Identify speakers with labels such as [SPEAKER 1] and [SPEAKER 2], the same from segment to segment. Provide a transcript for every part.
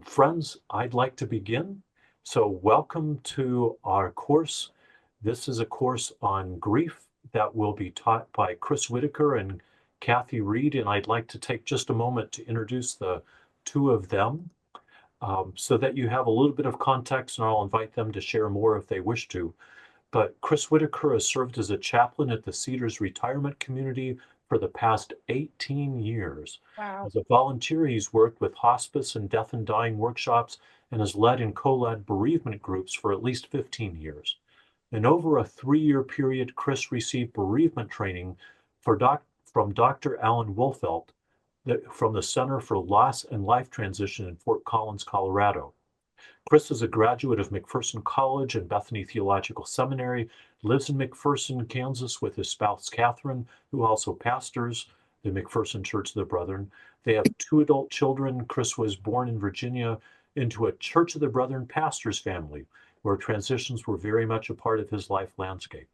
[SPEAKER 1] Friends, I'd like to begin. So, welcome to our course. This is a course on grief that will be taught by Chris Whitacre and Kathy Reed, and I'd like to take just a moment to introduce the two of them so that you have a little bit of context, and I'll invite them to share more if they wish to. But Chris Whitacre has served as a chaplain at the Cedars Retirement Community for the past 18 years.
[SPEAKER 2] Wow.
[SPEAKER 1] As a volunteer, he's worked with hospice and death and dying workshops and has led and co-led bereavement groups for at least 15 years. In over a 3-year period, Chris received bereavement training from Dr. Alan Wolfelt from the Center for Loss and Life Transition in Fort Collins, Colorado. Chris is a graduate of McPherson College and Bethany Theological Seminary, lives in McPherson, Kansas with his spouse, Catherine, who also pastors the McPherson Church of the Brethren. They have 2 adult children. Chris was born in Virginia into a Church of the Brethren pastor's family, where transitions were very much a part of his life landscape.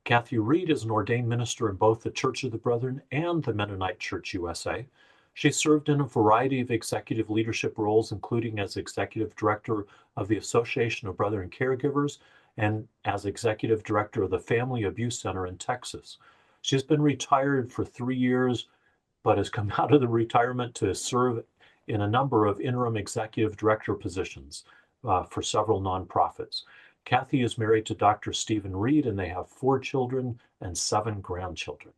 [SPEAKER 1] Kathy Reed is an ordained minister in both the Church of the Brethren and the Mennonite Church USA. She served in a variety of executive leadership roles, including as executive director of the Association of Brethren Caregivers and as executive director of the Family Abuse Center in Texas. She's been retired for 3 years, but has come out of the retirement to serve in a number of interim executive director positions for several nonprofits. Kathy is married to Dr. Stephen Reed, and they have 4 children and 7 grandchildren.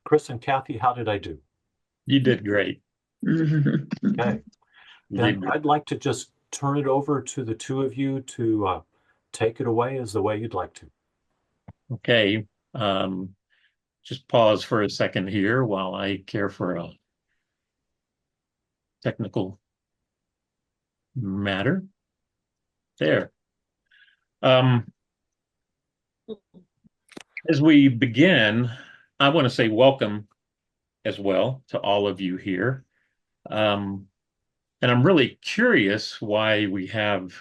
[SPEAKER 1] Chris and Kathy, how did I do?
[SPEAKER 3] You did great.
[SPEAKER 1] Okay,
[SPEAKER 3] You
[SPEAKER 1] then
[SPEAKER 3] did great.
[SPEAKER 1] I'd like to just turn it over to the two of you to take it away as the way you'd like to.
[SPEAKER 3] Okay. Um, just pause for a second here while I care for a technical matter. There. Um, as we begin, I want to say welcome as well to all of you here. Um, and I'm really curious why we have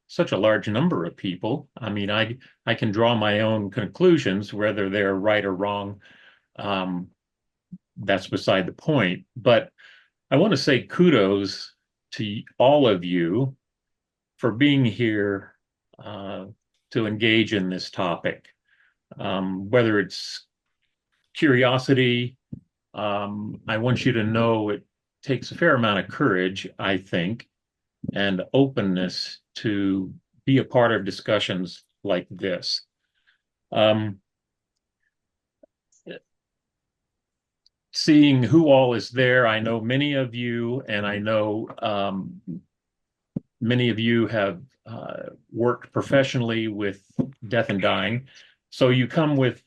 [SPEAKER 3] such a large number of people. I mean, I can draw my own conclusions, whether they're right or wrong. Um, that's beside the point. But I want to say kudos to all of you for being here uh, to engage in this topic. Whether it's curiosity, I want you to know it takes a fair amount of courage, I think, and openness to be a part of discussions like this. Um, Seeing who all is there, I know many of you, and I know many of you have worked professionally with death and dying. So you come with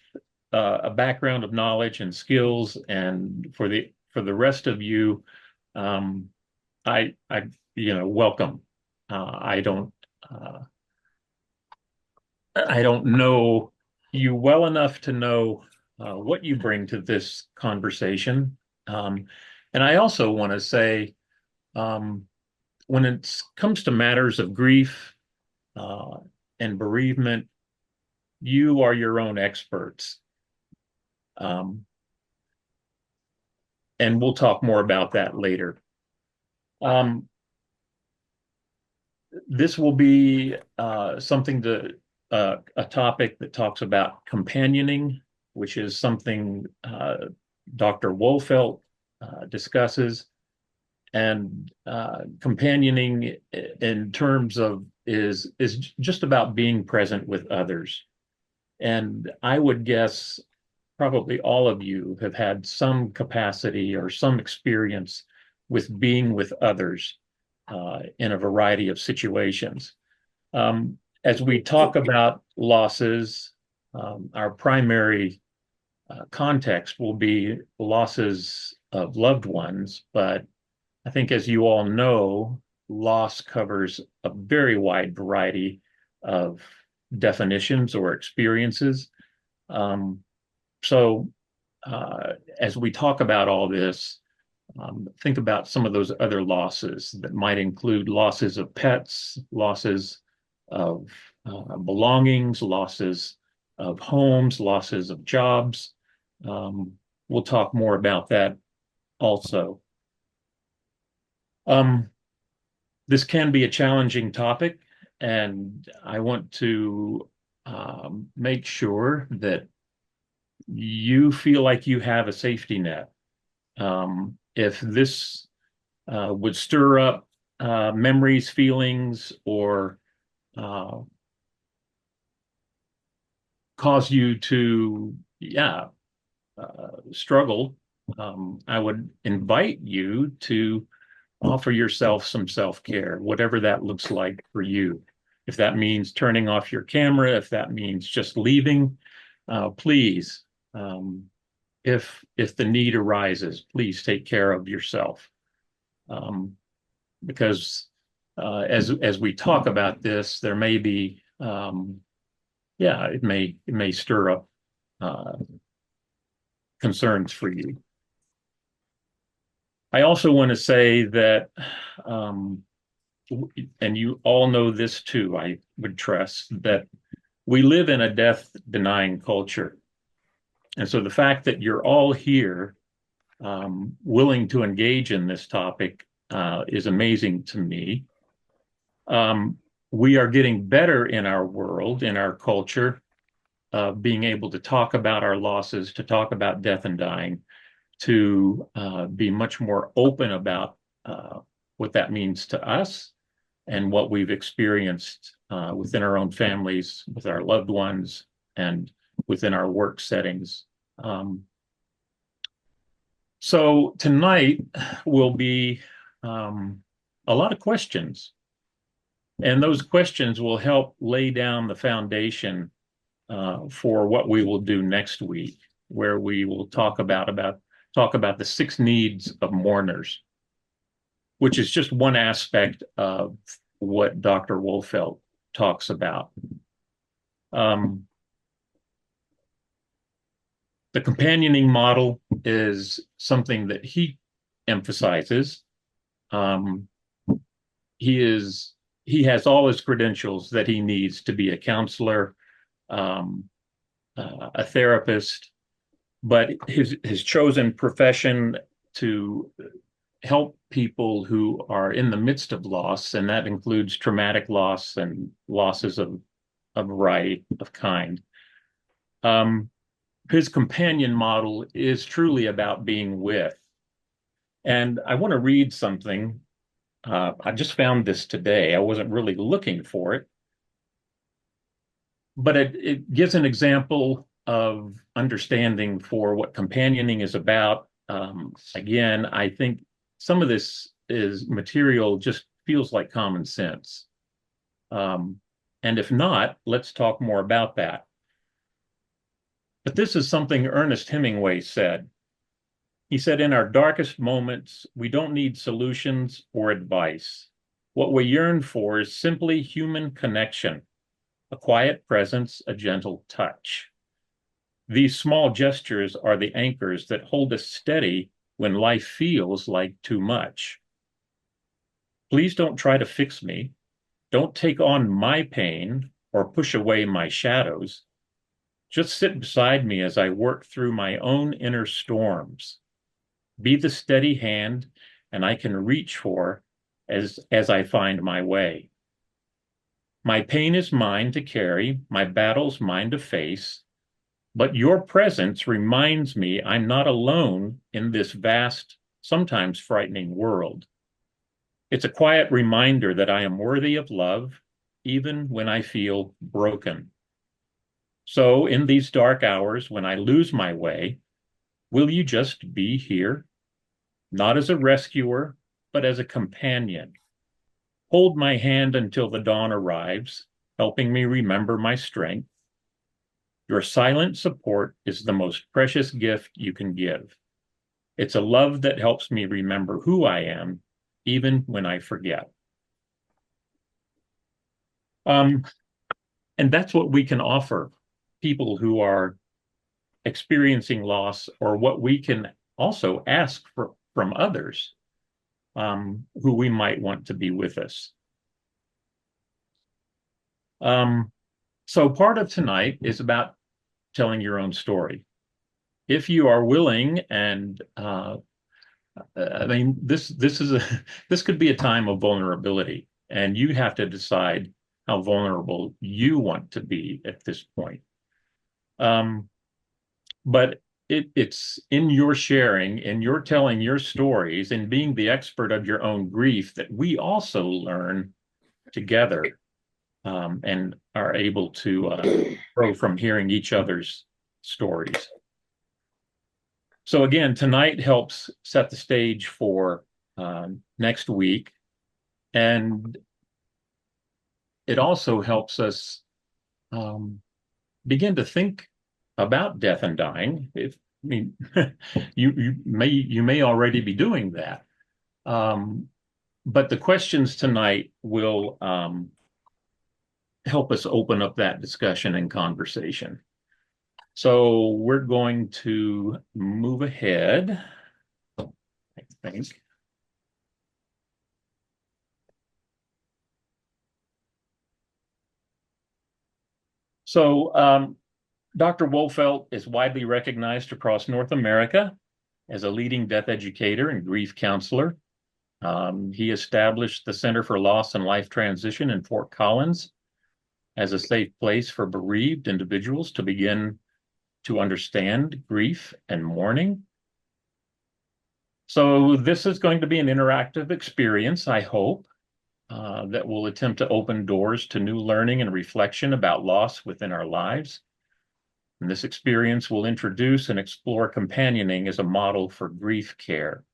[SPEAKER 3] a background of knowledge and skills, and for the rest of you, um, I welcome. I don't I don't know you well enough to know what you bring to this conversation. Um, and I also want to say, um, when it comes to matters of grief uh, and bereavement, you are your own experts. Um, and we'll talk more about that later. Um, this will be a topic that talks about companioning, which is something Dr. Wolfelt discusses, and companioning in terms of is just about being present with others. And I would guess probably all of you have had some capacity or some experience with being with others in a variety of situations. As we talk about losses, our primary context will be losses of loved ones, but I think, as you all know, loss covers a very wide variety of definitions or experiences. Um, so, as we talk about all this, think about some of those other losses that might include losses of pets, losses of belongings, losses of homes, losses of jobs. We'll talk more about that also. Um, this can be a challenging topic, and I want to make sure that you feel like you have a safety net. If this would stir up memories, feelings, or uh, cause you to, yeah, struggle, I would invite you to offer yourself some self-care, whatever that looks like for you. If that means turning off your camera, if that means just leaving, please, if the need arises, please take care of yourself. Because as we talk about this, there may be, yeah, it may stir up uh, concerns for you. I also want to say that, and you all know this too, I would trust, that we live in a death-denying culture. And so the fact that you're all here willing to engage in this topic is amazing to me. We are getting better in our world, in our culture, being able to talk about our losses, to talk about death and dying, to be much more open about what that means to us and what we've experienced within our own families, with our loved ones, and within our work settings. So tonight will be a lot of questions, and those questions will help lay down the foundation for what we will do next week, where we will talk about the 6 needs of mourners, which is just one aspect of what Dr. Wolfelt talks about. The companioning model is something that he emphasizes. He has all his credentials that he needs to be a counselor, a therapist, but his chosen profession to help people who are in the midst of loss, and that includes traumatic loss and losses of a variety of kind. His companion model is truly about being with. And I want to read something. I just found this today. I wasn't really looking for it, but it gives an example of understanding for what companioning is about. Again, I think some of this is material just feels like common sense. And if not, let's talk more about that. But this is something Ernest Hemingway said. He said, in our darkest moments, we don't need solutions or advice. What we yearn for is simply human connection, a quiet presence, a gentle touch. These small gestures are the anchors that hold us steady when life feels like too much. Please don't try to fix me. Don't take on my pain or push away my shadows. Just sit beside me as I work through my own inner storms. Be the steady hand and I can reach for as I find my way. My pain is mine to carry, my battles mine to face, but your presence reminds me I'm not alone in this vast, sometimes frightening world. It's a quiet reminder that I am worthy of love, even when I feel broken. So in these dark hours, when I lose my way, will you just be here? Not as a rescuer, but as a companion. Hold my hand until the dawn arrives, helping me remember my strength. Your silent support is the most precious gift you can give. It's a love that helps me remember who I am, even when I forget. And that's what we can offer people who are experiencing loss, or what we can also ask from others who we might want to be with us. So part of tonight is about telling your own story. If you are willing and I mean, this could be a time of vulnerability, and you have to decide how vulnerable you want to be at this point. But it's in your sharing, in your telling your stories, and being the expert of your own grief that we also learn together, and are able to grow from hearing each other's stories. So again, tonight helps set the stage for next week, and it also helps us begin to think about death and dying. I mean, you may already be doing that, but the questions tonight will help us open up that discussion and conversation. So we're going to move ahead, I think. So Dr. Wolfelt is widely recognized across North America as a leading death educator and grief counselor. He established the Center for Loss and Life Transition in Fort Collins as a safe place for bereaved individuals to begin to understand grief and mourning. So this is going to be an interactive experience, I hope, that will attempt to open doors to new learning and reflection about loss within our lives. And this experience will introduce and explore companioning as a model for grief care.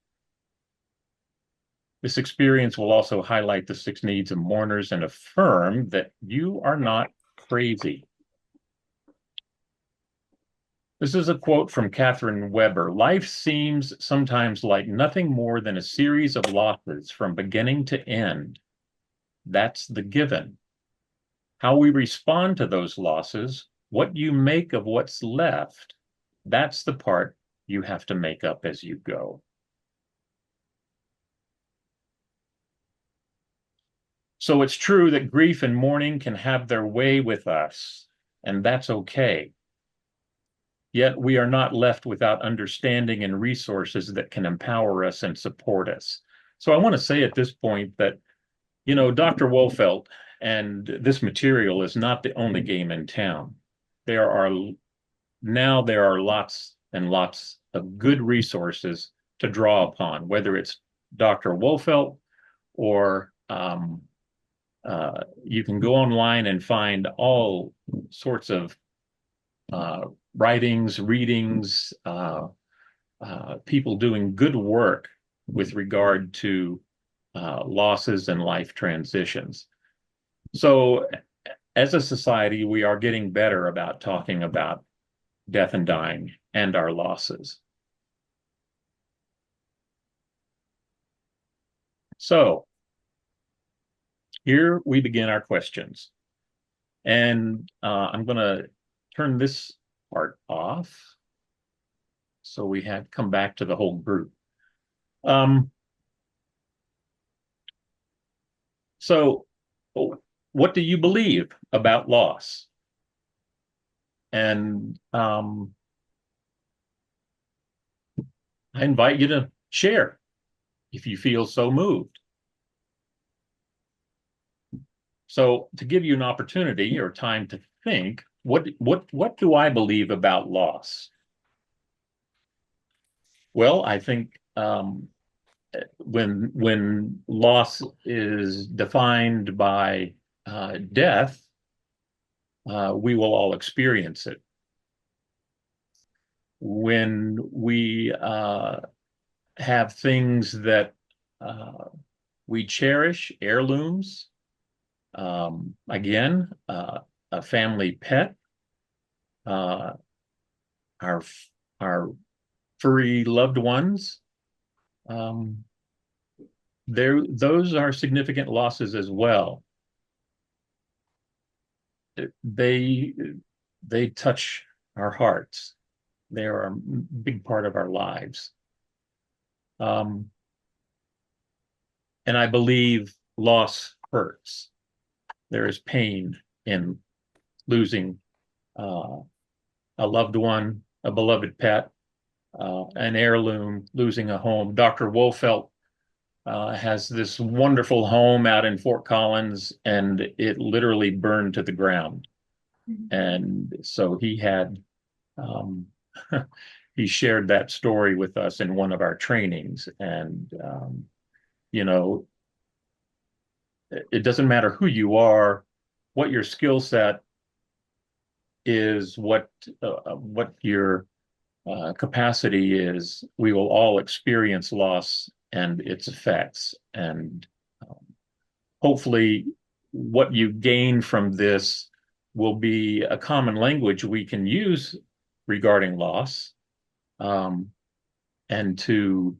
[SPEAKER 3] This experience will also highlight the 6 needs of mourners and affirm that you are not crazy. This is a quote from Catherine Weber. Life seems sometimes like nothing more than a series of losses from beginning to end. That's the given. How we respond to those losses, what you make of what's left, that's the part you have to make up as you go. So it's true that grief and mourning can have their way with us, and that's okay. Yet we are not left without understanding and resources that can empower us and support us. So I want to say at this point that, you know, Dr. Wolfelt and this material is not the only game in town. There are lots and lots of good resources to draw upon, whether it's Dr. Wolfelt or you can go online and find all sorts of writings, readings, people doing good work with regard to losses and life transitions. So as a society, we are getting better about talking about death and dying and our losses. So here we begin our questions. And I'm going to turn this part off so we have come back to the whole group. So what do you believe about loss? And I invite you to share if you feel so moved. So to give you an opportunity or time to think, what do I believe about loss? Well, I think when loss is defined by death, we will all experience it. When we have things that we cherish, heirlooms, again, a family pet, our furry loved ones, those are significant losses as well. They touch our hearts. They are a big part of our lives. And I believe loss hurts. There is pain in losing a loved one, a beloved pet, an heirloom, losing a home. Dr. Wolfelt has this wonderful home out in Fort Collins, and it literally burned to the ground. And so he had, um, he shared that story with us in one of our trainings. And, you know, it doesn't matter who you are, what your skill set is, what your capacity is. We will all experience loss and its effects. And hopefully, what you gain from this will be a common language we can use regarding loss, and to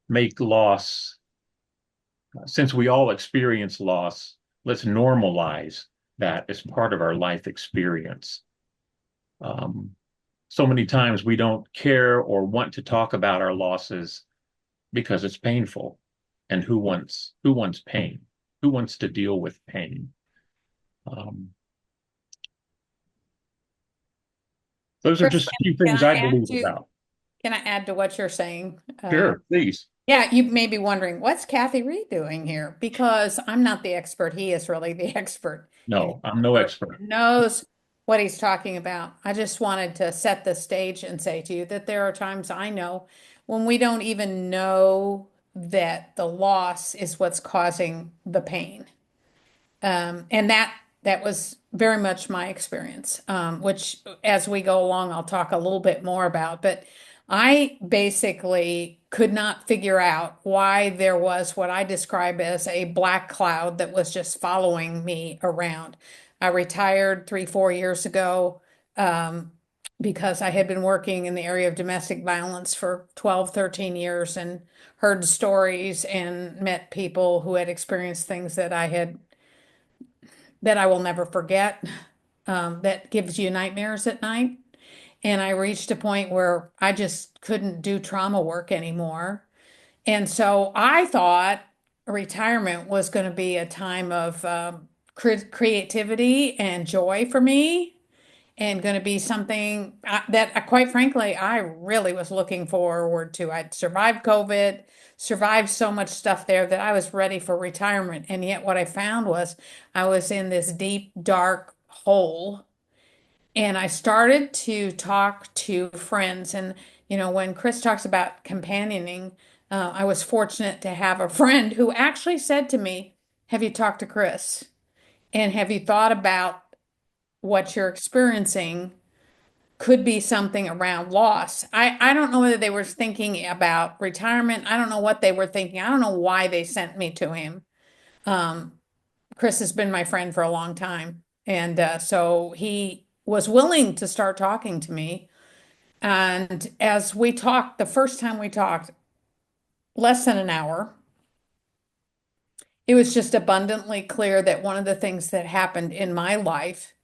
[SPEAKER 3] make loss, since we all experience loss, let's normalize that as part of our life experience. So many times we don't care or want to talk about our losses because it's painful. And who wants pain? Who wants to deal with pain? Those are
[SPEAKER 2] Chris,
[SPEAKER 3] just a few
[SPEAKER 2] can
[SPEAKER 3] things
[SPEAKER 2] I
[SPEAKER 3] I
[SPEAKER 2] add
[SPEAKER 3] believe
[SPEAKER 2] to
[SPEAKER 3] about.
[SPEAKER 2] can I add to what you're saying?
[SPEAKER 3] Sure, please.
[SPEAKER 2] Yeah, you may be wondering, what's Kathy Reed doing here? Because I'm not the expert. He is really the expert. And
[SPEAKER 3] No, I'm no expert.
[SPEAKER 2] knows what he's talking about. I just wanted to set the stage and say to you that there are times I know when we don't even know that the loss is what's causing the pain. And that was very much my experience, which as we go along, I'll talk a little bit more about. But I basically could not figure out why there was what I describe as a black cloud that was just following me around. I retired 3, 4 years ago, because I had been working in the area of domestic violence for 12, 13 years and heard stories and met people who had experienced things that I will never forget, that gives you nightmares at night. And I reached a point where I just couldn't do trauma work anymore. And so I thought retirement was going to be a time of creativity and joy for me, and going to be something that, quite frankly, I really was looking forward to. I'd survived COVID, survived so much stuff there that I was ready for retirement. And yet, what I found was I was in this deep, dark hole. And I started to talk to friends. And, when Chris talks about companioning, I was fortunate to have a friend who actually said to me, "Have you talked to Chris? And have you thought about what you're experiencing could be something around loss?" I don't know whether they were thinking about retirement. I don't know what they were thinking. I don't know why they sent me to him. Um, Chris has been my friend for a long time. And so he was willing to start talking to me. And as we talked, the first time we talked, less than an hour, it was just abundantly clear that one of the things that happened in my life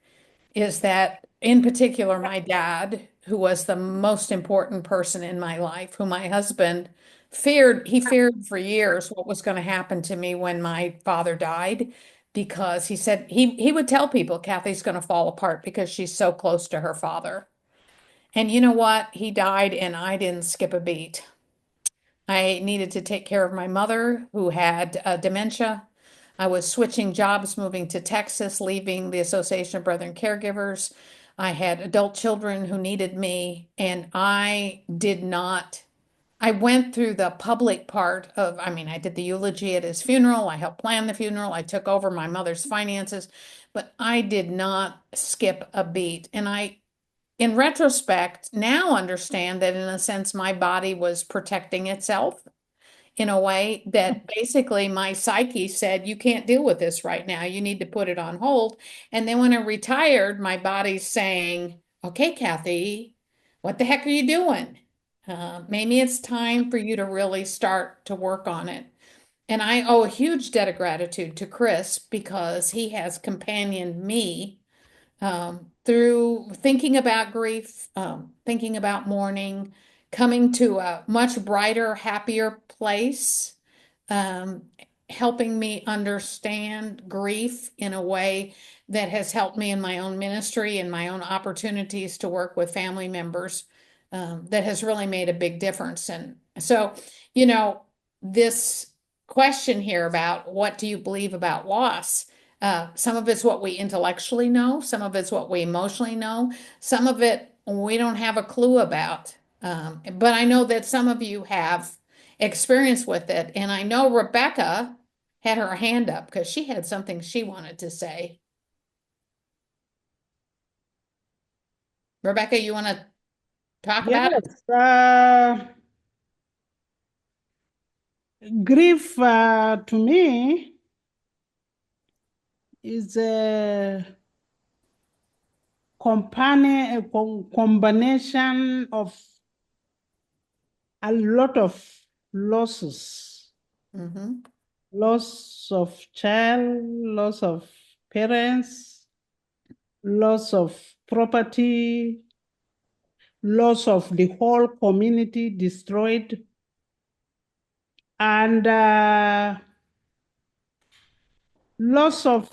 [SPEAKER 2] is that, in particular, my dad, who was the most important person in my life, who my husband he feared for years what was going to happen to me when my father died, because he said he would tell people Kathy's going to fall apart because she's so close to her father. And you know what? He died and I didn't skip a beat. I needed to take care of my mother who had dementia. I was switching jobs, moving to Texas, leaving the Association of Brethren Caregivers. I had adult children who needed me, and I did not. I went through the public part of, I did the eulogy at his funeral. I helped plan the funeral. I took over my mother's finances, but I did not skip a beat. And I, in retrospect, now understand that in a sense, my body was protecting itself in a way that basically my psyche said, you can't deal with this right now. You need to put it on hold. And then when I retired, my body's saying, okay, Kathy, what the heck are you doing? Maybe it's time for you to really start to work on it. And I owe a huge debt of gratitude to Chris because he has companioned me through thinking about grief, thinking about mourning, coming to a much brighter, happier place, um, helping me understand grief in a way that has helped me in my own ministry and my own opportunities to work with family members that has really made a big difference. And so, this question here about what do you believe about loss? Some of it's what we intellectually know, some of it's what we emotionally know, some of it we don't have a clue about. But I know that some of you have experience with it. And I know Rebecca had her hand up because she had something she wanted to say. Rebecca, you want to talk about it?
[SPEAKER 4] Yes, grief to me is a combination of a lot of losses.
[SPEAKER 2] Mm-hmm.
[SPEAKER 4] Loss of child, loss of parents, loss of property, loss of the whole community destroyed, and loss of,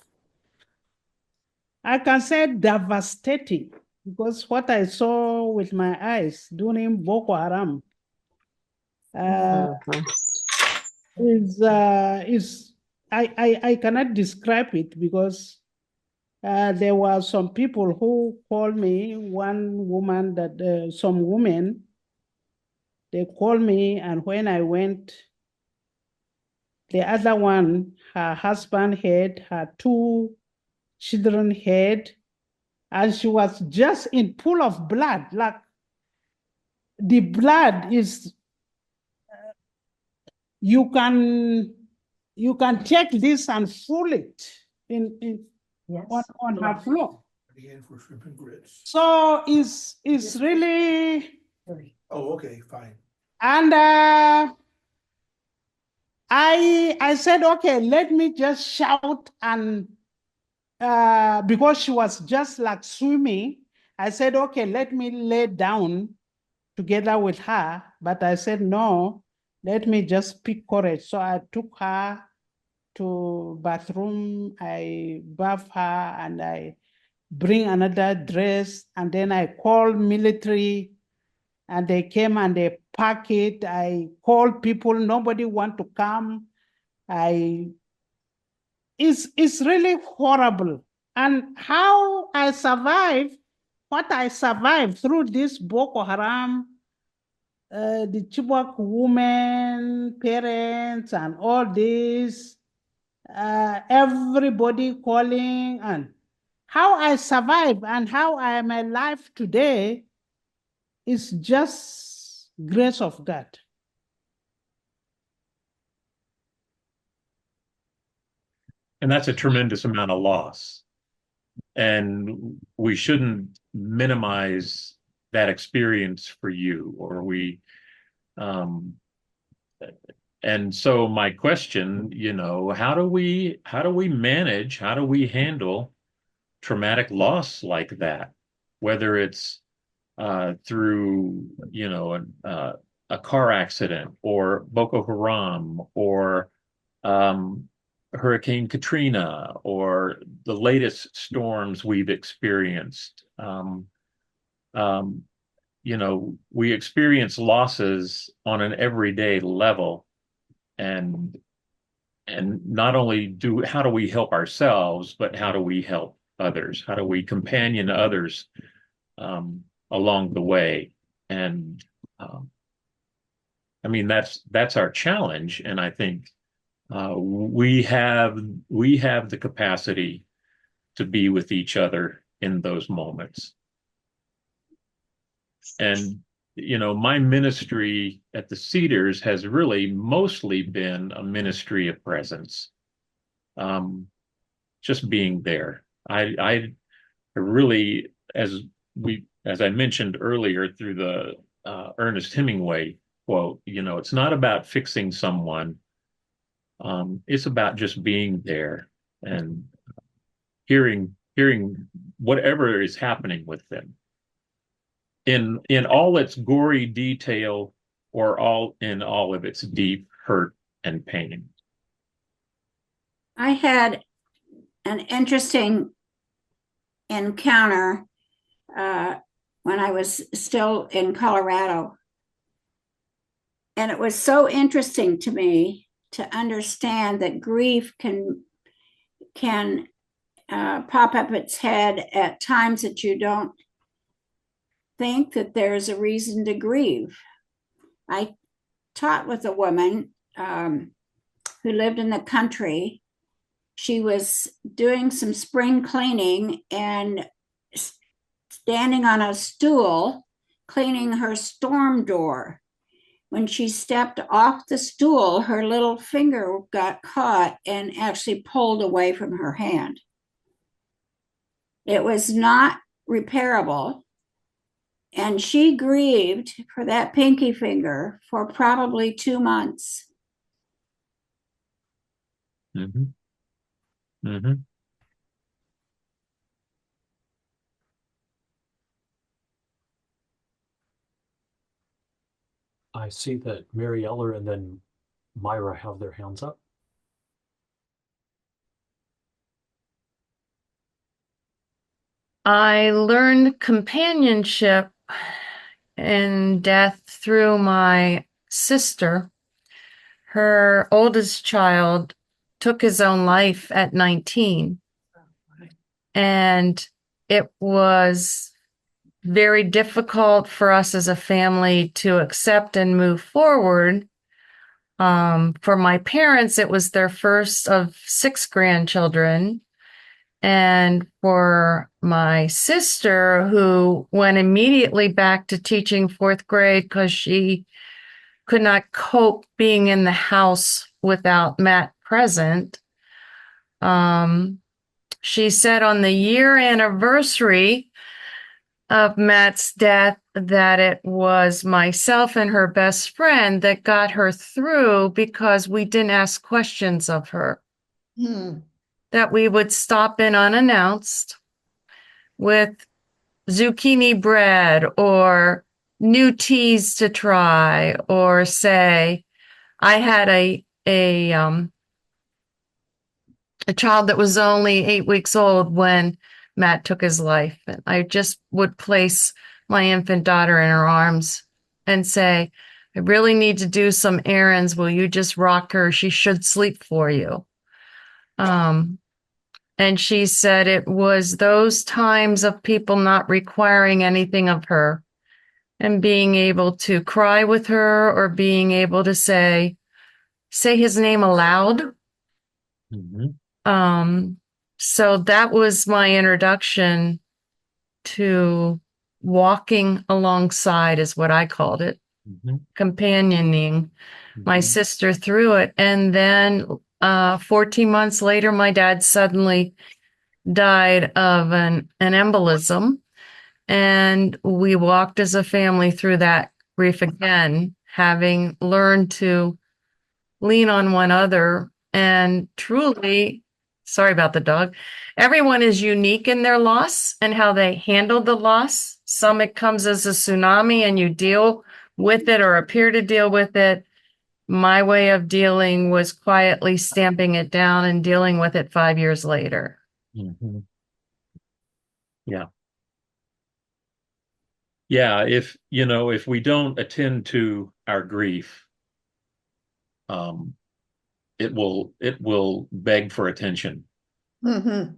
[SPEAKER 4] I can say, devastating, because what I saw with my eyes during Boko Haram is I cannot describe it, because there were some people who called me, one woman that some women, they called me, and when I went, the other one, her husband had, her two children had, and she was just in pool of blood. Like the blood is, you can take this and fool it in on her floor.
[SPEAKER 5] Again for shrimp and grits.
[SPEAKER 4] So it's really,
[SPEAKER 5] Oh, okay, fine.
[SPEAKER 4] and I said, okay, let me just shout, and because she was just like swimming, I said, okay, let me lay down together with her. But I said, no, let me just pick courage. So I took her to bathroom, I bath her, and I bring another dress, and then I called military, and they came and they pack it. I called people, nobody want to come. It's really horrible. And how I survived, what I survived through this Boko Haram, the Chibok women, parents, and all this, everybody calling, and how I survived and how I am alive today is just grace of God.
[SPEAKER 3] And that's a tremendous amount of loss. And we shouldn't minimize that experience for you, or and so my question, how do we manage, how do we handle traumatic loss like that? Whether it's through, a car accident, or Boko Haram, or Hurricane Katrina, or the latest storms we've experienced. We experience losses on an everyday level, and not only how do we help ourselves, but how do we help others? How do we companion others along the way? And I mean, that's our challenge, and I think we have the capacity to be with each other in those moments. And my ministry at the Cedars has really mostly been a ministry of presence, just being there. I really, as I mentioned earlier through the Ernest Hemingway quote, it's not about fixing someone. It's about just being there and hearing whatever is happening with them in all its gory detail, or in all of its deep hurt and pain.
[SPEAKER 6] I had an interesting encounter when I was still in Colorado. And it was so interesting to me to understand that grief can pop up its head at times that you don't think that there's a reason to grieve. I taught with a woman who lived in the country. She was doing some spring cleaning and standing on a stool cleaning her storm door. When she stepped off the stool, her little finger got caught and actually pulled away from her hand. It was not repairable. And she grieved for that pinky finger for probably 2 months.
[SPEAKER 3] Mm-hmm. Mm-hmm.
[SPEAKER 1] I see that Mary Eller and then Myra have their hands up.
[SPEAKER 7] I learned companionship in death through my sister. Her oldest child took his own life at 19. And it was very difficult for us as a family to accept and move forward. For my parents, it was their first of 6 grandchildren. And for my sister, who went immediately back to teaching 4th grade because she could not cope being in the house without Matt present, she said on the year anniversary of Matt's death that it was myself and her best friend that got her through because we didn't ask questions of her. That we would stop in unannounced with zucchini bread or new teas to try, or say, I had a child that was only 8 weeks old when Matt took his life. And I just would place my infant daughter in her arms and say, I really need to do some errands. Will you just rock her? She should sleep for you. And she said it was those times of people not requiring anything of her and being able to cry with her or being able to say his name aloud.
[SPEAKER 3] Mm-hmm.
[SPEAKER 7] So that was my introduction to walking alongside, is what I called it,
[SPEAKER 3] Mm-hmm.
[SPEAKER 7] companioning my sister through it. And then 14 months later, my dad suddenly died of an embolism. And we walked as a family through that grief again, having learned to lean on one another. And truly, sorry about the dog, everyone is unique in their loss and how they handle the loss. Some it comes as a tsunami and you deal with it or appear to deal with it. My way of dealing was quietly stamping it down and dealing with it 5 years later.
[SPEAKER 3] Mm-hmm. Yeah. Yeah, if we don't attend to our grief, it will beg for attention.
[SPEAKER 2] Mm-hmm.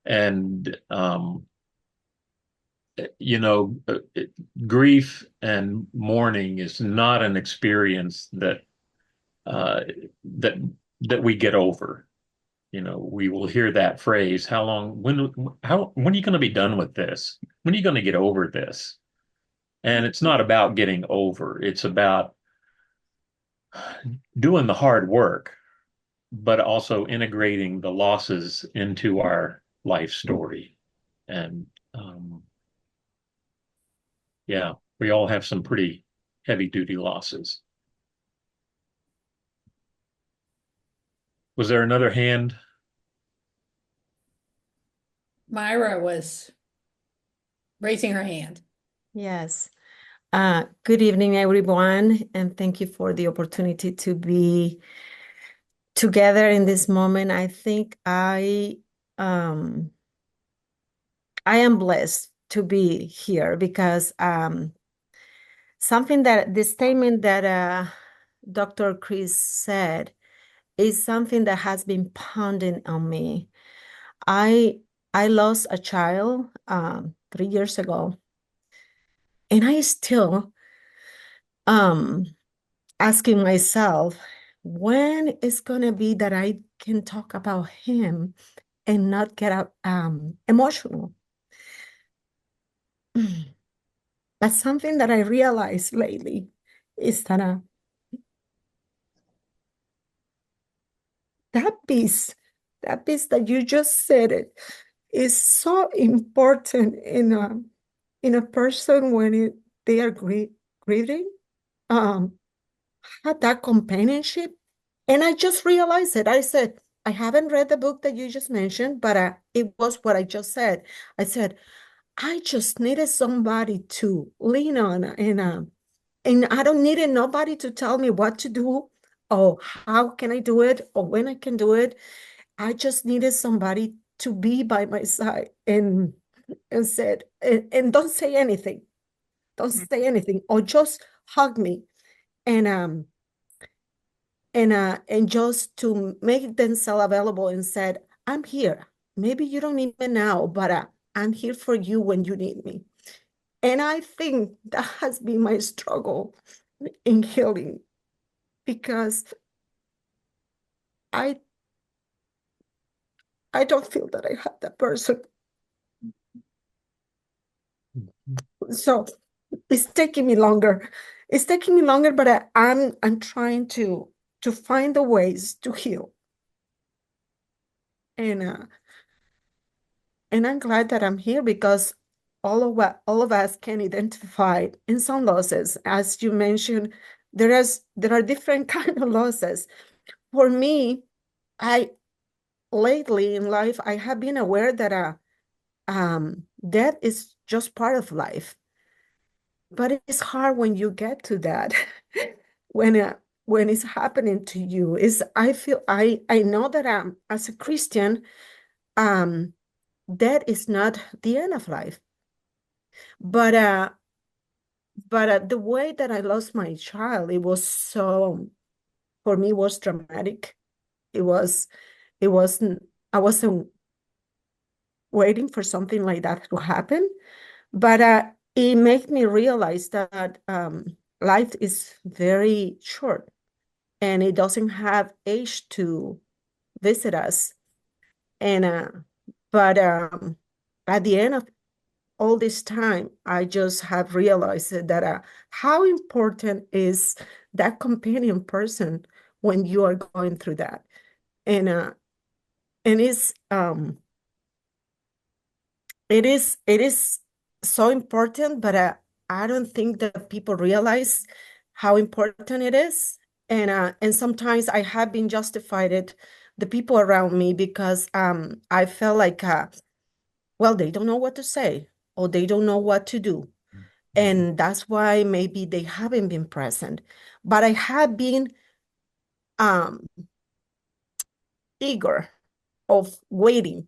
[SPEAKER 3] And grief and mourning is not an experience that we get over. We will hear that phrase, when are you going to be done with this? When are you going to get over this? And it's not about getting over. It's about doing the hard work, but also integrating the losses into our life story. And yeah, we all have some pretty heavy duty losses. Was there another hand?
[SPEAKER 2] Myra was raising her hand.
[SPEAKER 8] Yes. Good evening, everyone, and thank you for the opportunity to be together in this moment. I think I am blessed to be here because the statement that Dr. Chris said is something that has been pounding on me. I lost a child 3 years ago, and I still asking myself, when is gonna be that I can talk about him and not get emotional? But something that I realized lately is that piece that you just said it is so important in a person when they are grieving. Had that companionship, and I just realized it. I said, I haven't read the book that you just mentioned, but it was what I just said. I said, I just needed somebody to lean on, and I don't need nobody to tell me what to do or how can I do it or when I can do it. I just needed somebody to be by my side and said, and don't say anything. Don't say anything, or just hug me and just to make themselves available and said, I'm here. Maybe you don't need me now, but I'm here for you when you need me. And I think that has been my struggle in healing because I don't feel that I have that person. So it's taking me longer. It's taking me longer, but I'm trying to find the ways to heal. And I'm glad that I'm here because all of us can identify in some losses. As you mentioned, there are different kind of losses. For me, lately in life, I have been aware that death is just part of life. But it's hard when you get to that, when it's happening to you. I know that as a Christian, death is not the end of life. But the way that I lost my child, it was for me, was dramatic. It wasn't, I wasn't waiting for something like that to happen. But it made me realize that life is very short and it doesn't have age to visit us. But at the end of all this time, I just have realized that how important is that companion person when you are going through that. And it is so important, but I don't think that people realize how important it is. And sometimes I have been justified the people around me because I felt like well, they don't know what to say or they don't know what to do. And that's why maybe they haven't been present. But I have been eager of waiting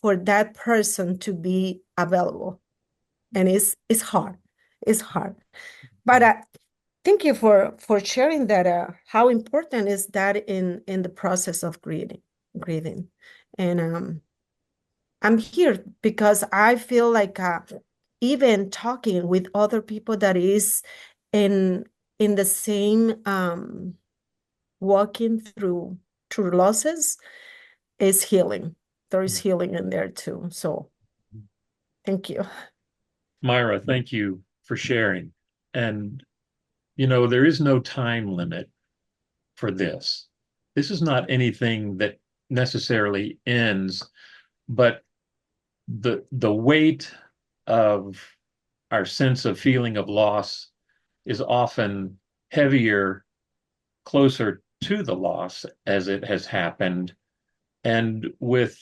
[SPEAKER 8] for that person to be available. And it's hard. It's hard. But thank you for sharing that. How important is that in the process of grieving. And I'm here because I feel like even talking with other people that is in the same walking through losses is healing. There is healing in there too. So thank you.
[SPEAKER 3] Myra, thank you for sharing. And, there is no time limit for this. This is not anything that necessarily ends, but the weight of our sense of feeling of loss is often heavier closer to the loss as it has happened. And with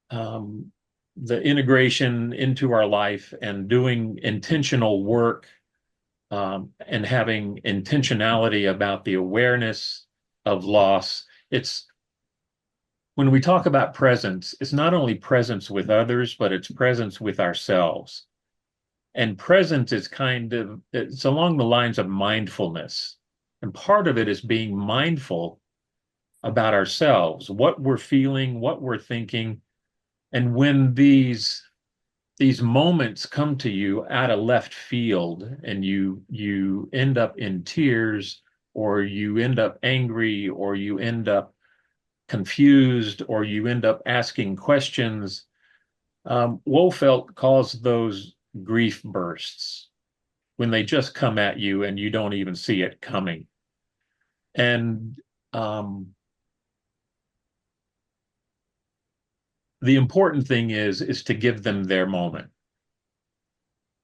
[SPEAKER 3] the integration into our life and doing intentional work and having intentionality about the awareness of loss, it's when we talk about presence, it's not only presence with others, but it's presence with ourselves. And presence is it's along the lines of mindfulness. And part of it is being mindful about ourselves, what we're feeling, what we're thinking. And when these moments come to you out of left field and you end up in tears, or you end up angry, or you end up confused, or you end up asking questions, Wolfelt calls those grief bursts, when they just come at you and you don't even see it coming. And the important thing is to give them their moment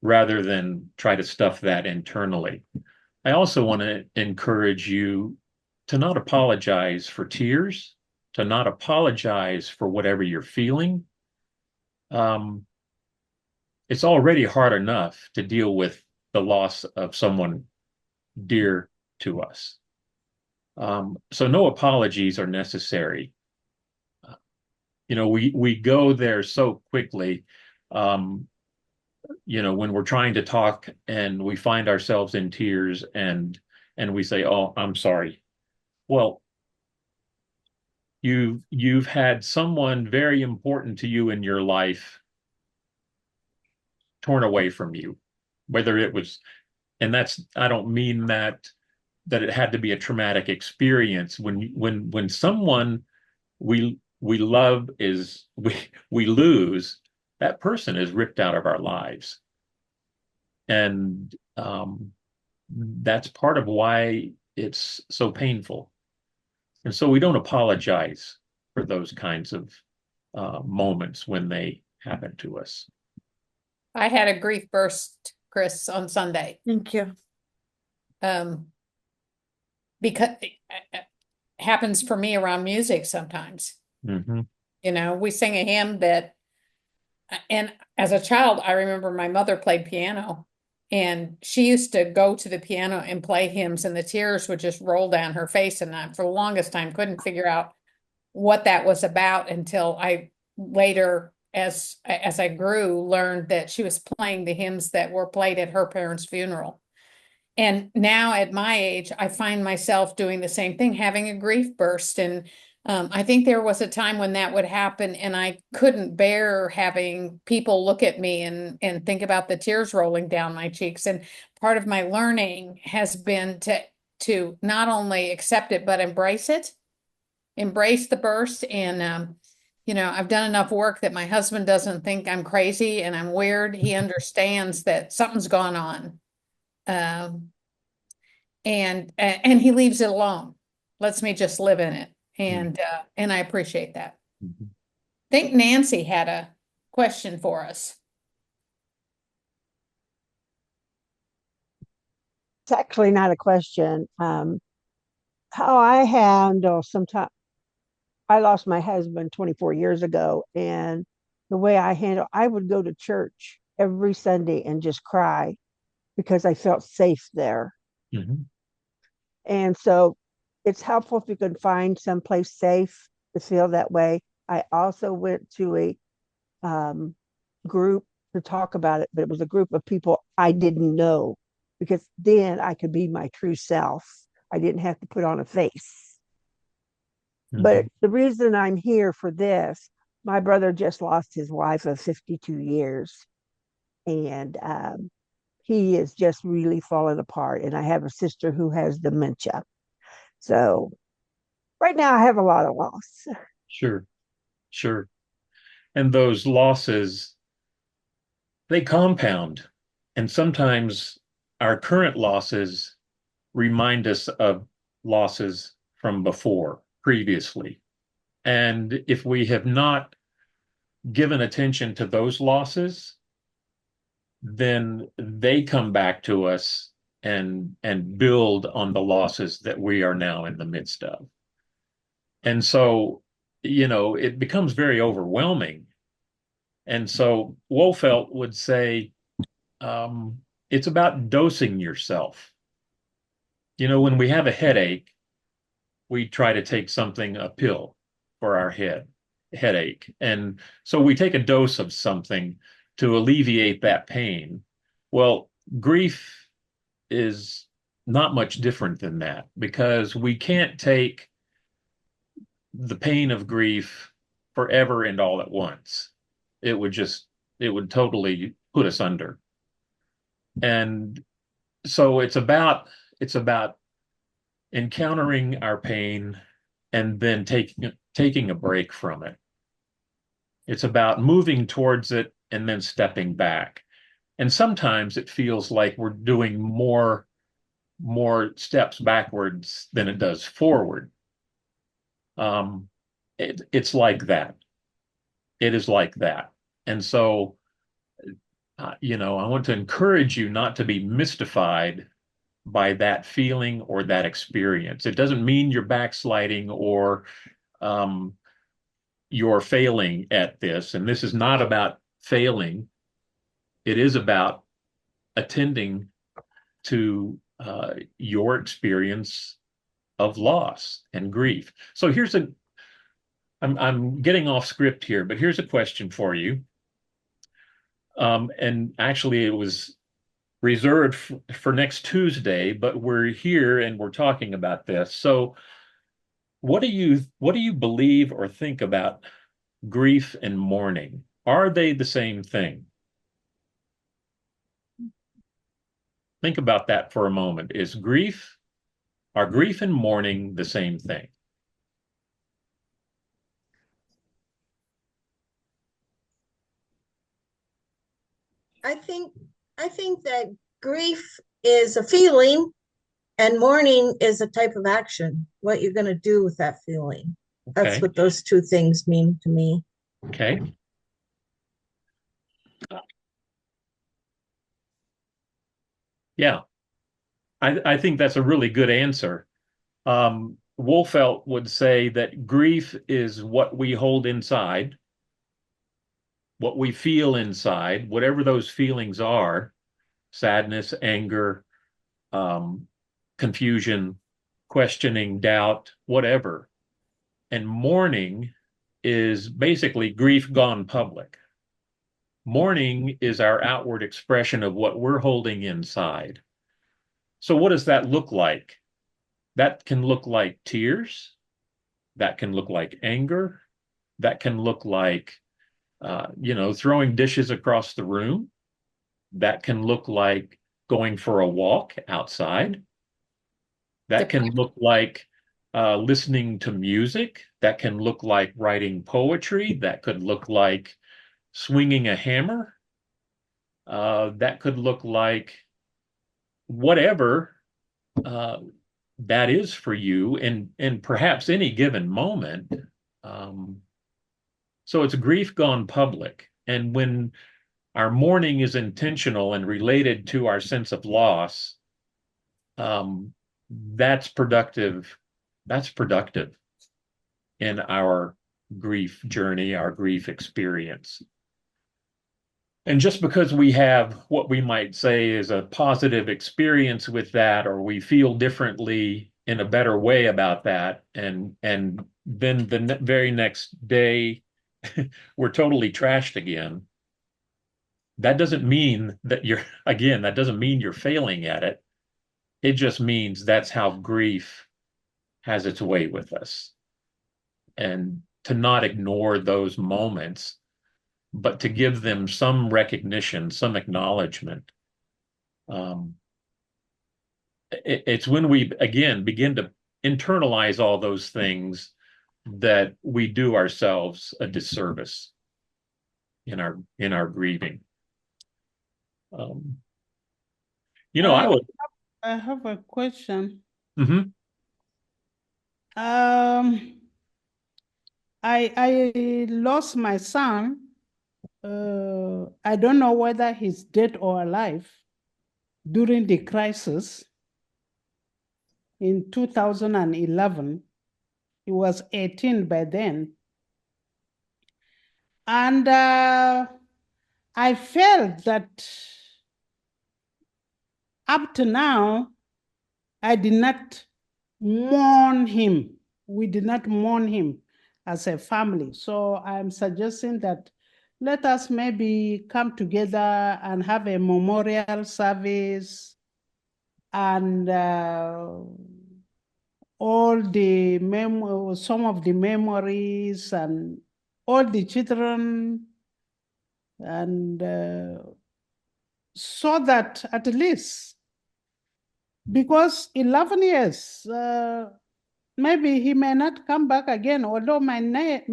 [SPEAKER 3] rather than try to stuff that internally. I also want to encourage you to not apologize for tears, to not apologize for whatever you're feeling. It's already hard enough to deal with the loss of someone dear to us. So no apologies are necessary. We go there so quickly, when we're trying to talk and we find ourselves in tears and we say, "Oh, I'm sorry." Well, you've had someone very important to you in your life torn away from you, whether it was, and I don't mean that it had to be a traumatic experience. When someone we love we lose, that person is ripped out of our lives. And that's part of why it's so painful. And so we don't apologize for those kinds of moments when they happen to us.
[SPEAKER 2] I had a grief burst, Chris, on Sunday.
[SPEAKER 8] Thank you.
[SPEAKER 2] Because it happens for me around music sometimes.
[SPEAKER 3] Mm-hmm.
[SPEAKER 2] We sing a hymn and as a child, I remember my mother played piano, and she used to go to the piano and play hymns, and the tears would just roll down her face. And I, for the longest time, couldn't figure out what that was about until I later, as I grew, learned that she was playing the hymns that were played at her parents' funeral. And now at my age, I find myself doing the same thing, having a grief burst. And I think there was a time when that would happen, and I couldn't bear having people look at me and think about the tears rolling down my cheeks. And part of my learning has been to not only accept it, but embrace it, embrace the burst. And I've done enough work that my husband doesn't think I'm crazy and I'm weird. He understands that something's gone on. And he leaves it alone, lets me just live in it. And I appreciate that.
[SPEAKER 3] Mm-hmm.
[SPEAKER 2] I think Nancy had a question for us.
[SPEAKER 9] It's actually not a question. How I handle sometimes, I lost my husband 24 years ago, and the way I would go to church every Sunday and just cry because I felt safe there.
[SPEAKER 3] Mm-hmm.
[SPEAKER 9] And so it's helpful if you can find someplace safe to feel that way. I also went to a group to talk about it, but it was a group of people I didn't know, because then I could be my true self. I didn't have to put on a face. Mm-hmm. But the reason I'm here for this, my brother just lost his wife of 52 years. And he is just really falling apart. And I have a sister who has dementia. So right now I have a lot of loss.
[SPEAKER 3] Sure. And those losses, they compound. And sometimes our current losses remind us of losses from previously. And if we have not given attention to those losses, then they come back to us and build on the losses that we are now in the midst of. And so, it becomes very overwhelming. And so Wolfelt would say, it's about dosing yourself. When we have a headache, we try to take a pill for our headache. And so we take a dose of something to alleviate that pain. Well, grief is not much different than that, because we can't take the pain of grief forever and all at once. It would totally put us under. And so it's about encountering our pain and then taking a break from it. It's about moving towards it and then stepping back. And sometimes it feels like we're doing more steps backwards than it does forward. It's like that. It is like that. And so, I want to encourage you not to be mystified by that feeling or that experience. It doesn't mean you're backsliding or you're failing at this. And this is not about failing. It is about attending to your experience of loss and grief. So I'm getting off script here, but here's a question for you. And actually, it was reserved for next Tuesday, but we're here and we're talking about this. So, what do you believe or think about grief and mourning? Are they the same thing? Think about that for a moment. Are grief and mourning the same thing?
[SPEAKER 10] I think that grief is a feeling and mourning is a type of action, what you're going to do with that feeling.
[SPEAKER 3] Okay.
[SPEAKER 10] That's what those two things mean to me.
[SPEAKER 3] Okay. Yeah, I think that's a really good answer. Wolfelt would say that grief is what we hold inside, what we feel inside, whatever those feelings are, sadness, anger, confusion, questioning, doubt, whatever. And mourning is basically grief gone public. Mourning is our outward expression of what we're holding inside. So what does that look like? That can look like tears. That can look like anger. That can look like, throwing dishes across the room. That can look like going for a walk outside. That can look like listening to music. That can look like writing poetry. That could look like swinging a hammer. That could look like whatever that is for you in perhaps any given moment. So it's grief gone public. And when our mourning is intentional and related to our sense of loss, that's productive. That's productive in our grief journey, our grief experience. And just because we have what we might say is a positive experience with that, or we feel differently in a better way about that, and then the very next day we're totally trashed again, that doesn't mean that that doesn't mean you're failing at it. It just means that's how grief has its way with us. And to not ignore those moments, but to give them some recognition, some acknowledgement. It's when we, again, begin to internalize all those things that we do ourselves a disservice in our grieving.
[SPEAKER 4] I have a question.
[SPEAKER 3] Mm-hmm.
[SPEAKER 4] I lost my son. I don't know whether he's dead or alive during the crisis in 2011. He was 18 by then. And I felt that up to now, I did not mourn him. We did not mourn him as a family. So I'm suggesting that let us maybe come together and have a memorial service and some of the memories and all the children, and so that at least, because 11 years, maybe he may not come back again, although my niece,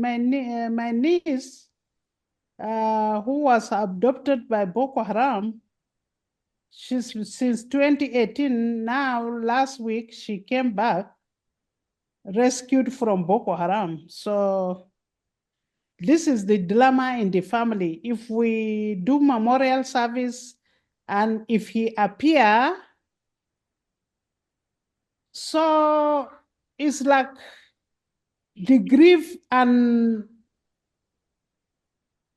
[SPEAKER 4] who was adopted by Boko Haram, she's since 2018, now last week she came back, rescued from Boko Haram. So this is the dilemma in the family. If we do memorial service and if he appear, so it's like the grief, and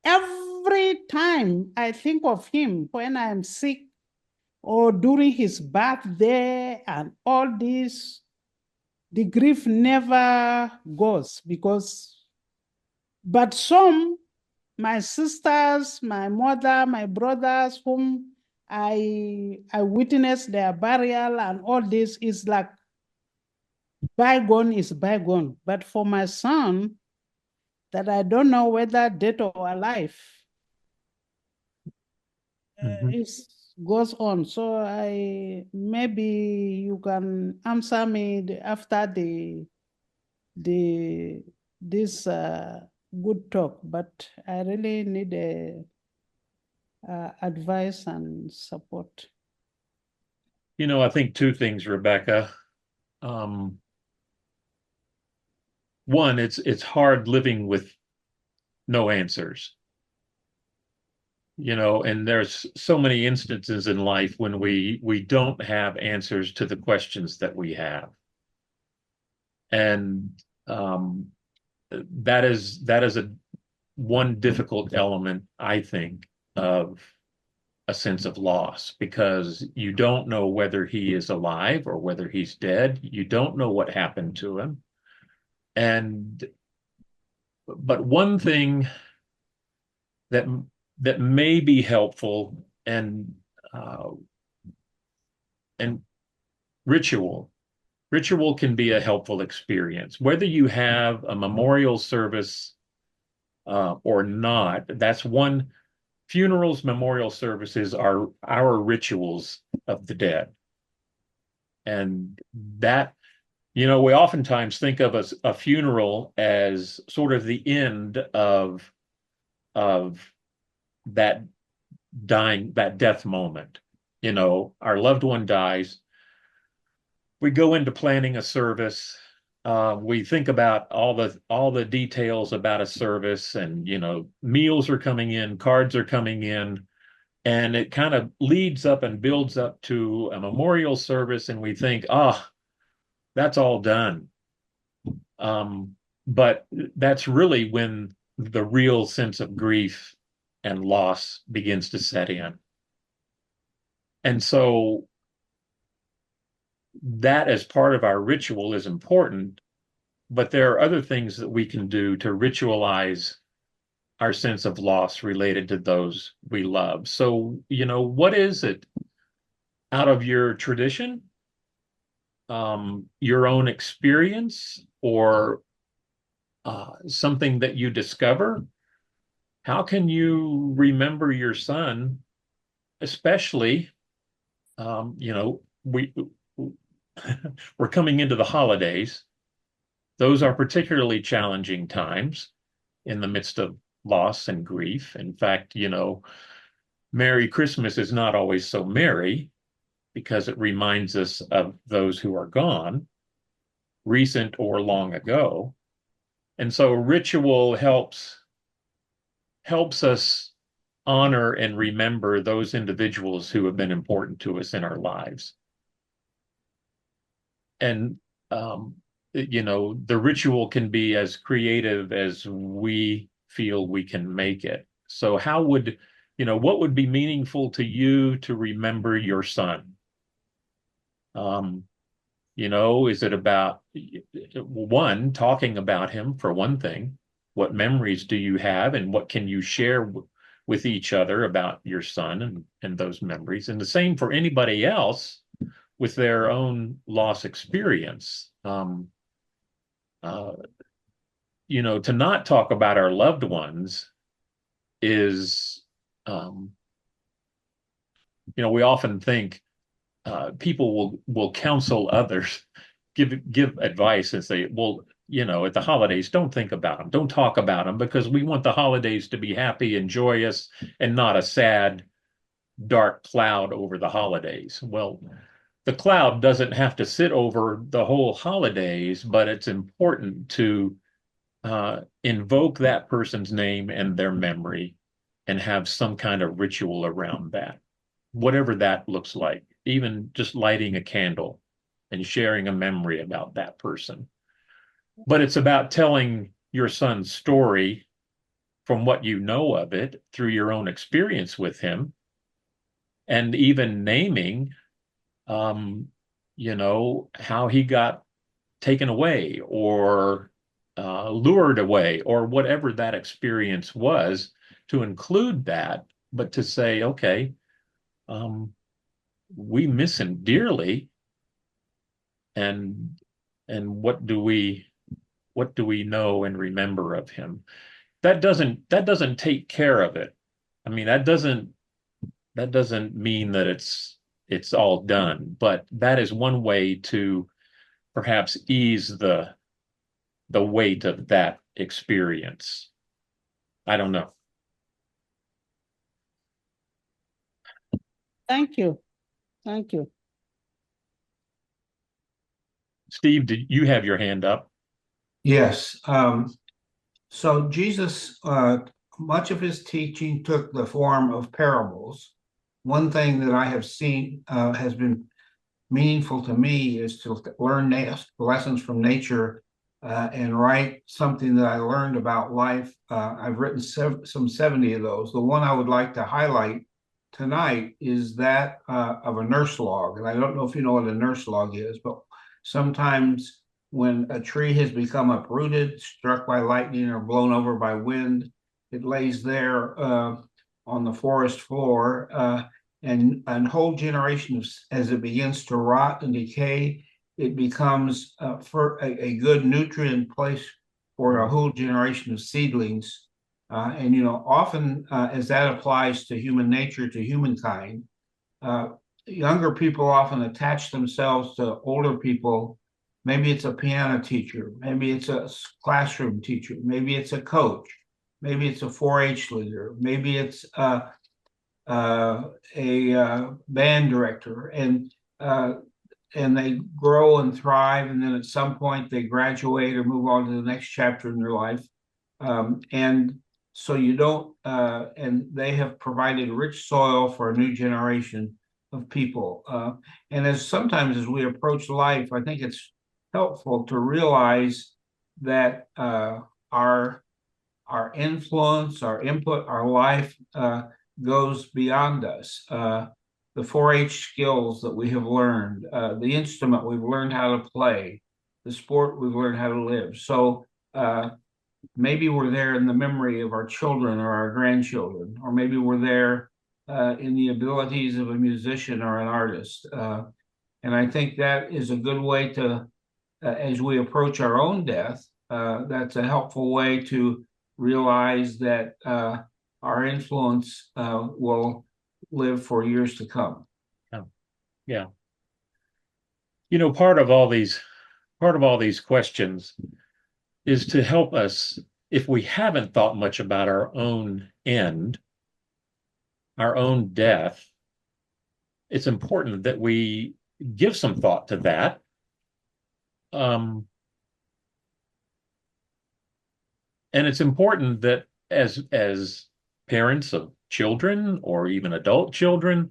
[SPEAKER 4] every time I think of him when I'm sick or during his birthday and all this, the grief never goes but some, my sisters, my mother, my brothers, whom I witnessed their burial and all this, is like bygone is bygone. But for my son, that I don't know whether dead or alive, it goes on. So maybe you can answer me after this good talk, but I really need advice and support.
[SPEAKER 3] You know, I think two things, Rebecca. One, it's hard living with no answers. You know, and there's so many instances in life when we don't have answers to the questions that we have. And that is one difficult element, I think, of a sense of loss, because you don't know whether he is alive or whether he's dead. You don't know what happened to him. But one thing that may be helpful, and ritual can be a helpful experience, whether you have a memorial service or not. That's one. Funerals, memorial services are our rituals of the dead. And that, you know, we oftentimes think of a funeral as sort of the end of that death moment. You know, our loved one dies. We go into planning a service. We think about all the details about a service, and, you know, meals are coming in, cards are coming in, and it kind of leads up and builds up to a memorial service, and we think, that's all done. But that's really when the real sense of grief and loss begins to set in. And so that, as part of our ritual, is important, but there are other things that we can do to ritualize our sense of loss related to those we love. So, you know, what is it out of your tradition, your own experience, or something that you discover? How can you remember your son, especially, you know, we're coming into the holidays. Those are particularly challenging times in the midst of loss and grief. In fact, you know, Merry Christmas is not always so merry, because it reminds us of those who are gone, recent or long ago. And so ritual helps us honor and remember those individuals who have been important to us in our lives. And, you know, the ritual can be as creative as we feel we can make it. So what would be meaningful to you to remember your son? You know, is it about one, talking about him for one thing? What memories do you have, and what can you share with each other about your son and those memories? And the same for anybody else with their own loss experience. You know, to not talk about our loved ones is, you know, we often think people will counsel others, give advice and say, well, you know, at the holidays, don't think about them, don't talk about them, because we want the holidays to be happy and joyous and not a sad, dark cloud over the holidays. Well, the cloud doesn't have to sit over the whole holidays, but it's important to invoke that person's name and their memory and have some kind of ritual around that, whatever that looks like, even just lighting a candle and sharing a memory about that person. But it's about telling your son's story from what you know of it through your own experience with him, and even naming, you know, how he got taken away or lured away or whatever that experience was, to include that, but to say, okay, we miss him dearly, and what do we know and remember of him? That doesn't take care of it. I mean, that doesn't mean that it's all done, but that is one way to perhaps ease the weight of that experience. I don't know.
[SPEAKER 4] Thank you. Thank you.
[SPEAKER 3] Steve, did you have your hand up?
[SPEAKER 5] Yes. So Jesus, much of his teaching took the form of parables. One thing that I have seen has been meaningful to me is to learn lessons from nature and write something that I learned about life. I've written some 70 of those. The one I would like to highlight tonight is that of a nurse log. And I don't know if you know what a nurse log is, but sometimes when a tree has become uprooted, struck by lightning, or blown over by wind, it lays there on the forest floor, and whole generations, as it begins to rot and decay, it becomes for a good nutrient place for a whole generation of seedlings. And, you know, often as that applies to human nature, to humankind, younger people often attach themselves to older people. Maybe it's a piano teacher, maybe it's a classroom teacher, maybe it's a coach, maybe it's a 4-H leader, maybe it's a band director, and they grow and thrive, and then at some point they graduate or move on to the next chapter in their life. And so you don't, and they have provided rich soil for a new generation of people. And sometimes as we approach life, I think it's helpful to realize that our influence, our input, our life goes beyond us. The 4-H skills that we have learned, the instrument we've learned how to play, the sport we've learned how to live. So maybe we're there in the memory of our children or our grandchildren, or maybe we're there in the abilities of a musician or an artist. And I think that is a good way to, as we approach our own death, that's a helpful way to realize that our influence will live for years to come.
[SPEAKER 3] Yeah. You know, part of all these questions is to help us, if we haven't thought much about our own end, our own death, it's important that we give some thought to that. And it's important that as parents of children or even adult children,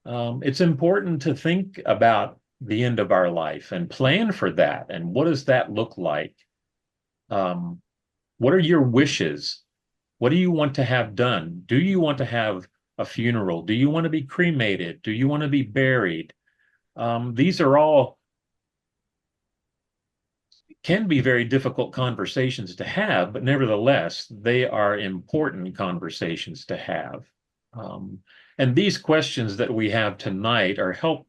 [SPEAKER 3] it's important to think about the end of our life and plan for that. And what does that look like? What are your wishes? What do you want to have done? Do you want to have a funeral? Do you want to be cremated? Do you want to be buried? These are all can be very difficult conversations to have, but nevertheless, they are important conversations to have. And these questions that we have tonight are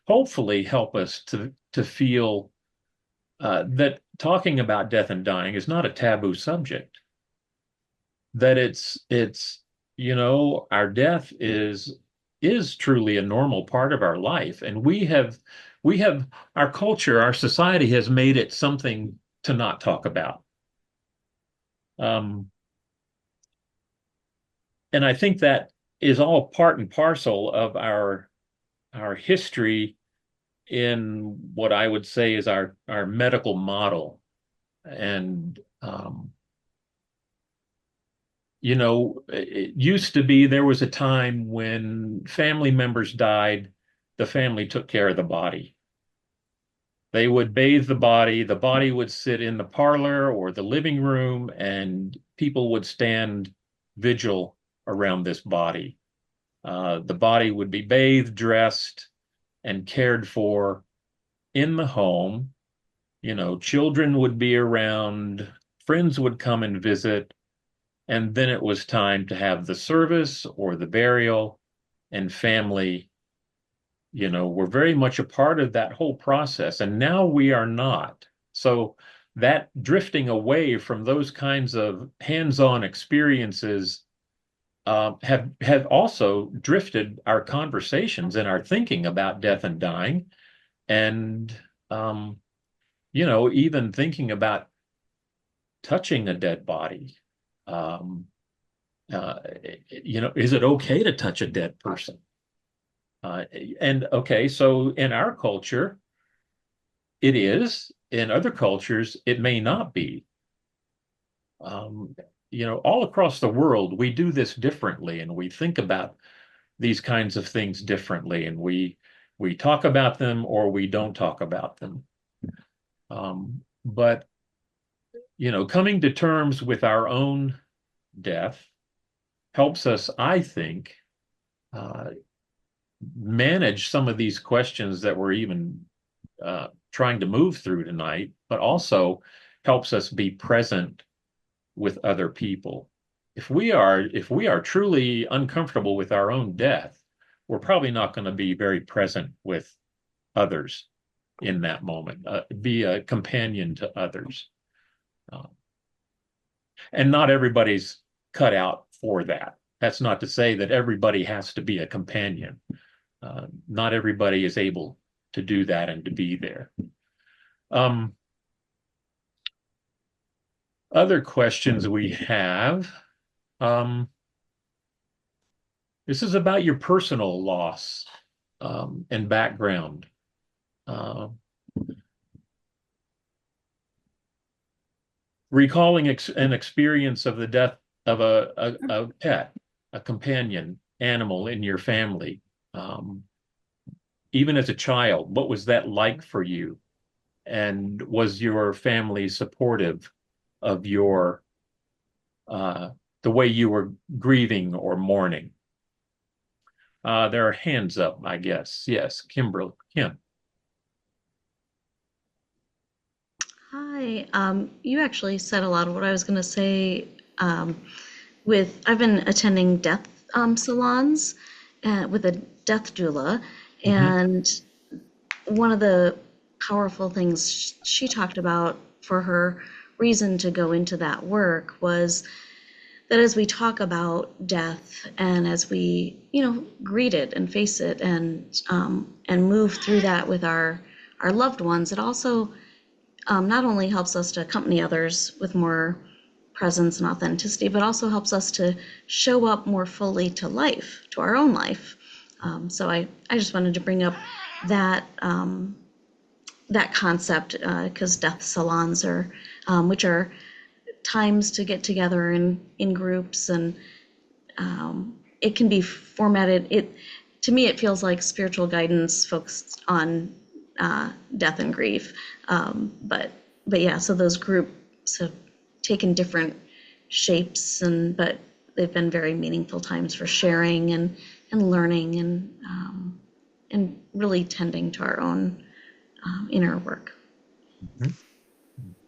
[SPEAKER 3] hopefully help us to feel that talking about death and dying is not a taboo subject. That it's our death is truly a normal part of our life, and we have our culture, our society has made it something to not talk about. And I think that is all part and parcel of our history in what I would say is our medical model. And it used to be there was a time when family members died, the family took care of the body. They would bathe the body would sit in the parlor or the living room, and people would stand vigil around this body. The body would be bathed, dressed, and cared for in the home. Children would be around, friends would come and visit, and then it was time to have the service or the burial, and family, were very much a part of that whole process. And now we are not. So that drifting away from those kinds of hands-on experiences have also drifted our conversations and our thinking about death and dying. And, even thinking about touching a dead body. Is it okay to touch a dead person? And okay, so in our culture, it is. In other cultures, it may not be. All across the world, we do this differently, and we think about these kinds of things differently, and we talk about them or we don't talk about them. But coming to terms with our own death helps us, I think, manage some of these questions that we're even trying to move through tonight, but also helps us be present with other people. If we are truly uncomfortable with our own death, we're probably not going to be very present with others in that moment, be a companion to others. And not everybody's cut out for that. That's not to say that everybody has to be a companion. Not everybody is able to do that and to be there. Other questions we have. This is about your personal loss and background. Recalling an experience of the death of a pet, a companion animal in your family. Even as a child, what was that like for you? And was your family supportive of your the way you were grieving or mourning? There are hands up, I guess. Yes, Kim.
[SPEAKER 11] Hi. You actually said a lot of what I was going to say. I've been attending death salons with a death doula, and one of the powerful things she talked about for her reason to go into that work was that as we talk about death and as we, greet it and face it and move through that with our loved ones, it also not only helps us to accompany others with more presence and authenticity, but also helps us to show up more fully to life, to our own life. So I just wanted to bring up that that concept because death salons are, which are times to get together in groups, and it can be formatted. To me, it feels like spiritual guidance focused on death and grief. But yeah, so those groups have taken different shapes, but they've been very meaningful times for sharing and learning and really tending to our own inner work.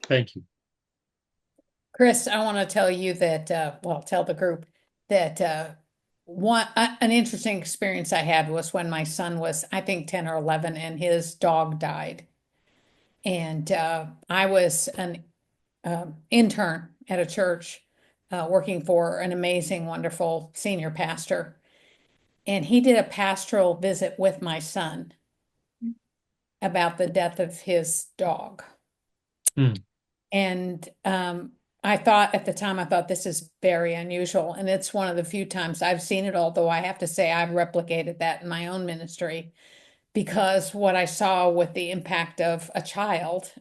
[SPEAKER 3] Thank you.
[SPEAKER 2] Chris, I want to tell you that, tell the group that an interesting experience I had was when my son was, I think, 10 or 11, and his dog died. And I was an intern at a church working for an amazing, wonderful senior pastor. And he did a pastoral visit with my son about the death of his dog.
[SPEAKER 3] Hmm.
[SPEAKER 2] And I thought at the time, I thought this is very unusual. And it's one of the few times I've seen it, although I have to say I've replicated that in my own ministry, because what I saw with the impact of a child,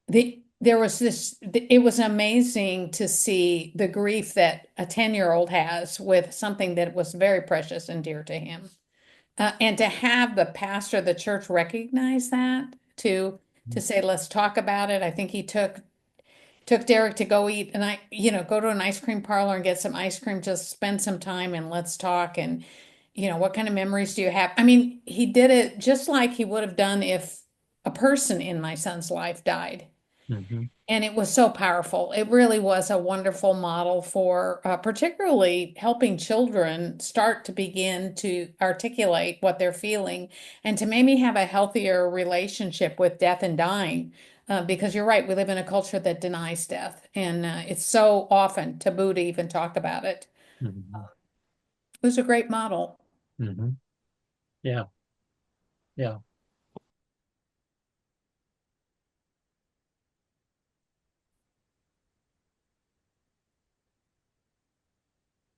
[SPEAKER 2] there was this, it was amazing to see the grief that a 10-year-old has with something that was very precious and dear to him. And to have the pastor of the church recognize that, to say, let's talk about it. I think he took Derek to go eat and go to an ice cream parlor and get some ice cream, just spend some time and let's talk. And, what kind of memories do you have? I mean, he did it just like he would have done if a person in my son's life died.
[SPEAKER 3] Mm-hmm.
[SPEAKER 2] And it was so powerful. It really was a wonderful model for particularly helping children start to begin to articulate what they're feeling and to maybe have a healthier relationship with death and dying. Because you're right, we live in a culture that denies death, and it's so often taboo to even talk about it.
[SPEAKER 3] Mm-hmm.
[SPEAKER 2] It was a great model.
[SPEAKER 3] Mm-hmm. Yeah. Yeah.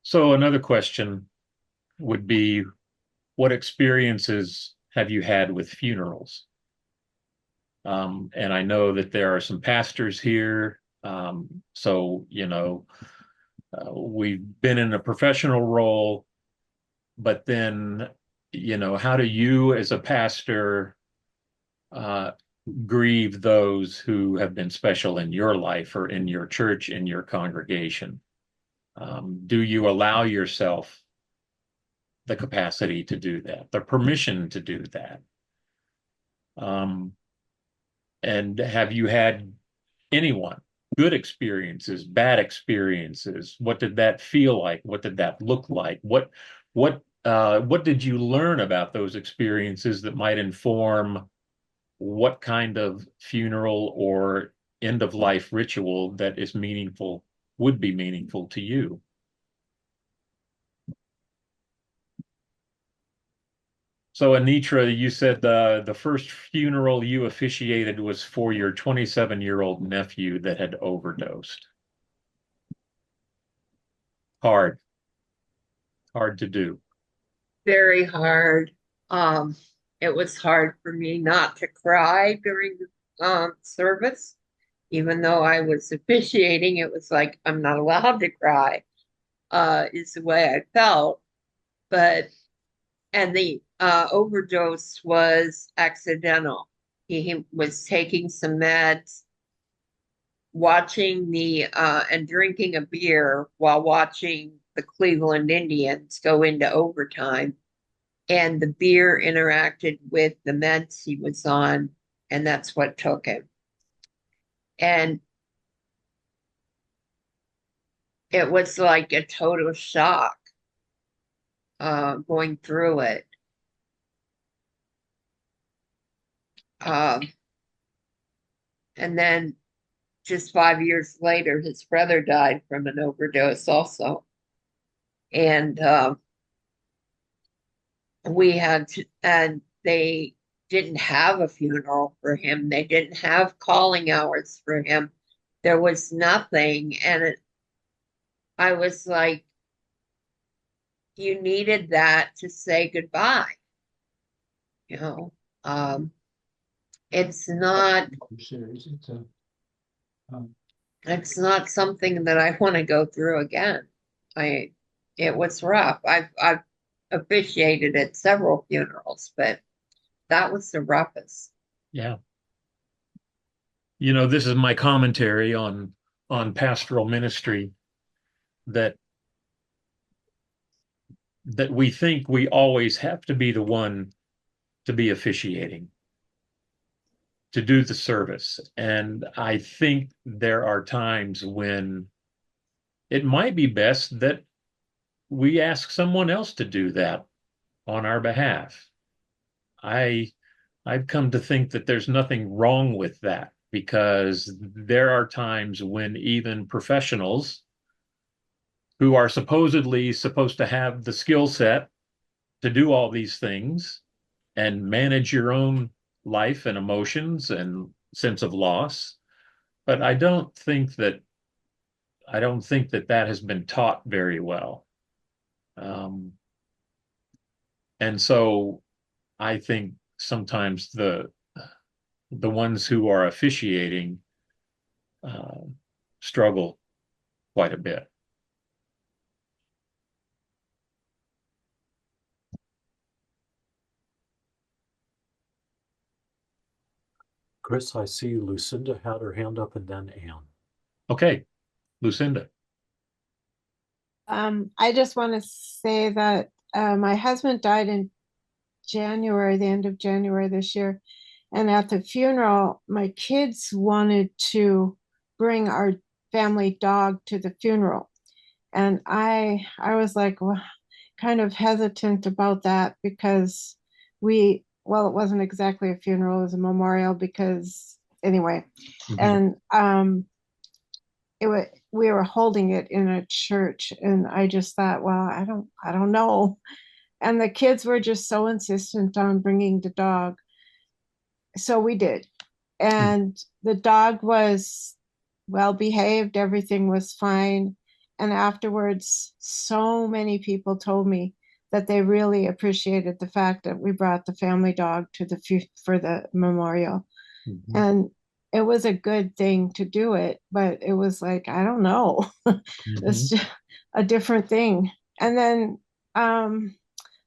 [SPEAKER 3] So another question would be, what experiences have you had with funerals? And I know that there are some pastors here. So, we've been in a professional role, but then, how do you as a pastor grieve those who have been special in your life or in your church, in your congregation? Do you allow yourself the capacity to do that, the permission to do that? And have you had anyone, good experiences, bad experiences? What did that feel like? What did that look like? What did you learn about those experiences that might inform what kind of funeral or end of life ritual that is meaningful, would be meaningful to you? So Anitra, you said the first funeral you officiated was for your 27-year-old nephew that had overdosed. Hard to do.
[SPEAKER 12] Very hard. It was hard for me not to cry during the service, even though I was officiating. It was like I'm not allowed to cry. Is the way I felt. And the overdose was accidental. He was taking some meds, watching and drinking a beer while watching the Cleveland Indians go into overtime. And the beer interacted with the meds he was on, and that's what took him. And it was like a total shock going through it. And then just 5 years later, his brother died from an overdose also. And they didn't have a funeral for him. They didn't have calling hours for him. There was nothing. And I was like, you needed that to say goodbye. It's not something that I want to go through again. It was rough. I've officiated at several funerals, but that was the roughest.
[SPEAKER 3] Yeah. This is my commentary on pastoral ministry, that we think we always have to be the one to be officiating. to do the service. And I think there are times when it might be best that we ask someone else to do that on our behalf. I've come to think that there's nothing wrong with that, because there are times when even professionals who are supposedly supposed to have the skill set to do all these things and manage your own life and emotions and sense of loss. But I don't think that that has been taught very well. And so I think sometimes the ones who are officiating struggle quite a bit.
[SPEAKER 1] Chris, I see Lucinda had her hand up, and then Anne.
[SPEAKER 3] Okay, Lucinda.
[SPEAKER 13] I just want to say that my husband died in January, the end of January this year. And at the funeral, my kids wanted to bring our family dog to the funeral. And I was like, well, kind of hesitant about that, because it wasn't exactly a funeral, it was a memorial, because anyway.
[SPEAKER 3] Mhm.
[SPEAKER 13] And we were holding it in a church, and I just thought, well, I don't know. And the kids were just so insistent on bringing the dog. So we did. And the dog was well behaved, everything was fine. And afterwards, so many people told me that they really appreciated the fact that we brought the family dog for the memorial.
[SPEAKER 3] Mhm.
[SPEAKER 13] And it was a good thing to do it, but it was like, I don't know. It's just a different thing. And then,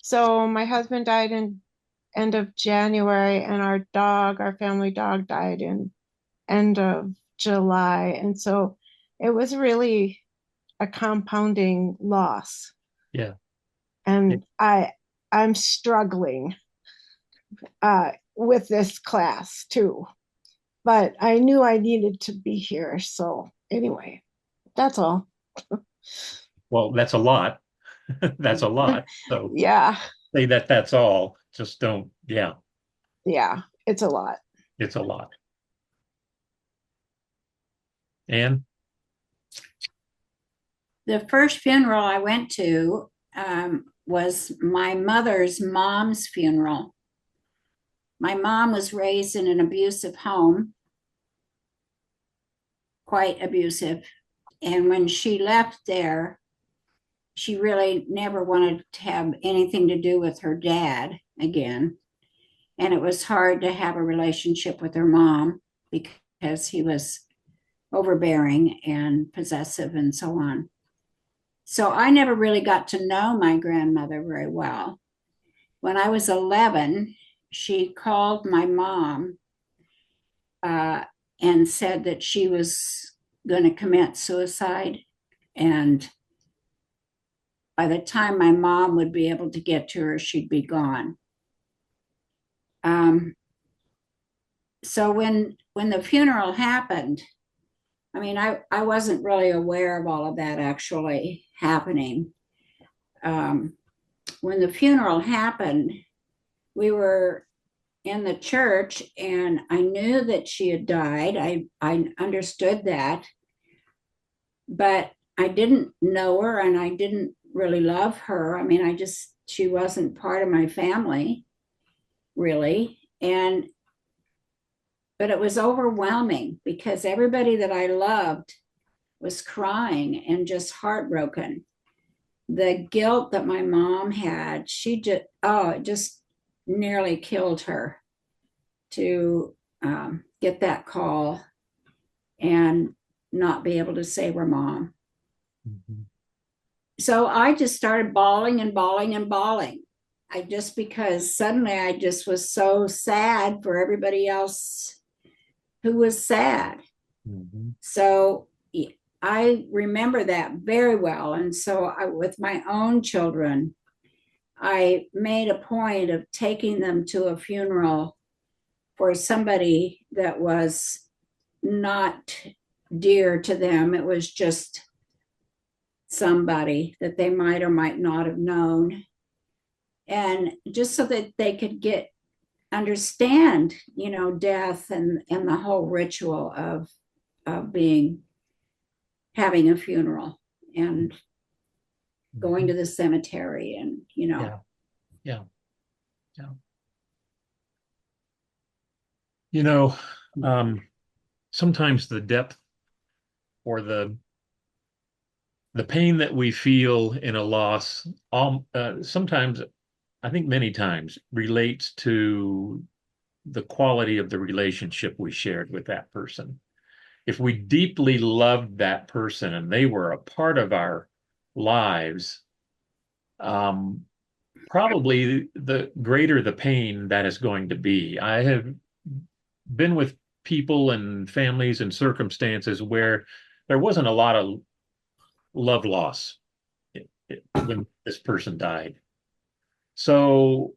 [SPEAKER 13] so my husband died in end of January, and our family dog died in end of July. And so it was really a compounding loss.
[SPEAKER 3] Yeah.
[SPEAKER 13] And I'm struggling with this class too. But I knew I needed to be here. So anyway, that's all.
[SPEAKER 3] Well, that's a lot. That's a lot. So
[SPEAKER 13] Yeah.
[SPEAKER 3] say that that's all. Just don't, yeah,
[SPEAKER 13] Yeah, it's a lot.
[SPEAKER 3] it's a lot. Anne?
[SPEAKER 6] The first funeral I went to was my mother's mom's funeral. My mom was raised in an abusive home, quite abusive. And when she left there, she really never wanted to have anything to do with her dad again. And it was hard to have a relationship with her mom because he was overbearing and possessive and so on. So I never really got to know my grandmother very well. When I was 11, she called my mom and said that she was going to commit suicide. And by the time my mom would be able to get to her, she'd be gone. So when the funeral happened, I mean, I wasn't really aware of all of that actually happening. When the funeral happened, we were in the church, and I knew that she had died. I understood that, but I didn't know her, and I didn't really love her. I mean, she wasn't part of my family, really. But it was overwhelming because everybody that I loved was crying and just heartbroken. The guilt that my mom had, it just nearly killed her to get that call and not be able to save her mom.
[SPEAKER 3] Mm-hmm.
[SPEAKER 6] So I just started bawling and bawling and bawling. Because suddenly I just was so sad for everybody else who was sad.
[SPEAKER 3] Mm-hmm.
[SPEAKER 6] So I remember that very well. And so with my own children, I made a point of taking them to a funeral for somebody that was not dear to them. It was just somebody that they might or might not have known. And just so that they could understand, death and the whole ritual of having a funeral and going to the cemetery and,
[SPEAKER 3] Yeah. You know, sometimes the depth or the pain that we feel in a loss, sometimes, I think many times, relates to the quality of the relationship we shared with that person. If we deeply loved that person and they were a part of our lives, probably the greater the pain that is going to be. I have been with people and families and circumstances where there wasn't a lot of love loss when this person died. So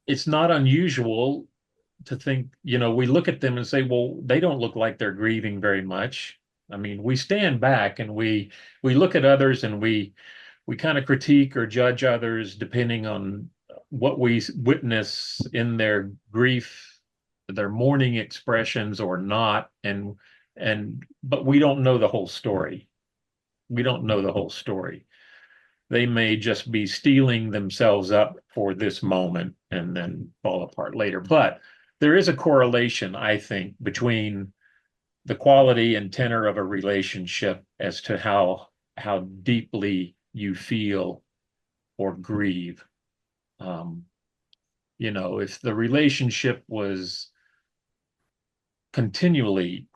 [SPEAKER 3] it's not unusual to think, we look at them and say, well, they don't look like they're grieving very much. I mean, we stand back and we look at others and we kind of critique or judge others depending on what we witness in their grief, their mourning expressions or not. But we don't know the whole story. We don't know the whole story. They may just be steeling themselves up for this moment and then fall apart later. But there is a correlation, I think, between the quality and tenor of a relationship as to how deeply you feel or grieve. If the relationship was continually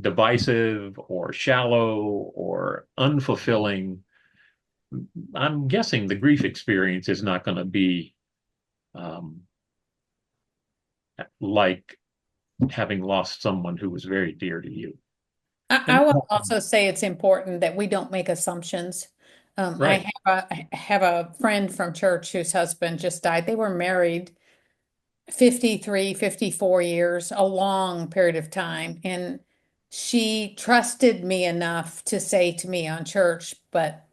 [SPEAKER 3] divisive or shallow or unfulfilling, I'm guessing the grief experience is not going to be like having lost someone who was very dear to you.
[SPEAKER 2] I will also say it's important that we don't make assumptions.
[SPEAKER 3] Right.
[SPEAKER 2] I have a friend from church whose husband just died. They were married 53, 54 years, a long period of time. And she trusted me enough to say to me on church, but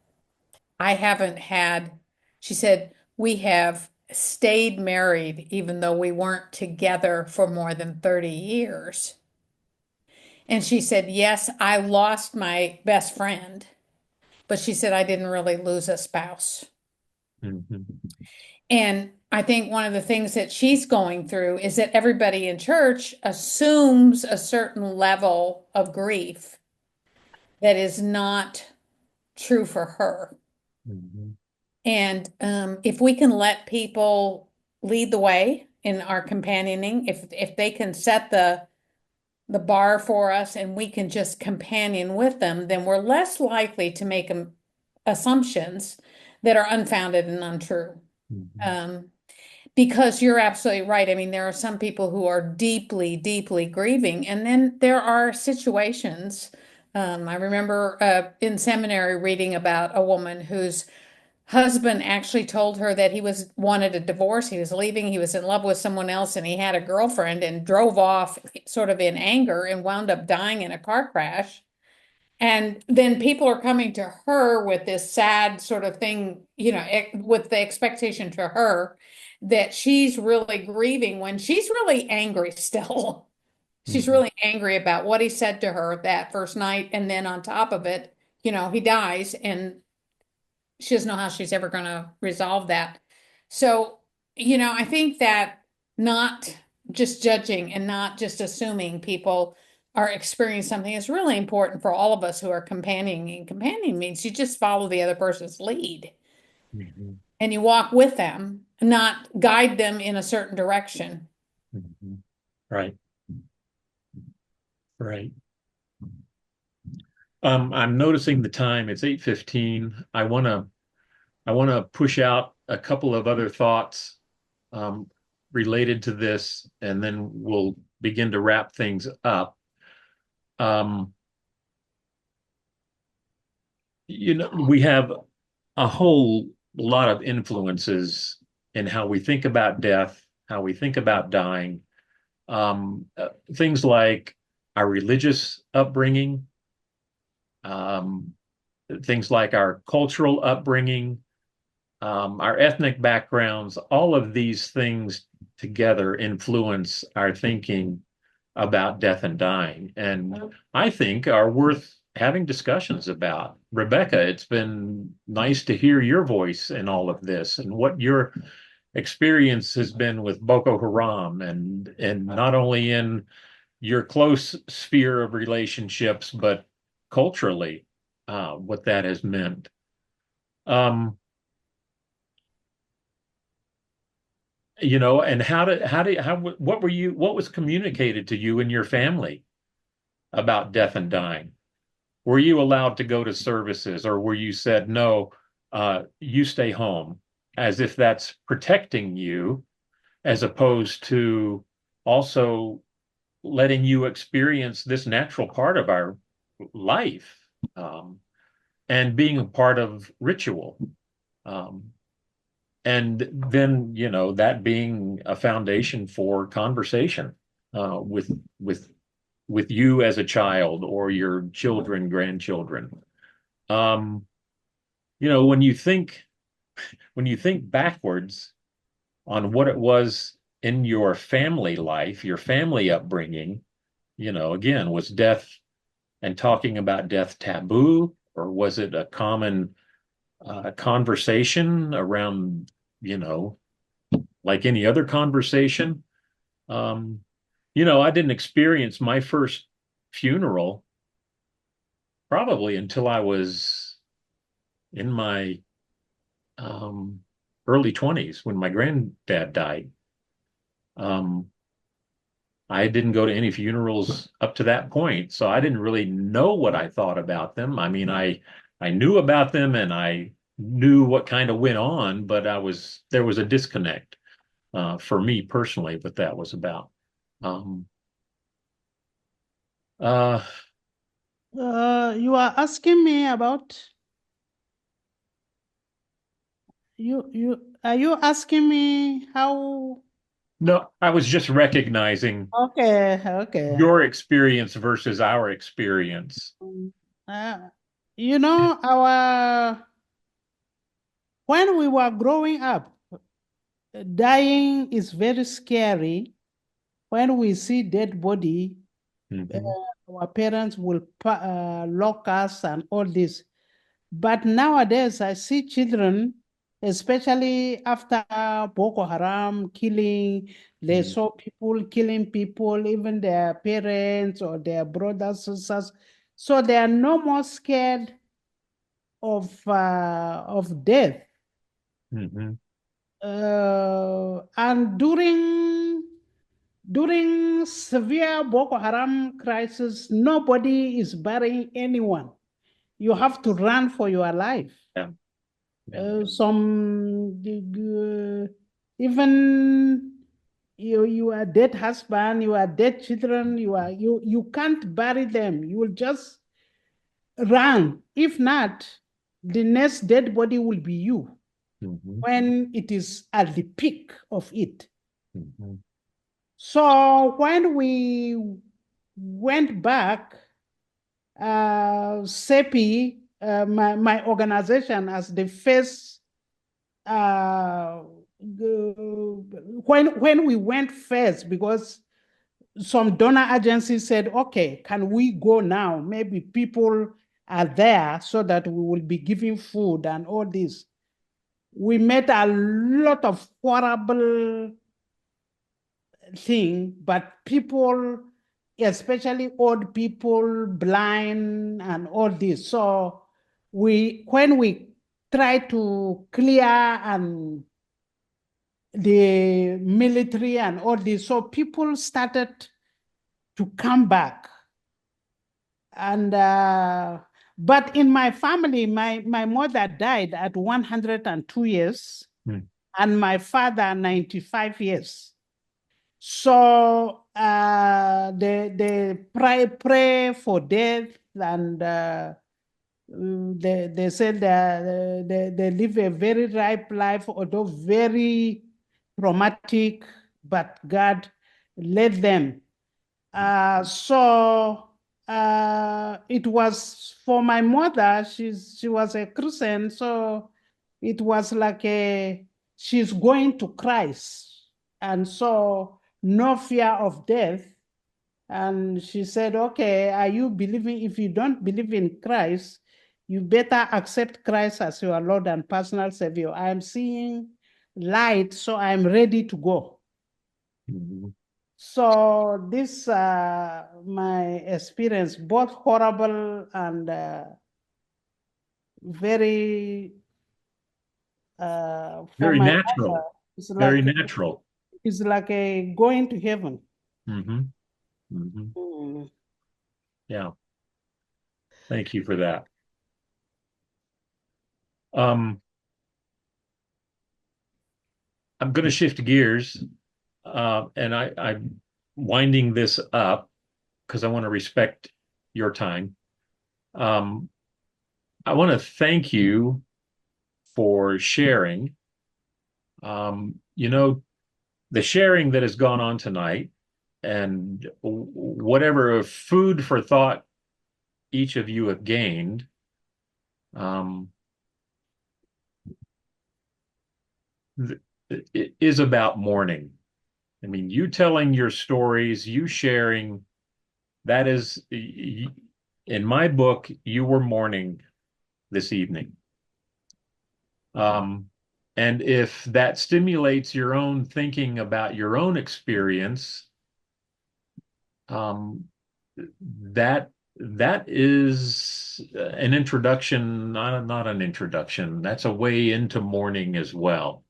[SPEAKER 2] I haven't had, she said, we have stayed married even though we weren't together for more than 30 years. And she said, yes, I lost my best friend, but she said, I didn't really lose a spouse.
[SPEAKER 3] Mm-hmm.
[SPEAKER 2] And I think one of the things that she's going through is that everybody in church assumes a certain level of grief that is not true for her.
[SPEAKER 3] Mm-hmm.
[SPEAKER 2] And if we can let people lead the way in our companioning, if they can set the bar for us and we can just companion with them, then we're less likely to make assumptions that are unfounded and untrue.
[SPEAKER 3] Mm-hmm.
[SPEAKER 2] Because you're absolutely right. I mean, there are some people who are deeply, deeply grieving, and then there are situations. I remember in seminary reading about a woman whose husband actually told her that he wanted a divorce. He was leaving. He was in love with someone else, and he had a girlfriend, and drove off sort of in anger and wound up dying in a car crash. And then people are coming to her with this sad sort of thing, with the expectation to her that she's really grieving when she's really angry still. She's
[SPEAKER 3] Mm-hmm.
[SPEAKER 2] really angry about what he said to her that first night. And then on top of it, he dies and she doesn't know how she's ever going to resolve that. So, I think that not just judging and not just assuming people are experiencing something is really important for all of us who are companioning. And companion means you just follow the other person's lead
[SPEAKER 3] Mm-hmm.
[SPEAKER 2] and you walk with them, not guide them in a certain direction.
[SPEAKER 3] Mm-hmm. Right. Right. I'm noticing the time. It's 8:15. I want to push out a couple of other thoughts related to this, and then we'll begin to wrap things up. We have a whole lot of influences in how we think about death, how we think about dying. Things like our religious upbringing, things like our cultural upbringing, our ethnic backgrounds, all of these things together influence our thinking about death and dying, and I think are worth having discussions about. Rebecca, it's been nice to hear your voice in all of this and what your experience has been with Boko Haram, and not only in your close sphere of relationships, but culturally, what that has meant. And what was communicated to you and your family about death and dying? Were you allowed to go to services, or were you said, no, you stay home, as if that's protecting you, as opposed to also letting you experience this natural part of our life, and being a part of ritual? And then, that being a foundation for conversation with you as a child or your children, grandchildren. When you think backwards on what it was in your family life, your family upbringing, again, was death and talking about death taboo, or was it a common conversation around, like any other conversation? I didn't experience my first funeral probably until I was in my early 20s, when my granddad died. I didn't go to any funerals up to that point, so I didn't really know what I thought about them. I mean, I knew about them and I knew what kind of went on, but there was a disconnect for me personally, what that was about.
[SPEAKER 4] You are asking me about are you asking me how?
[SPEAKER 3] No, I was just recognizing
[SPEAKER 4] Okay.
[SPEAKER 3] your experience versus our experience.
[SPEAKER 4] When we were growing up, dying is very scary. When we see dead body, our parents will lock us and all this. But nowadays, I see children, especially after Boko Haram killing, they saw people killing people, even their parents or their brothers, sisters. So they are no more scared of death. And during severe Boko Haram crisis, nobody is burying anyone. You have to run for your life. Even your dead husband, your dead children, you can't bury them. You will just run. If not, the next dead body will be you when it is at the peak of it. So when we went back, SEPI, my organization, as the first, when we went first, because some donor agencies said, okay, can we go now? Maybe people are there so that we will be giving food and all this. We met a lot of horrible thing, but people, especially old people, blind and all this. So when we try to clear and the military and all this, so people started to come back. And but in my family, my mother died at 102 years and my father 95 years. So they pray for death, and They said that they live a very ripe life, although very traumatic, but God led them. So it was for my mother. She was a Christian, so it was like she's going to Christ, and so no fear of death. And she said, okay, are you believing? If you don't believe in Christ, you better accept Christ as your Lord and personal Savior. I'm seeing light, so I'm ready to go.
[SPEAKER 3] Mhm.
[SPEAKER 4] So this, my experience, both horrible and very, for
[SPEAKER 3] Very
[SPEAKER 4] my
[SPEAKER 3] natural.
[SPEAKER 4] mother,
[SPEAKER 3] Very natural.
[SPEAKER 4] it's like a going to heaven.
[SPEAKER 3] Mm-hmm. Mm-hmm.
[SPEAKER 4] Mm.
[SPEAKER 3] Yeah. Thank you for that. I'm going to shift gears, and I'm winding this up because I want to respect your time. I want to thank you for sharing. The sharing that has gone on tonight, and whatever food for thought each of you have gained. It is about mourning. I mean, you telling your stories, you sharing, that is, in my book, you were mourning this evening. And if that stimulates your own thinking about your own experience, that is an introduction, not an introduction. That's a way into mourning as well.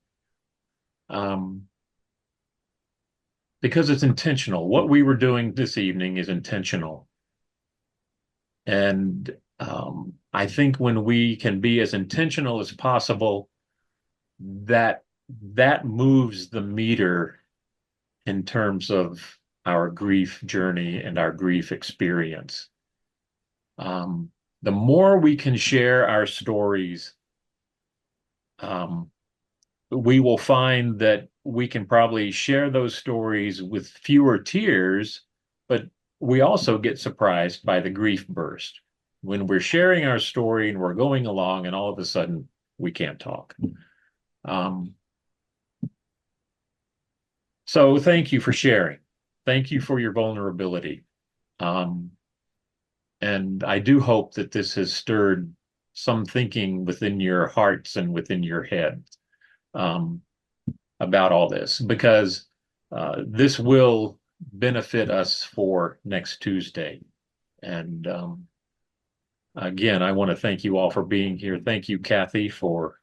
[SPEAKER 3] Because it's intentional. What we were doing this evening is intentional. And I think when we can be as intentional as possible, that moves the meter in terms of our grief journey and our grief experience. The more we can share our stories, we will find that we can probably share those stories with fewer tears, but we also get surprised by the grief burst when we're sharing our story and we're going along and all of a sudden we can't talk. So thank you for sharing. Thank you for your vulnerability. And I do hope that this has stirred some thinking within your hearts and within your head about all this, because this will benefit us for next Tuesday. And again, I want to thank you all for being here. Thank you, Kathy, for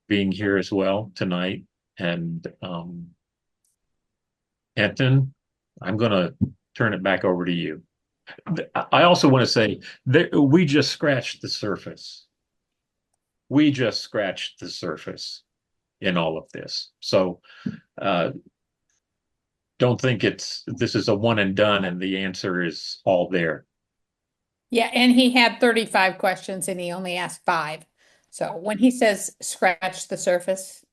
[SPEAKER 3] being here as well tonight. And Anton, I'm going to turn it back over to you. I also want to say that we just scratched the surface. We just scratched the surface in all of this. So don't think this is a one and done and the answer is all there.
[SPEAKER 2] Yeah, and he had 35 questions and he only asked 5. So when he says scratch the surface,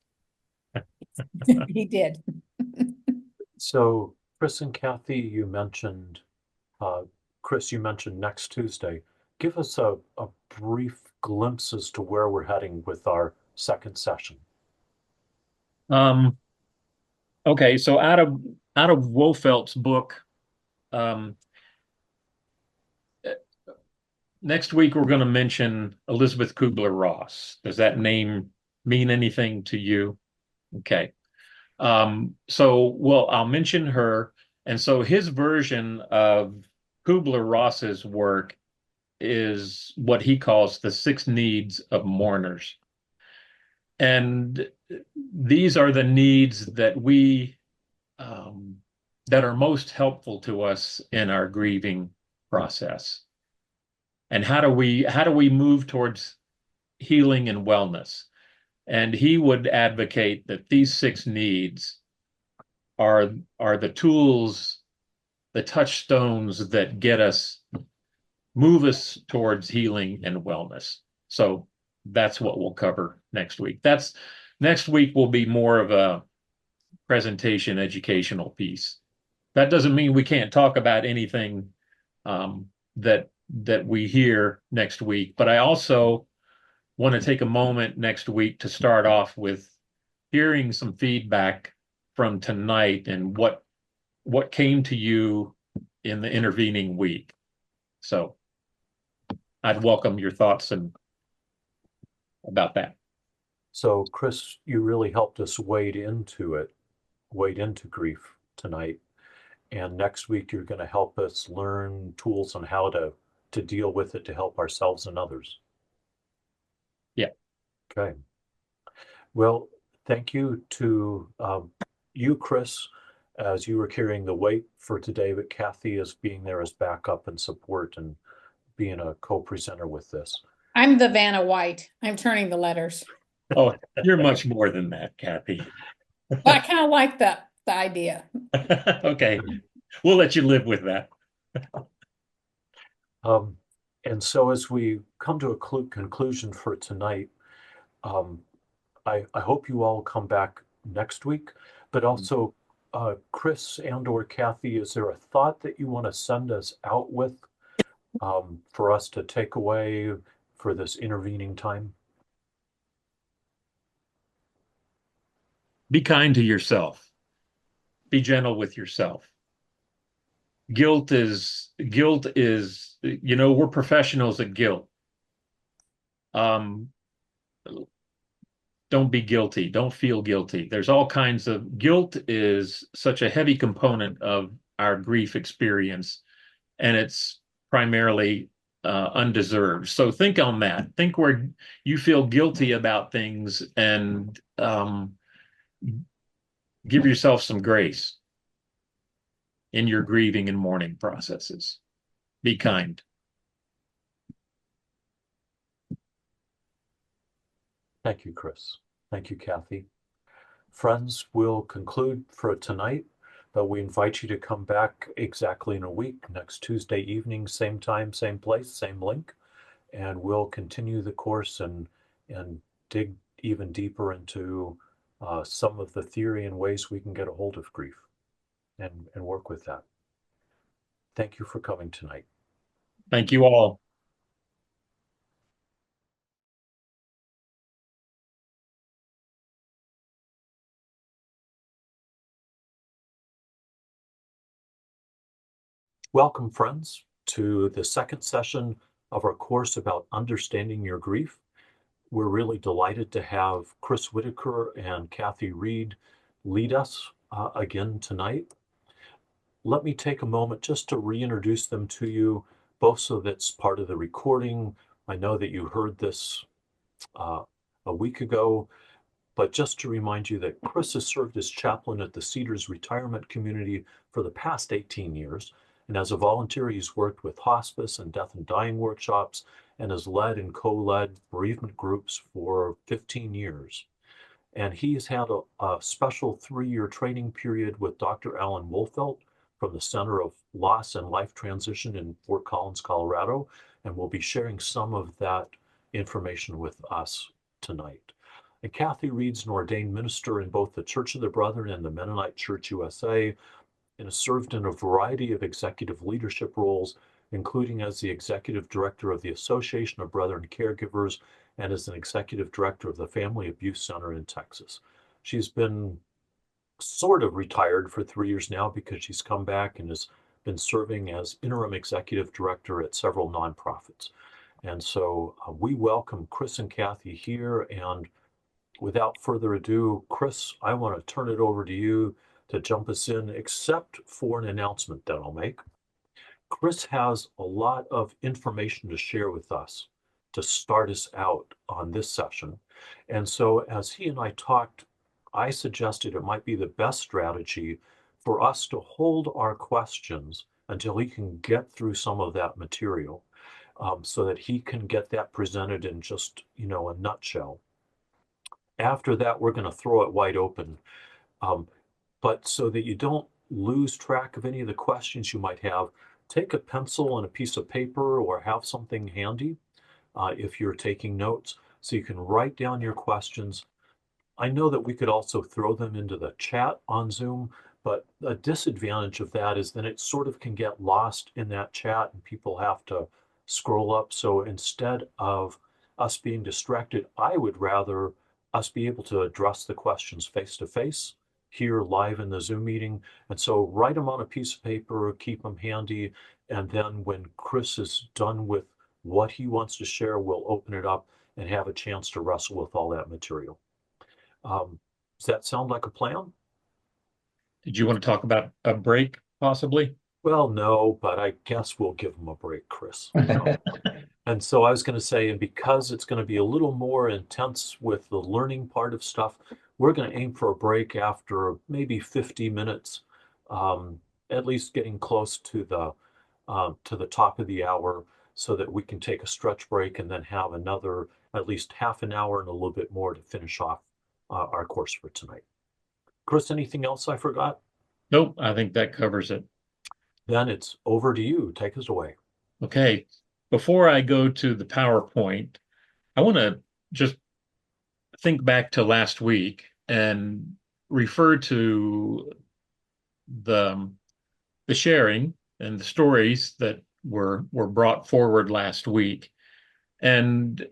[SPEAKER 2] he did.
[SPEAKER 1] So, Chris and Kathy, you mentioned, Chris, you mentioned next Tuesday. Give us a brief glimpse as to where we're heading with our second session.
[SPEAKER 3] Okay, so out of Wolfelt's book, next week we're going to mention Elizabeth Kubler-Ross. Does that name mean anything to you? Okay. I'll mention her. And so his version of Kubler-Ross's work is what he calls the 6 Needs of Mourners. And these are the needs that that are most helpful to us in our grieving process. And how do we move towards healing and wellness? And he would advocate that these 6 needs are the tools, the touchstones that get us move us towards healing and wellness. So that's what we'll cover next week. Next week will be more of a presentation educational piece. That doesn't mean we can't talk about anything that we hear next week, but I also want to take a moment next week to start off with hearing some feedback from tonight and what came to you in the intervening week. So I'd welcome your thoughts about that.
[SPEAKER 1] So Chris, you really helped us wade into grief tonight. And next week, you're going to help us learn tools on how to deal with it to help ourselves and others.
[SPEAKER 3] Yeah.
[SPEAKER 1] Okay. Well, thank you to you, Chris, as you were carrying the weight for today, but Kathy is being there as backup and support and being a co-presenter with this.
[SPEAKER 2] I'm the Vanna White. I'm turning the letters.
[SPEAKER 3] Oh, you're much more than that, Kathy.
[SPEAKER 2] But I kind of like the idea.
[SPEAKER 3] Okay. We'll let you live with that.
[SPEAKER 1] And so as we come to a conclusion for tonight, I hope you all come back next week, but also Chris and or Kathy, is there a thought that you want to send us out with for us to take away for this intervening time?
[SPEAKER 3] Be kind to yourself. Be gentle with yourself. Guilt is, we're professionals at guilt. Don't be guilty. Don't feel guilty. There's all kinds of guilt is such a heavy component of our grief experience, and it's primarily undeserved. So think on that. Think where you feel guilty about things and give yourself some grace in your grieving and mourning processes. Be kind.
[SPEAKER 1] Thank you, Chris. Thank you, Kathy. Friends, we'll conclude for tonight, but we invite you to come back exactly in a week, next Tuesday evening, same time, same place, same link, and we'll continue the course and dig even deeper into some of the theory and ways we can get a hold of grief and work with that. Thank you for coming tonight.
[SPEAKER 3] Thank you all.
[SPEAKER 1] Welcome, friends, to the second session of our course about understanding your grief. We're really delighted to have Chris Whitacre and Kathy Reed lead us again tonight. Let me take a moment just to reintroduce them to you, both so that's part of the recording. I know that you heard this a week ago, but just to remind you that Chris has served as chaplain at the Cedars Retirement Community for the past 18 years. And as a volunteer, he's worked with hospice and death and dying workshops and has led and co-led bereavement groups for 15 years. And he's had a special 3-year training period with Dr. Alan Wolfelt from the Center of Loss and Life Transition in Fort Collins, Colorado, and will be sharing some of that information with us tonight. And Kathy Reed's an ordained minister in both the Church of the Brethren and the Mennonite Church USA, and has served in a variety of executive leadership roles, including as the executive director of the Association of Brethren Caregivers and as an executive director of the Family Abuse Center in Texas. She's been sort of retired for 3 years now because she's come back and has been serving as interim executive director at several nonprofits. And so we welcome Chris and Kathy here. And without further ado, Chris, I want to turn it over to you to jump us in, except for an announcement that I'll make. Chris has a lot of information to share with us to start us out on this session. And so as he and I talked, I suggested it might be the best strategy for us to hold our questions until he can get through some of that material, so that he can get that presented in just, a nutshell. After that, we're going to throw it wide open. But so that you don't lose track of any of the questions you might have, take a pencil and a piece of paper or have something handy if you're taking notes, so you can write down your questions. I know that we could also throw them into the chat on Zoom, but a disadvantage of that is then it sort of can get lost in that chat and people have to scroll up. So instead of us being distracted, I would rather us be able to address the questions face to face here live in the Zoom meeting. And so write them on a piece of paper, keep them handy. And then when Chris is done with what he wants to share, we'll open it up and have a chance to wrestle with all that material. Does that sound like a plan?
[SPEAKER 3] Did you want to talk about a break, possibly?
[SPEAKER 1] Well, no, but I guess we'll give them a break, Chris. And so I was going to say, and because it's going to be a little more intense with the learning part of stuff, we're going to aim for a break after maybe 50 minutes, at least getting close to the top of the hour, so that we can take a stretch break and then have another at least half an hour and a little bit more to finish off our course for tonight. Chris, anything else I forgot?
[SPEAKER 3] Nope, I think that covers it.
[SPEAKER 1] Then it's over to you. Take us away.
[SPEAKER 3] Okay. Before I go to the PowerPoint, I want to just think back to last week and refer to the sharing and the stories that were brought forward last week. And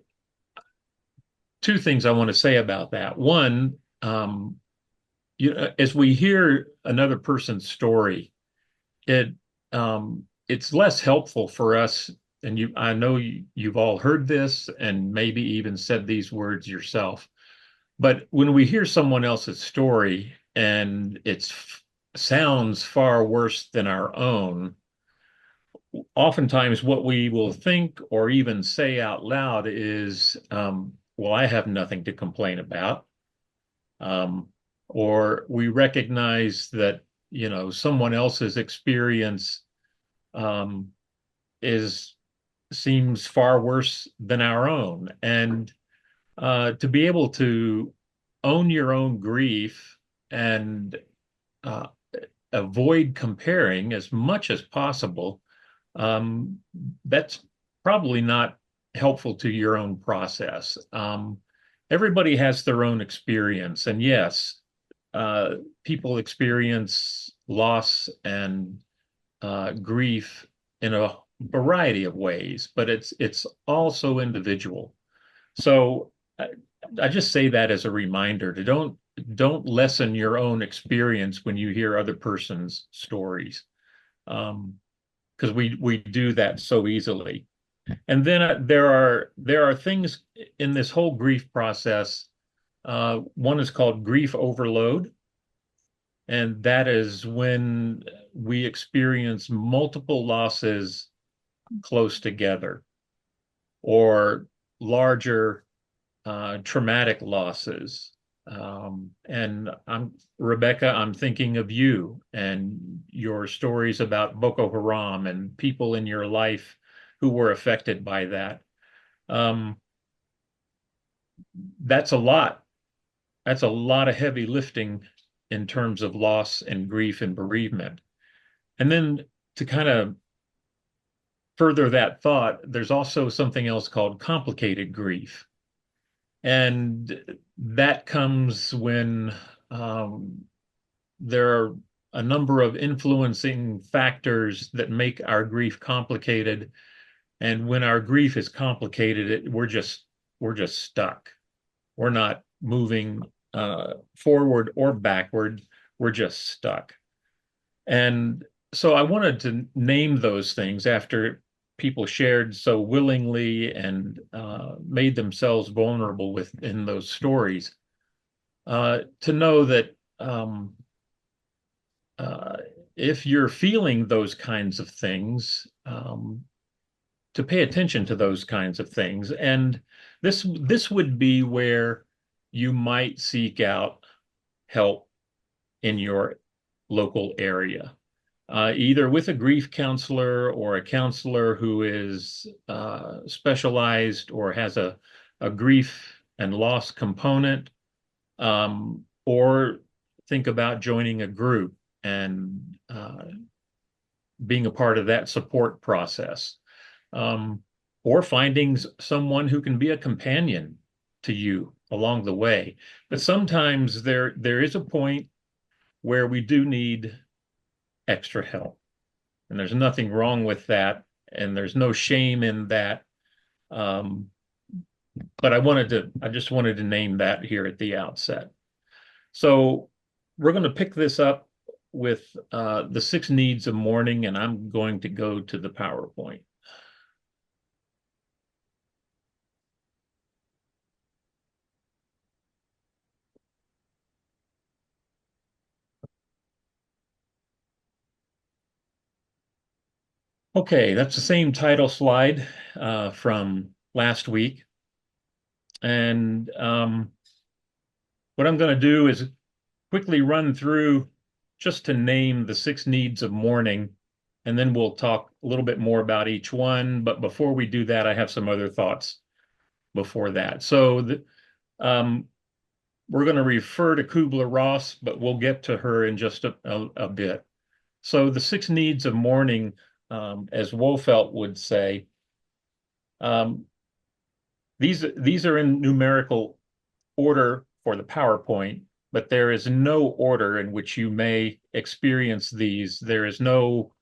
[SPEAKER 3] two things I want to say about that. One, as we hear another person's story, it's less helpful for us. And I know you've all heard this and maybe even said these words yourself. But when we hear someone else's story and it sounds far worse than our own, oftentimes what we will think or even say out loud is, well, I have nothing to complain about. Or we recognize that, someone else's experience seems far worse than our own. And to be able to own your own grief and avoid comparing as much as possible, that's probably not helpful to your own process. Everybody has their own experience. And yes, people experience loss and grief in a variety of ways, but it's also individual. So I just say that as a reminder to don't lessen your own experience when you hear other person's stories, because we do that so easily. And then there are things in this whole grief process. One is called grief overload, and that is when we experience multiple losses close together, or larger traumatic losses. And Rebecca, I'm thinking of you and your stories about Boko Haram and people in your life who were affected by that. That's a lot. That's a lot of heavy lifting in terms of loss and grief and bereavement. And then to kind of further that thought, there's also something else called complicated grief. And that comes when there are a number of influencing factors that make our grief complicated. And when our grief is complicated, we're just stuck. We're not moving forward or backward. We're just stuck. And so I wanted to name those things after people shared so willingly and made themselves vulnerable within those stories, to know that if you're feeling those kinds of things, to pay attention to those kinds of things. And this would be where you might seek out help in your local area. Either with a grief counselor or a counselor who is specialized or has a grief and loss component, or think about joining a group and being a part of that support process, or finding someone who can be a companion to you along the way. But sometimes there is a point where we do need extra help, and there's nothing wrong with that, and there's no shame in that. But I just wanted to name that here at the outset. So we're going to pick this up with the 6 needs of mourning, and I'm going to go to the PowerPoint. Okay, that's the same title slide from last week. And what I'm going to do is quickly run through just to name the 6 needs of mourning, and then we'll talk a little bit more about each one. But before we do that, I have some other thoughts before that. So we're going to refer to Kubler-Ross, but we'll get to her in just a bit. So the 6 needs of mourning, as Wolfelt would say, these are in numerical order for the PowerPoint, but there is no order in which you may experience these. There is no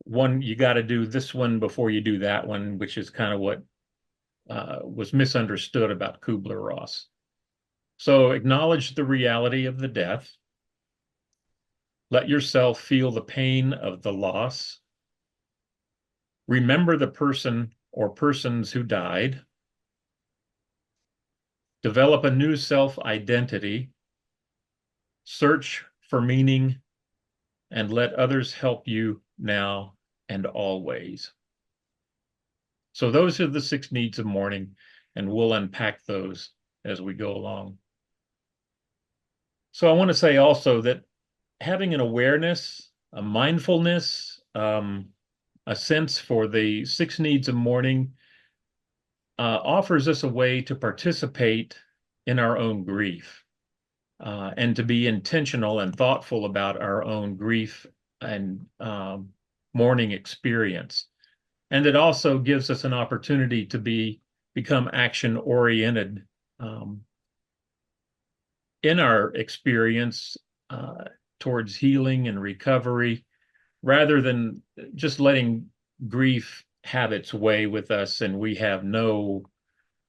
[SPEAKER 3] one, you got to do this one before you do that one, which is kind of what was misunderstood about Kubler-Ross. So acknowledge the reality of the death. Let yourself feel the pain of the loss. Remember the person or persons who died. Develop a new self-identity. Search for meaning, and let others help you now and always. So those are the 6 needs of mourning, and we'll unpack those as we go along. So I want to say also that having an awareness, a mindfulness, a sense for the 6 needs of mourning offers us a way to participate in our own grief and to be intentional and thoughtful about our own grief and mourning experience. And it also gives us an opportunity to become action-oriented in our experience towards healing and recovery, rather than just letting grief have its way with us and we have no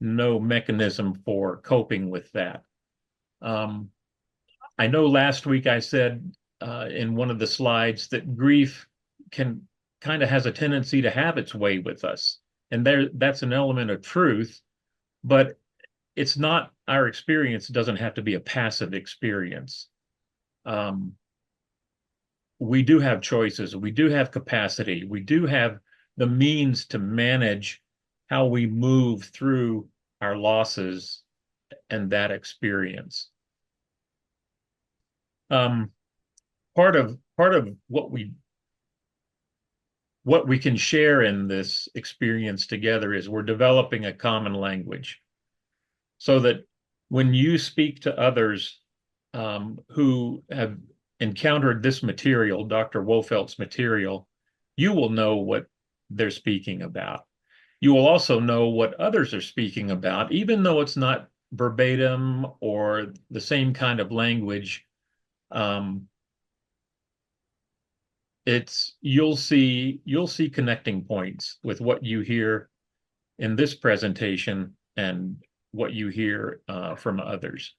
[SPEAKER 3] mechanism for coping with that. I know last week I said in one of the slides that grief can kind of has a tendency to have its way with us, and that's an element of truth, but it's not, our experience doesn't have to be a passive experience. We do have choices, we do have capacity, we do have the means to manage how we move through our losses and that experience. Part of what we can share in this experience together is we're developing a common language, so that when you speak to others who have encountered this material, Dr. Wolfelt's material, you will know what they're speaking about. You will also know what others are speaking about, even though it's not verbatim or the same kind of language. You'll see connecting points with what you hear in this presentation and what you hear from others.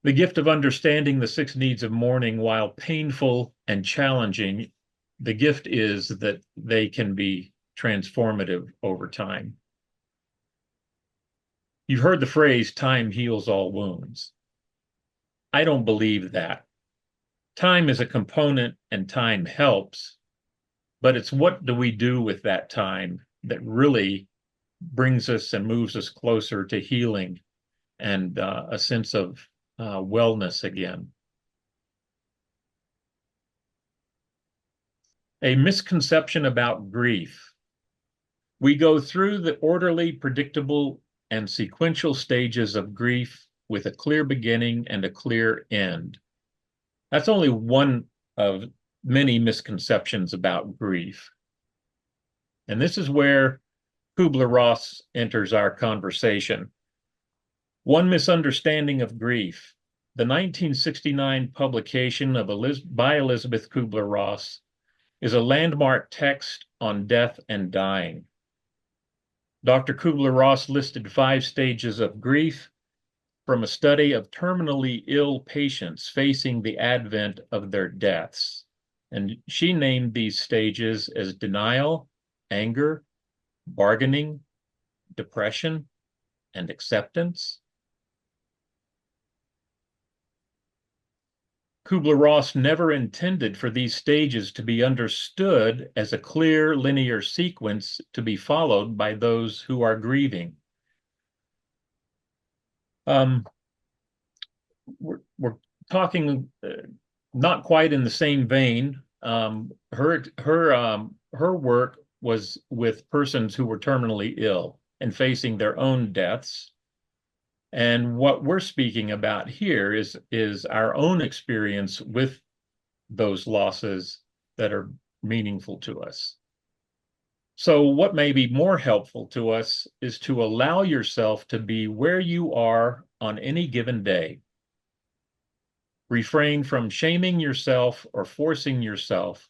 [SPEAKER 3] The gift of understanding the 6 needs of mourning, while painful and challenging, the gift is that they can be transformative over time. You've heard the phrase, time heals all wounds. I don't believe that. Time is a component and time helps, but it's what do we do with that time that really brings us and moves us closer to healing and a sense of wellness again. A misconception about grief. We go through the orderly, predictable, and sequential stages of grief with a clear beginning and a clear end. That's only one of many misconceptions about grief. And this is where Kubler-Ross enters our conversation. One misunderstanding of grief. The 1969 publication by Elizabeth Kubler-Ross is a landmark text on death and dying. Dr. Kubler-Ross listed 5 stages of grief from a study of terminally ill patients facing the advent of their deaths. And she named these stages as denial, anger, bargaining, depression, and acceptance. Kubler-Ross never intended for these stages to be understood as a clear linear sequence to be followed by those who are grieving. We're talking not quite in the same vein. Her work was with persons who were terminally ill and facing their own deaths. And what we're speaking about here is our own experience with those losses that are meaningful to us. So what may be more helpful to us is to allow yourself to be where you are on any given day. Refrain from shaming yourself or forcing yourself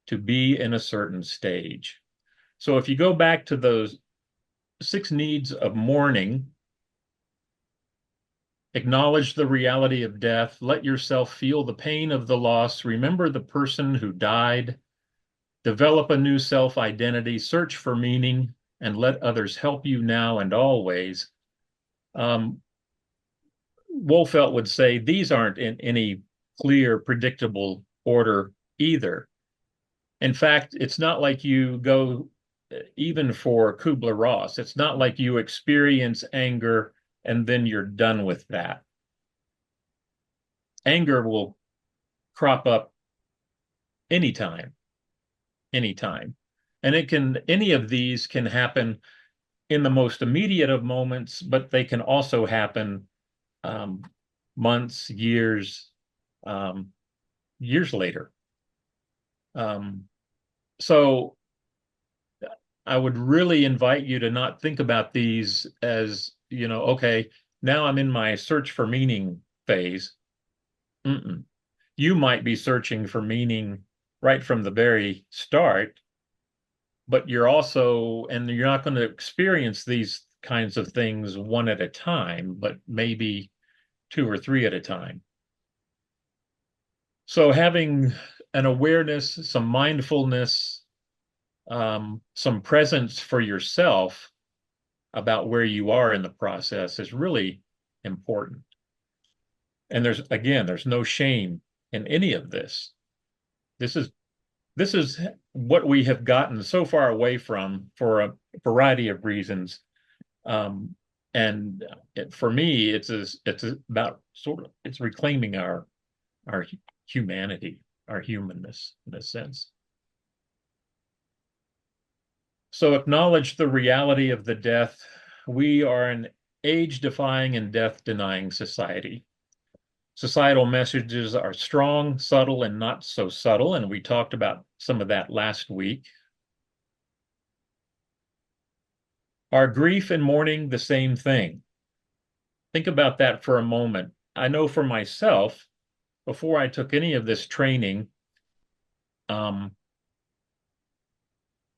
[SPEAKER 3] to be in a certain stage. So if you go back to those 6 needs of mourning, acknowledge the reality of death, let yourself feel the pain of the loss, remember the person who died, develop a new self-identity, search for meaning, and let others help you now and always. Wolfelt would say these aren't in any clear, predictable order either. In fact, it's not like you go, even for Kubler-Ross, it's not like you experience anger and then you're done with that. Anger will crop up anytime. And any of these can happen in the most immediate of moments, but they can also happen months, years later. So I would really invite you to not think about these as, okay, now I'm in my search for meaning phase. You might be searching for meaning right from the very start, but you're not going to experience these kinds of things one at a time, but maybe 2 or 3 at a time. So having an awareness, some mindfulness, some presence for yourself about where you are in the process is really important. And there's no shame in any of this. This is what we have gotten so far away from for a variety of reasons. And for me, it's about it's reclaiming our humanity, our humanness in a sense. So acknowledge the reality of the death. We are an age-defying and death-denying society. Societal messages are strong, subtle, and not so subtle, and we talked about some of that last week. Are grief and mourning the same thing? Think about that for a moment. I know for myself, before I took any of this training,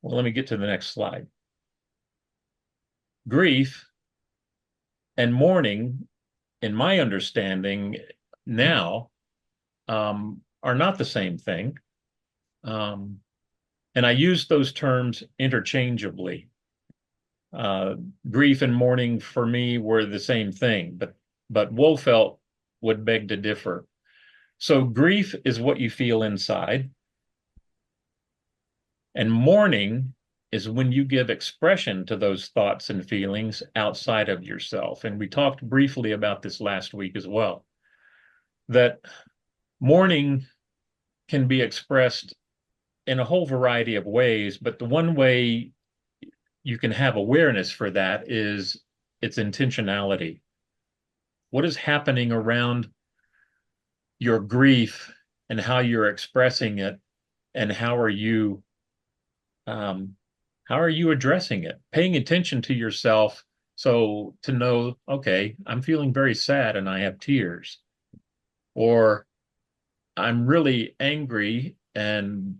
[SPEAKER 3] well, let me get to the next slide. Grief and mourning, in my understanding now, are not the same thing. And I use those terms interchangeably. Grief and mourning for me were the same thing, but Wolfelt would beg to differ. So grief is what you feel inside, and mourning is when you give expression to those thoughts and feelings outside of yourself. And we talked briefly about this last week as well, that mourning can be expressed in a whole variety of ways, but the one way you can have awareness for that is its intentionality. What is happening around your grief and how you're expressing it, and how are you addressing it? Paying attention to yourself, so to know, okay, I'm feeling very sad and I have tears, or I'm really angry, and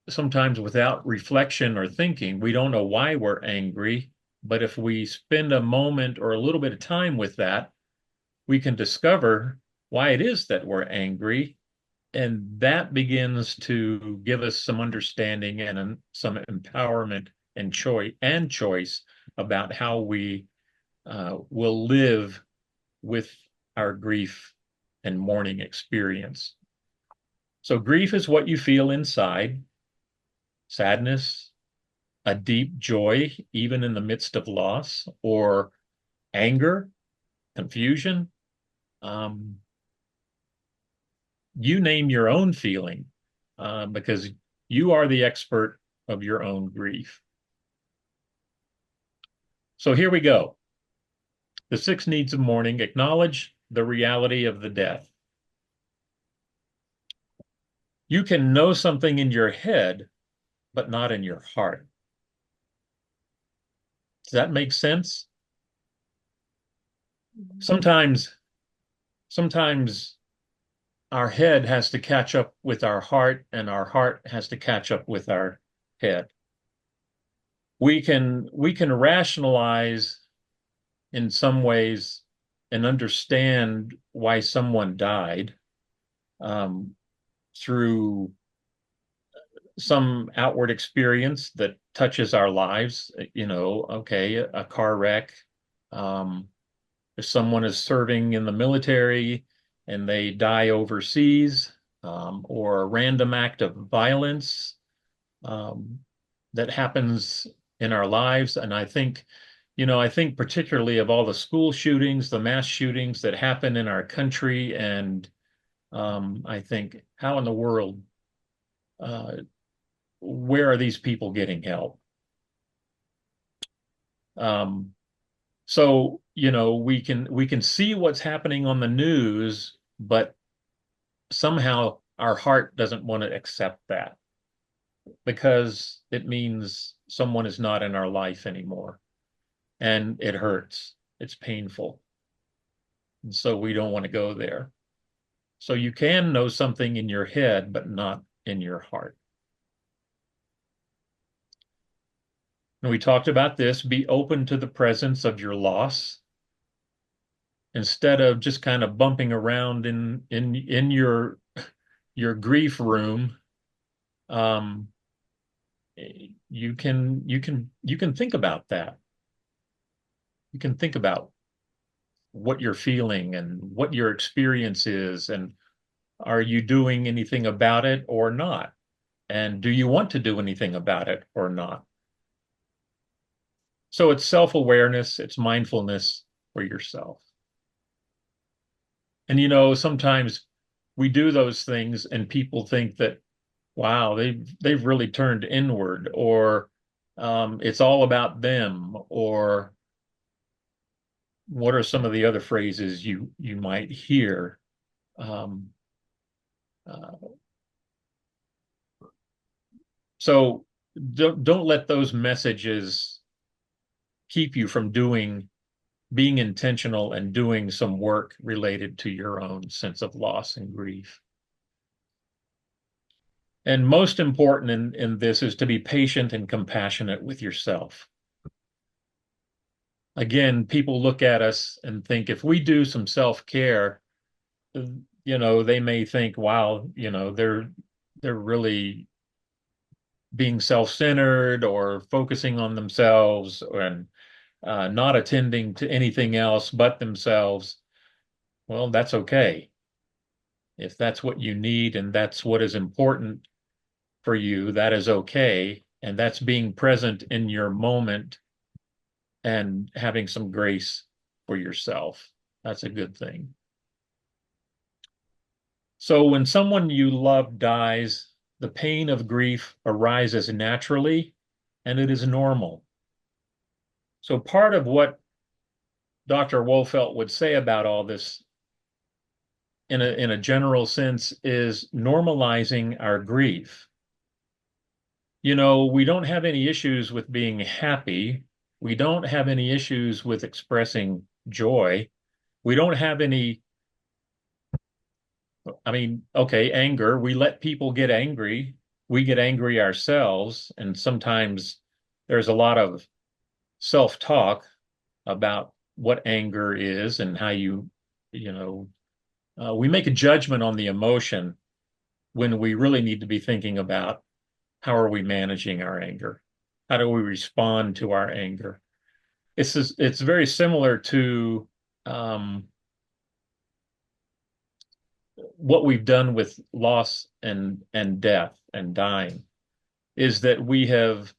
[SPEAKER 3] sometimes without reflection or thinking, we don't know why we're angry. But if we spend a moment or a little bit of time with that, we can discover why it is that we're angry. And that begins to give us some understanding and some empowerment and choice about how we will live with our grief and mourning experience. So grief is what you feel inside, sadness, a deep joy, even in the midst of loss, or anger, confusion. You name your own feeling, because you are the expert of your own grief. So here we go. The 6 needs of mourning: acknowledge the reality of the death. You can know something in your head, but not in your heart. Does that make sense? Sometimes our head has to catch up with our heart, and our heart has to catch up with our head. We can rationalize in some ways and understand why someone died through some outward experience that touches our lives. Okay, a car wreck. If someone is serving in the military and they die overseas, or a random act of violence that happens in our lives. And I think particularly of all the school shootings, the mass shootings that happen in our country, and I think, how in the world, where are these people getting help? So, we can see what's happening on the news, but somehow our heart doesn't want to accept that, because it means someone is not in our life anymore. And it hurts. It's painful. And so we don't want to go there. So you can know something in your head, but not in your heart. And we talked about this: be open to the presence of your loss. Instead of just kind of bumping around in your grief room, you can think about that. You can think about what you're feeling and what your experience is, and are you doing anything about it or not? And do you want to do anything about it or not? So it's self-awareness, it's mindfulness for yourself. And sometimes we do those things and people think that, wow, they've really turned inward, or it's all about them, or what are some of the other phrases you might hear? So don't let those messages keep you from being intentional and doing some work related to your own sense of loss and grief. And most important in this is to be patient and compassionate with yourself. Again, people look at us and think, if we do some self-care, they may think, wow, they're really being self-centered or focusing on themselves, and not attending to anything else but themselves. Well, that's okay. If that's what you need and that's what is important for you, that is okay. And that's being present in your moment and having some grace for yourself. That's a good thing. So when someone you love dies, the pain of grief arises naturally, and it is normal. So part of what Dr. Wolfelt would say about all this in a general sense, is normalizing our grief. You know, we don't have any issues with being happy. We don't have any issues with expressing joy. We don't have any, I mean, okay, anger. We let people get angry. We get angry ourselves. And sometimes there's a lot of self-talk about what anger is and how you know, we make a judgment on the emotion when we really need to be thinking about how are we managing our anger? How do we respond to our anger? It's very similar to what we've done with loss and death and dying, is that we have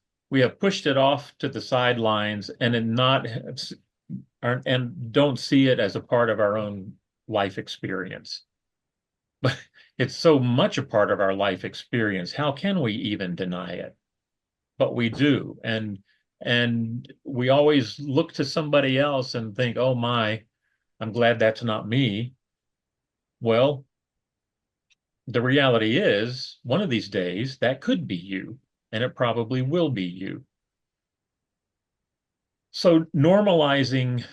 [SPEAKER 3] pushed it off to the sidelines and don't see it as a part of our own life experience. But it's so much a part of our life experience. How can we even deny it? But we do. And we always look to somebody else and think, oh my, I'm glad that's not me. Well, the reality is, one of these days, that could be you, and it probably will be you. So normalizing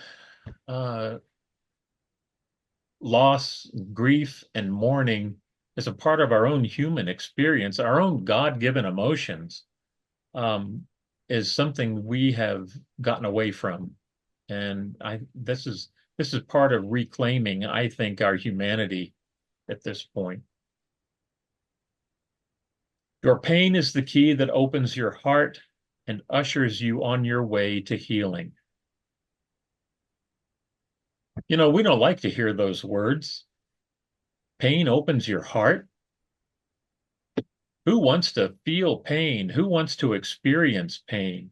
[SPEAKER 3] loss, grief, and mourning is a part of our own human experience, our own God-given emotions, is something we have gotten away from. And this is part of reclaiming, I think, our humanity at this point. Your pain is the key that opens your heart and ushers you on your way to healing. You know, we don't like to hear those words. Pain opens your heart. Who wants to feel pain? Who wants to experience pain?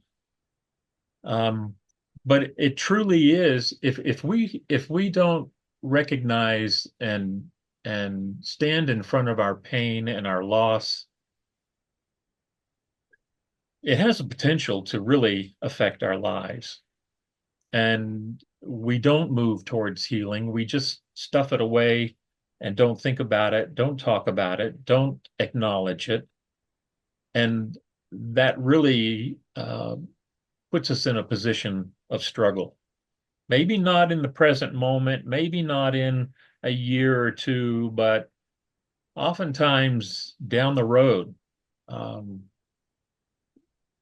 [SPEAKER 3] But it truly is, if we don't recognize and stand in front of our pain and our loss, it has the potential to really affect our lives. And we don't move towards healing. We just stuff it away and don't think about it, don't talk about it, don't acknowledge it. And that really puts us in a position of struggle. Maybe not in the present moment, maybe not in a year or two, but oftentimes down the road.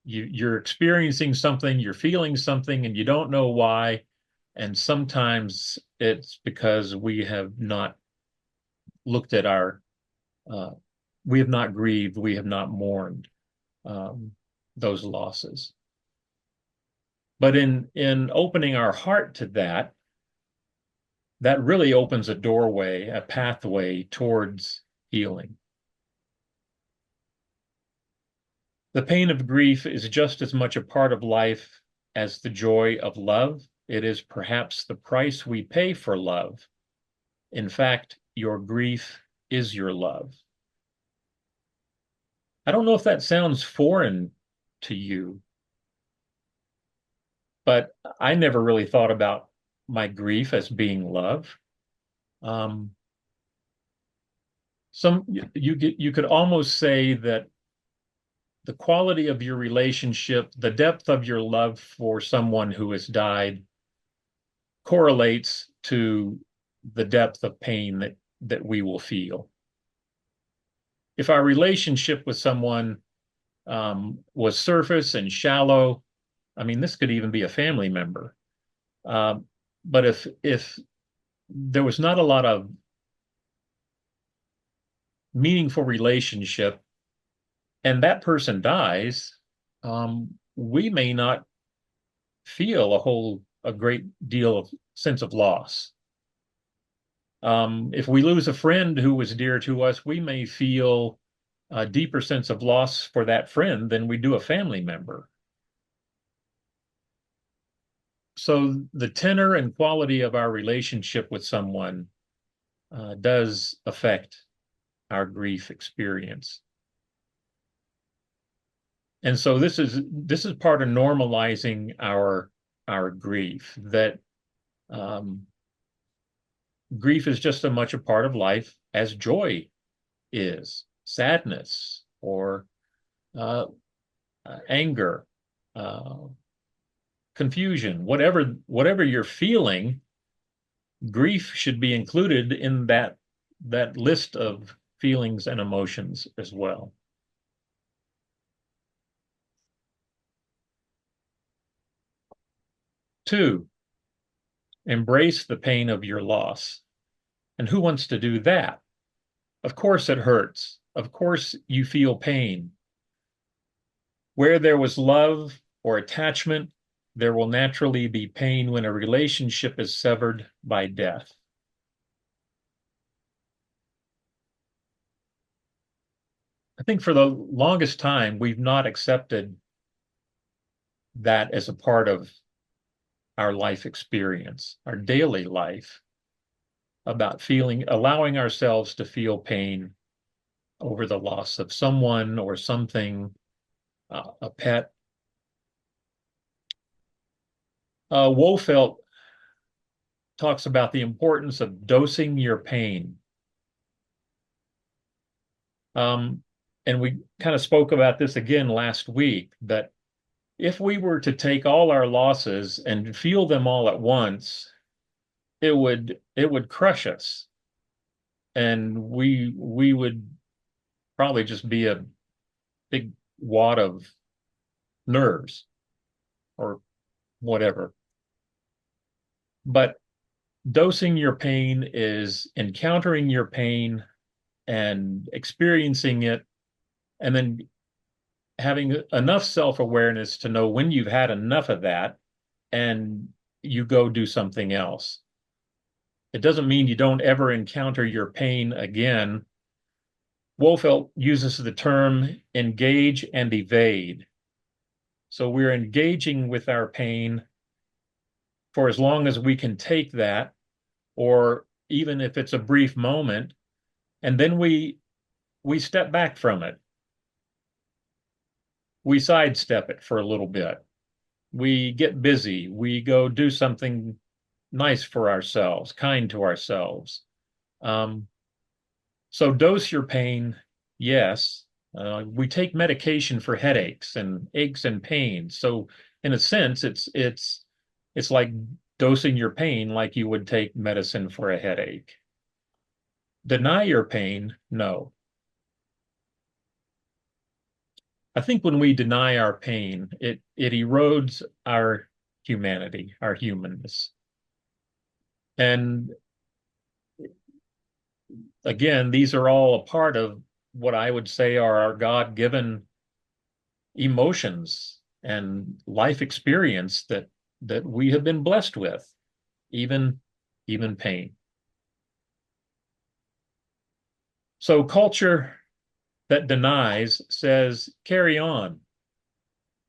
[SPEAKER 3] You're experiencing something, you're feeling something, and you don't know why. And sometimes it's because we have not looked at we have not grieved, we have not mourned those losses. But in opening our heart to that really opens a doorway, a pathway towards healing. The pain of grief is just as much a part of life as the joy of love. It is perhaps the price we pay for love. In fact, your grief is your love. I don't know if that sounds foreign to you, but I never really thought about my grief as being love. You could almost say that the quality of your relationship, the depth of your love for someone who has died, correlates to the depth of pain that we will feel. If our relationship with someone was surface and shallow, I mean, this could even be a family member. But if there was not a lot of meaningful relationship, and that person dies, we may not feel a great deal of sense of loss. If we lose a friend who was dear to us, we may feel a deeper sense of loss for that friend than we do a family member. So the tenor and quality of our relationship with someone does affect our grief experience. And so this is part of normalizing our grief, that grief is just as much a part of life as joy is, sadness, or anger, confusion, whatever you're feeling, grief should be included in that list of feelings and emotions as well. Two, embrace the pain of your loss. And who wants to do that? Of course it hurts. Of course you feel pain. Where there was love or attachment, there will naturally be pain when a relationship is severed by death. I think for the longest time, we've not accepted that as a part of our life experience, our daily life, about allowing ourselves to feel pain over the loss of someone or something, a pet. Wolfelt talks about the importance of dosing your pain. And we kind of spoke about this again last week, that if we were to take all our losses and feel them all at once, it would crush us. And we would probably just be a big wad of nerves or whatever. But dosing your pain is encountering your pain and experiencing it, and then having enough self-awareness to know when you've had enough of that and you go do something else. It doesn't mean you don't ever encounter your pain again. Wolfelt uses the term engage and evade. So we're engaging with our pain for as long as we can take that, or even if it's a brief moment, and then we step back from it. We sidestep it for a little bit. We get busy. We go do something nice for ourselves, kind to ourselves. So dose your pain, yes. We take medication for headaches and aches and pains. So in a sense, it's like dosing your pain like you would take medicine for a headache. Deny your pain? No. I think when we deny our pain, it erodes our humanity, our humanness. And again, these are all a part of what I would say are our God-given emotions and life experience that we have been blessed with, even pain. So culture that denies says, carry on,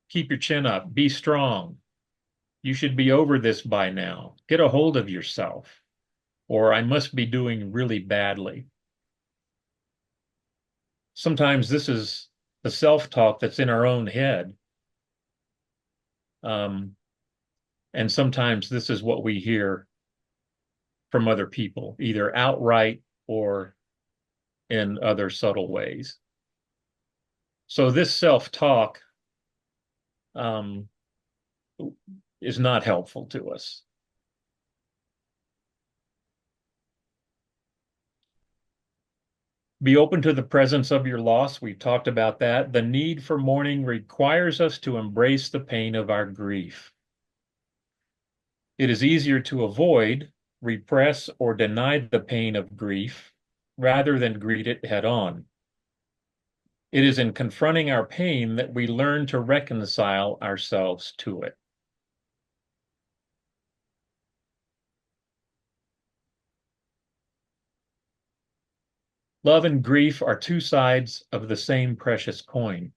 [SPEAKER 3] keep your chin up, be strong. You should be over this by now. Get a hold of yourself, or I must be doing really badly. Sometimes this is the self-talk that's in our own head. And sometimes this is what we hear from other people, either outright or in other subtle ways. So this self-talk is not helpful to us. Be open to the presence of your loss. We've talked about that. The need for mourning requires us to embrace the pain of our grief. It is easier to avoid, repress, or deny the pain of grief rather than greet it head on. It is in confronting our pain that we learn to reconcile ourselves to it. Love and grief are two sides of the same precious coin.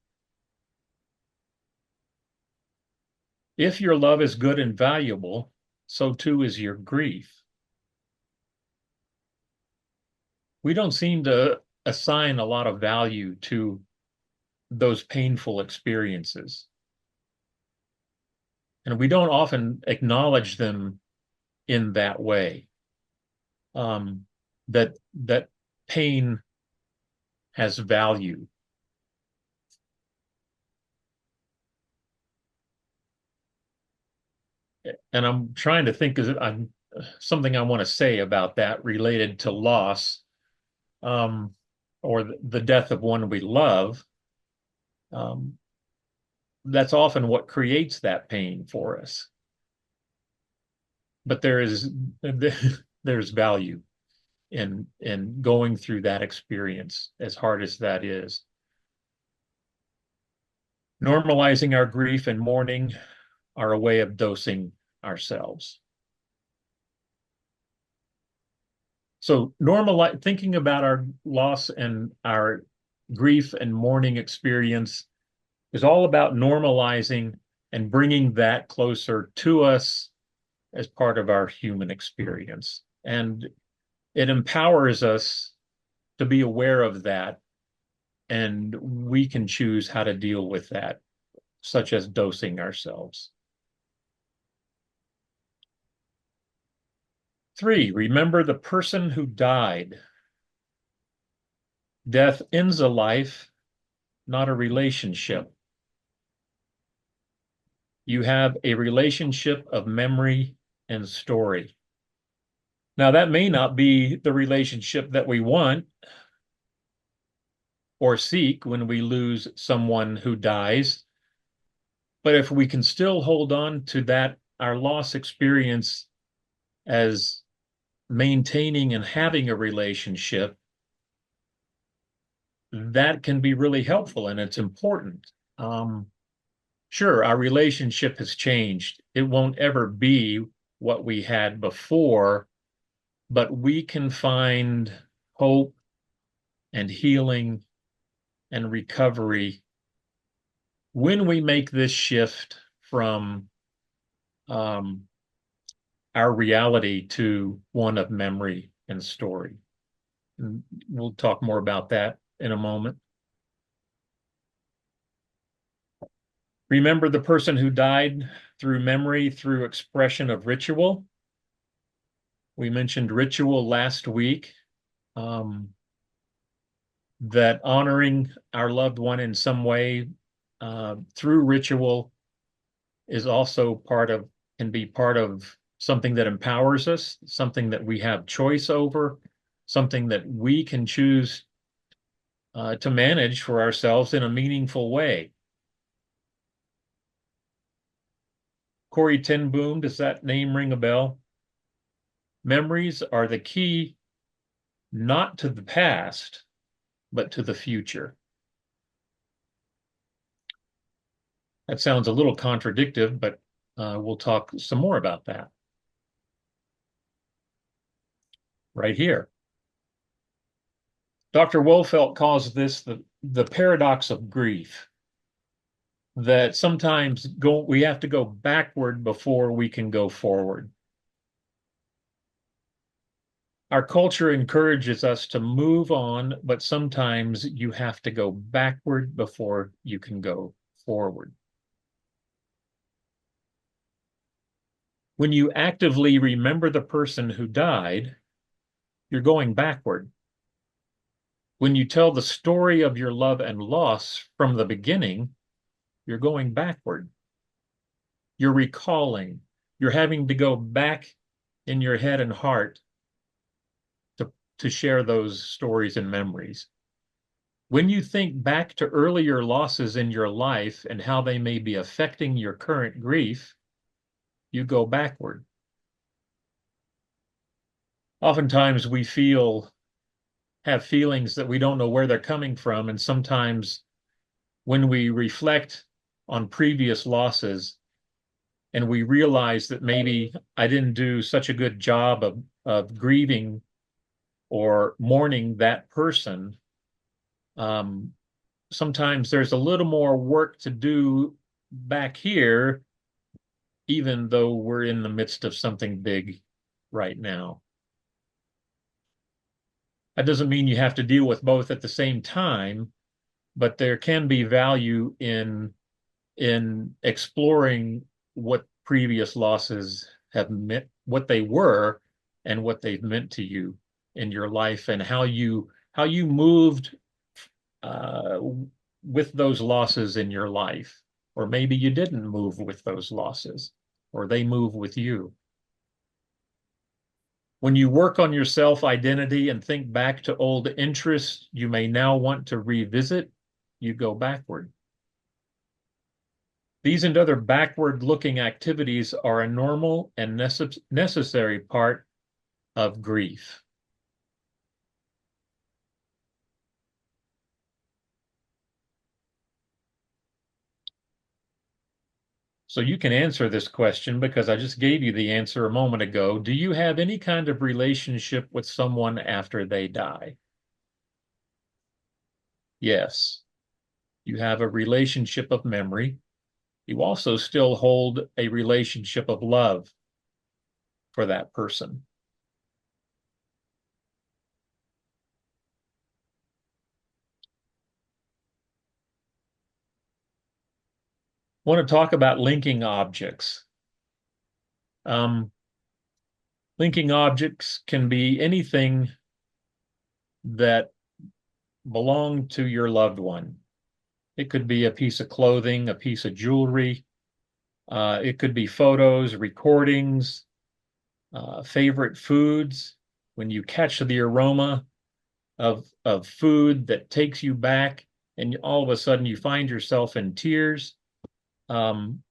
[SPEAKER 3] If your love is good and valuable, so too is your grief. We don't seem to assign a lot of value to those painful experiences. And we don't often acknowledge them in that way. that pain has value. And I'm trying to think of something I want to say about that related to loss, or the death of one we love. That's often what creates that pain for us. But there's value in going through that experience, as hard as that is. Normalizing our grief and mourning are a way of dosing ourselves. So thinking about our loss and our grief and mourning experience is all about normalizing and bringing that closer to us as part of our human experience. And it empowers us to be aware of that, and we can choose how to deal with that, such as dosing ourselves. 3, remember the person who died. Death ends a life, not a relationship. You have a relationship of memory and story. Now, that may not be the relationship that we want or seek when we lose someone who dies, but if we can still hold on to that, our loss experience, as maintaining and having a relationship, that can be really helpful, and it's important. Sure, our relationship has changed. It won't ever be what we had before, but we can find hope and healing and recovery when we make this shift from our reality to one of memory and story. And we'll talk more about that in a moment. Remember the person who died through memory, through expression of ritual. We mentioned ritual last week, that honoring our loved one in some way through ritual is also can be part of something that empowers us, something that we have choice over, something that we can choose to manage for ourselves in a meaningful way. Corrie ten Boom, does that name ring a bell? Memories are the key, not to the past, but to the future. That sounds a little contradictory, but we'll talk some more about that right here. Dr. Wolfelt calls this the paradox of grief, that sometimes we have to go backward before we can go forward. Our culture encourages us to move on, but sometimes you have to go backward before you can go forward. When you actively remember the person who died, you're going backward. When you tell the story of your love and loss from the beginning, you're going backward. You're recalling. You're having to go back in your head and heart to share those stories and memories. When you think back to earlier losses in your life and how they may be affecting your current grief, you go backward. Oftentimes we have feelings that we don't know where they're coming from, and sometimes when we reflect on previous losses and we realize that maybe I didn't do such a good job of grieving or mourning that person, sometimes there's a little more work to do back here, even though we're in the midst of something big right now. That doesn't mean you have to deal with both at the same time, but there can be value in exploring what previous losses have meant, what they were, and what they've meant to you in your life, and how you moved with those losses in your life. Or maybe you didn't move with those losses, or they move with you. When you work on your self-identity and think back to old interests you may now want to revisit, you go backward. These and other backward-looking activities are a normal and necessary part of grief. So you can answer this question because I just gave you the answer a moment ago. Do you have any kind of relationship with someone after they die? Yes. You have a relationship of memory. You also still hold a relationship of love for that person. I want to talk about linking objects. Linking objects can be anything that belong to your loved one. It could be a piece of clothing, a piece of jewelry. It could be photos, recordings, favorite foods. When you catch the aroma of food that takes you back, and all of a sudden you find yourself in tears, that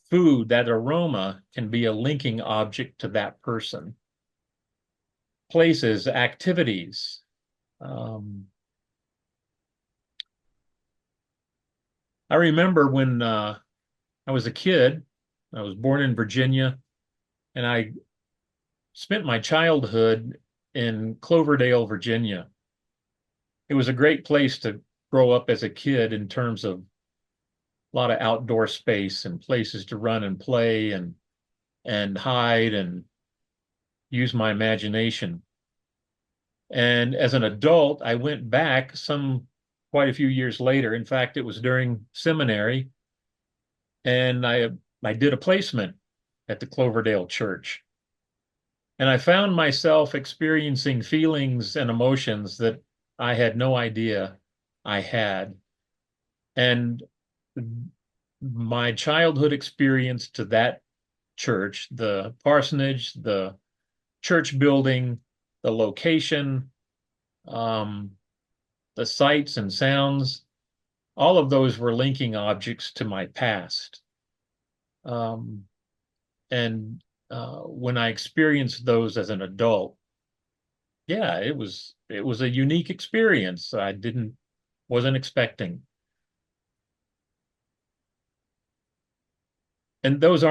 [SPEAKER 3] food, that aroma can be a linking object to that person. Places, activities. I remember when I was a kid, I was born in Virginia, and I spent my childhood in Cloverdale, Virginia. It was a great place to grow up as a kid in terms of a lot of outdoor space and places to run and play and hide and use my imagination. And as an adult, I went back quite a few years later. In fact, it was during seminary, and I did a placement at the Cloverdale Church. And I found myself experiencing feelings and emotions that I had no idea I had. And my childhood experience to that church, the parsonage, the church building, the location, the sights and sounds, all of those were linking objects to my past. When I experienced those as an adult, yeah, it was a unique experience I wasn't expecting. And those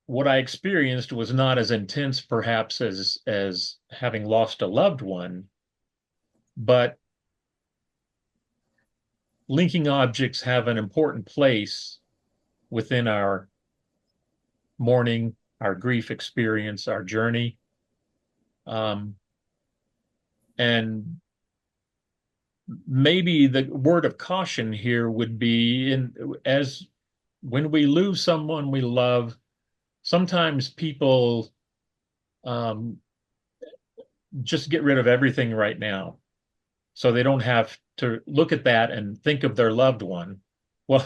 [SPEAKER 3] what I experienced was not as intense perhaps as having lost a loved one, but linking objects have an important place within our mourning, our grief experience, our journey. And maybe the word of caution here would be when we lose someone we love, sometimes people just get rid of everything right now, so they don't have to look at that and think of their loved one. Well,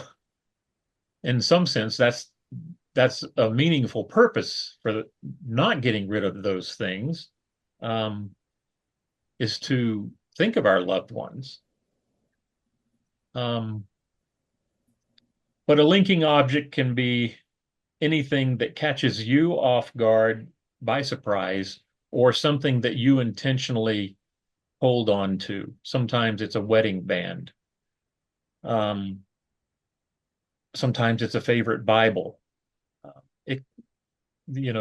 [SPEAKER 3] in some sense, that's a meaningful purpose for not getting rid of those things, is to think of our loved ones. But a linking object can be anything that catches you off guard, by surprise, or something that you intentionally hold on to. Sometimes it's a wedding band. Sometimes it's a favorite Bible. The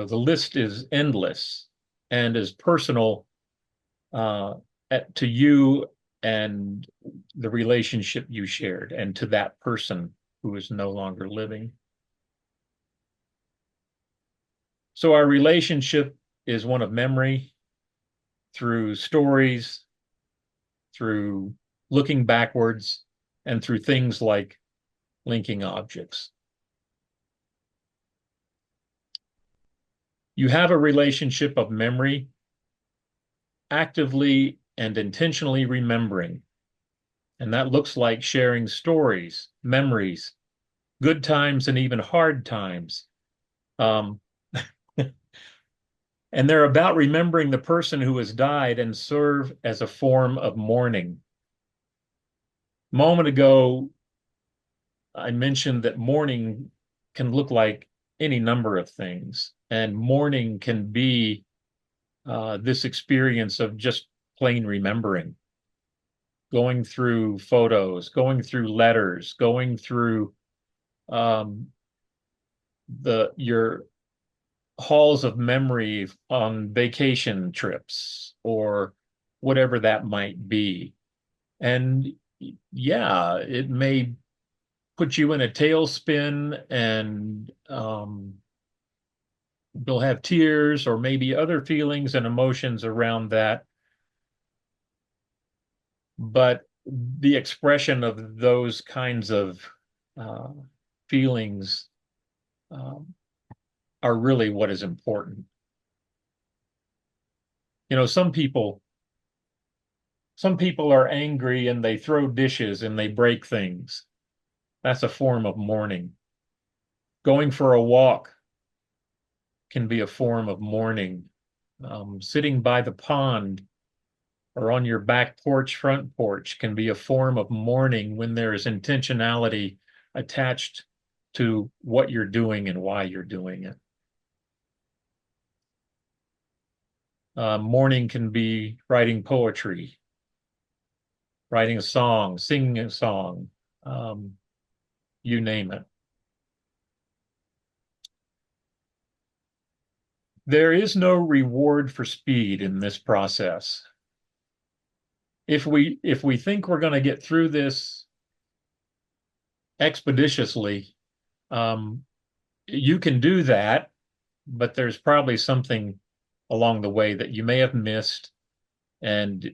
[SPEAKER 3] list is endless and is personal to you and the relationship you shared, and to that person who is no longer living. So our relationship is one of memory, through stories, through looking backwards, and through things like linking objects. You have a relationship of memory, actively and intentionally remembering. And that looks like sharing stories, memories, good times, and even hard times. And they're about remembering the person who has died and serve as a form of mourning. A moment ago, I mentioned that mourning can look like any number of things, and mourning can be this experience of just plain remembering, going through photos, going through letters, going through your halls of memory on vacation trips or whatever that might be. And yeah, it may put you in a tailspin, and you'll have tears or maybe other feelings and emotions around that. But the expression of those kinds of feelings are really what is important. You know, some people are angry and they throw dishes and they break things. That's a form of mourning. Going for a walk can be a form of mourning. Sitting by the pond or on your back porch, front porch can be a form of mourning when there is intentionality attached to what you're doing and why you're doing it. Mourning can be writing poetry, writing a song, singing a song, you name it. There is no reward for speed in this process. If we think we're going to get through this expeditiously, you can do that, but there's probably something along the way that you may have missed, and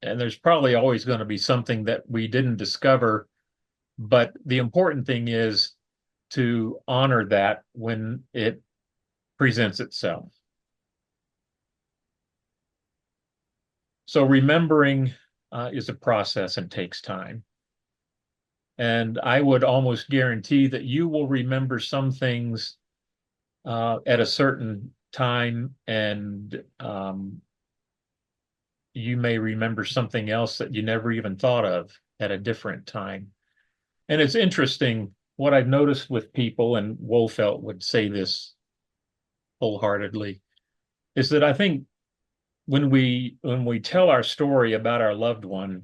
[SPEAKER 3] there's probably always going to be something that we didn't discover. But the important thing is to honor that when it presents itself. So remembering is a process and takes time. And I would almost guarantee that you will remember some things at a certain time, and you may remember something else that you never even thought of at a different time. And it's interesting what I've noticed with people, and Wolfelt would say this wholeheartedly, is that I think when we tell our story about our loved one,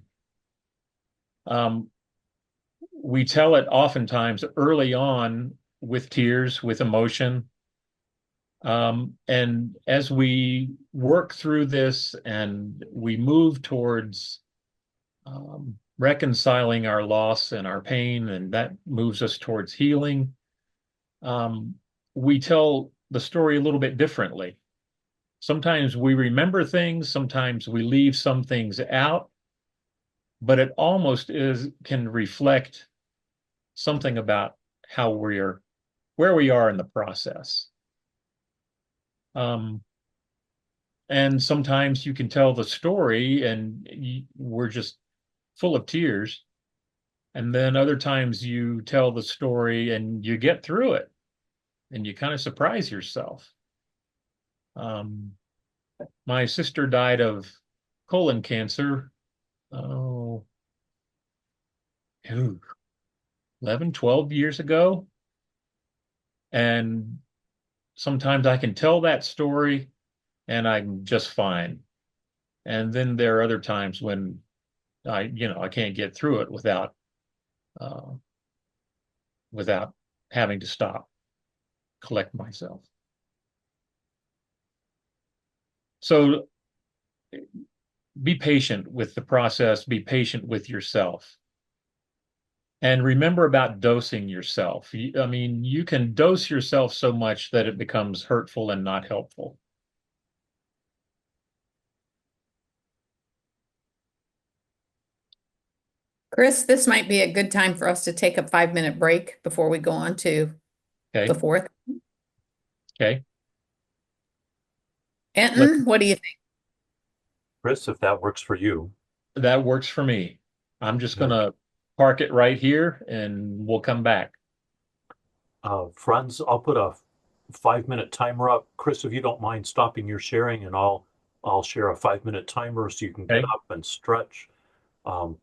[SPEAKER 3] we tell it oftentimes early on with tears, with emotion. And as we work through this and we move towards reconciling our loss and our pain, and that moves us towards healing, we tell the story a little bit differently. Sometimes we remember things, sometimes we leave some things out, but it almost can reflect something about where we are in the process. And sometimes you can tell the story and we're just full of tears. And then other times you tell the story and you get through it and you kind of surprise yourself. My sister died of colon cancer, 11, 12 years ago. And sometimes I can tell that story and I'm just fine. And then there are other times when I can't get through it without having to stop, collect myself. So be patient with the process, be patient with yourself. And remember about dosing yourself. I mean, you can dose yourself so much that it becomes hurtful and not helpful.
[SPEAKER 2] Chris, this might be a good time for us to take a 5-minute break before we go on to the fourth.
[SPEAKER 3] Okay.
[SPEAKER 2] Enton, what do you think?
[SPEAKER 1] Chris, if that works for you.
[SPEAKER 3] That works for me. I'm just
[SPEAKER 1] Yeah.
[SPEAKER 3] gonna park it right here and we'll come back.
[SPEAKER 1] Friends, I'll put a 5-minute timer up. Chris, if you don't mind stopping your sharing, and I'll share a 5-minute timer so you can get
[SPEAKER 3] Okay.
[SPEAKER 1] up and stretch,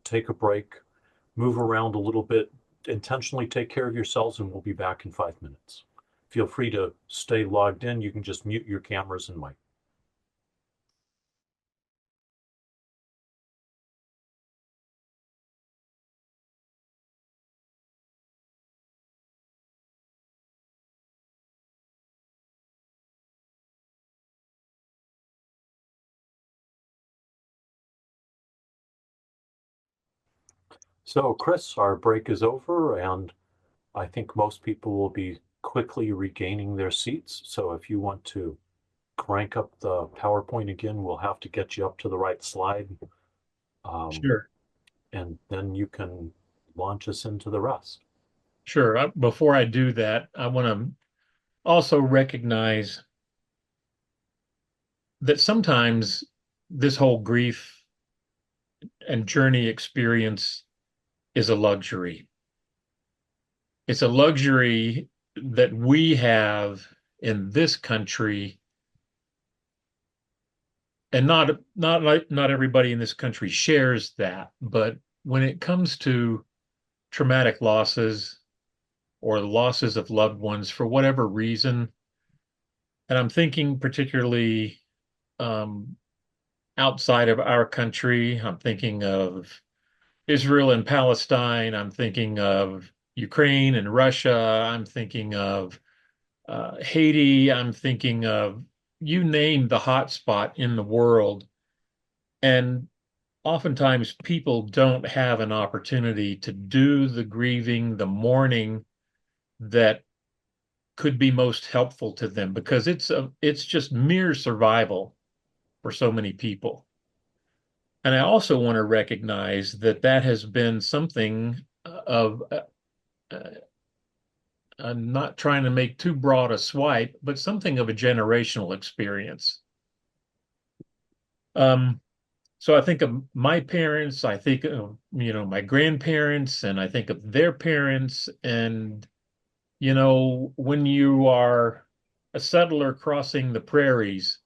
[SPEAKER 1] take a break, move around a little bit, intentionally take care of yourselves, and we'll be back in 5 minutes. Feel free to stay logged in. You can just mute your cameras and mic. So, Chris, our break is over, and I think most people will be quickly regaining their seats. So if you want to crank up the PowerPoint again, we'll have to get you up to the right slide.
[SPEAKER 3] Sure.
[SPEAKER 1] And then you can launch us into the rest.
[SPEAKER 3] Sure. Before I do that, I want to also recognize that sometimes this whole grief and journey experience is a luxury. It's a luxury that we have in this country, and not everybody in this country shares that. But when it comes to traumatic losses or losses of loved ones for whatever reason, and I'm thinking particularly outside of our country, I'm thinking of Israel and Palestine, I'm thinking of Ukraine and Russia, I'm thinking of Haiti, I'm thinking of you name the hot spot in the world. And oftentimes people don't have an opportunity to do the grieving, the mourning that could be most helpful to them because it's just mere survival for so many people. And I also want to recognize that that has been something of I'm not trying to make too broad a swipe, but something of a generational experience. So I think of my parents, I think of, my grandparents, and I think of their parents. And, when you are a settler crossing the prairies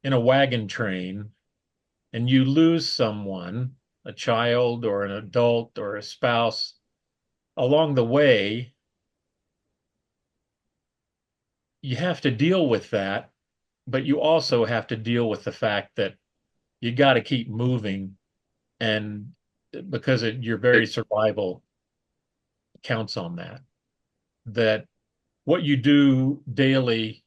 [SPEAKER 3] in a wagon train and you lose someone, a child or an adult or a spouse along the way, you have to deal with that, but you also have to deal with the fact that you got to keep moving, and because your very survival counts on that what you do daily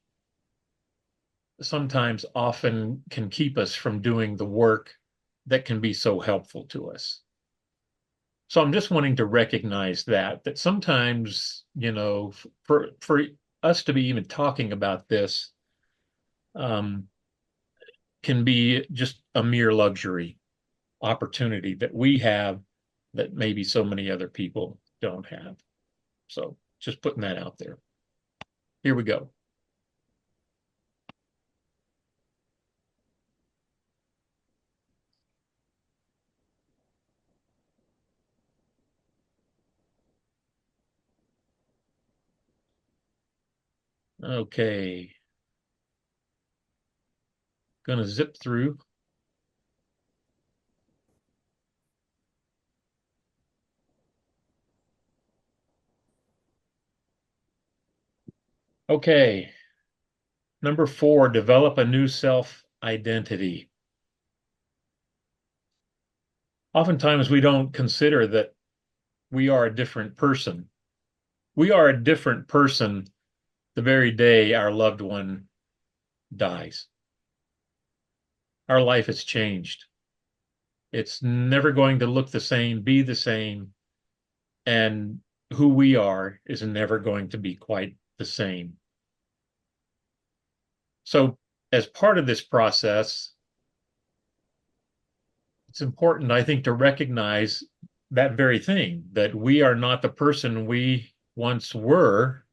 [SPEAKER 3] sometimes often can keep us from doing the work that can be so helpful to us. So I'm just wanting to recognize that sometimes, for us to be even talking about this can be just a mere luxury opportunity that we have that maybe so many other people don't have. So just putting that out there. Here we go. Okay. Gonna zip through. Okay. Number 4, develop a new self-identity. Oftentimes we don't consider that we are a different person. We are a different person the very day our loved one dies. Our life has changed. It's never going to look the same, be the same, and who we are is never going to be quite the same. So, as part of this process, it's important, I think, to recognize that very thing, that we are not the person we once were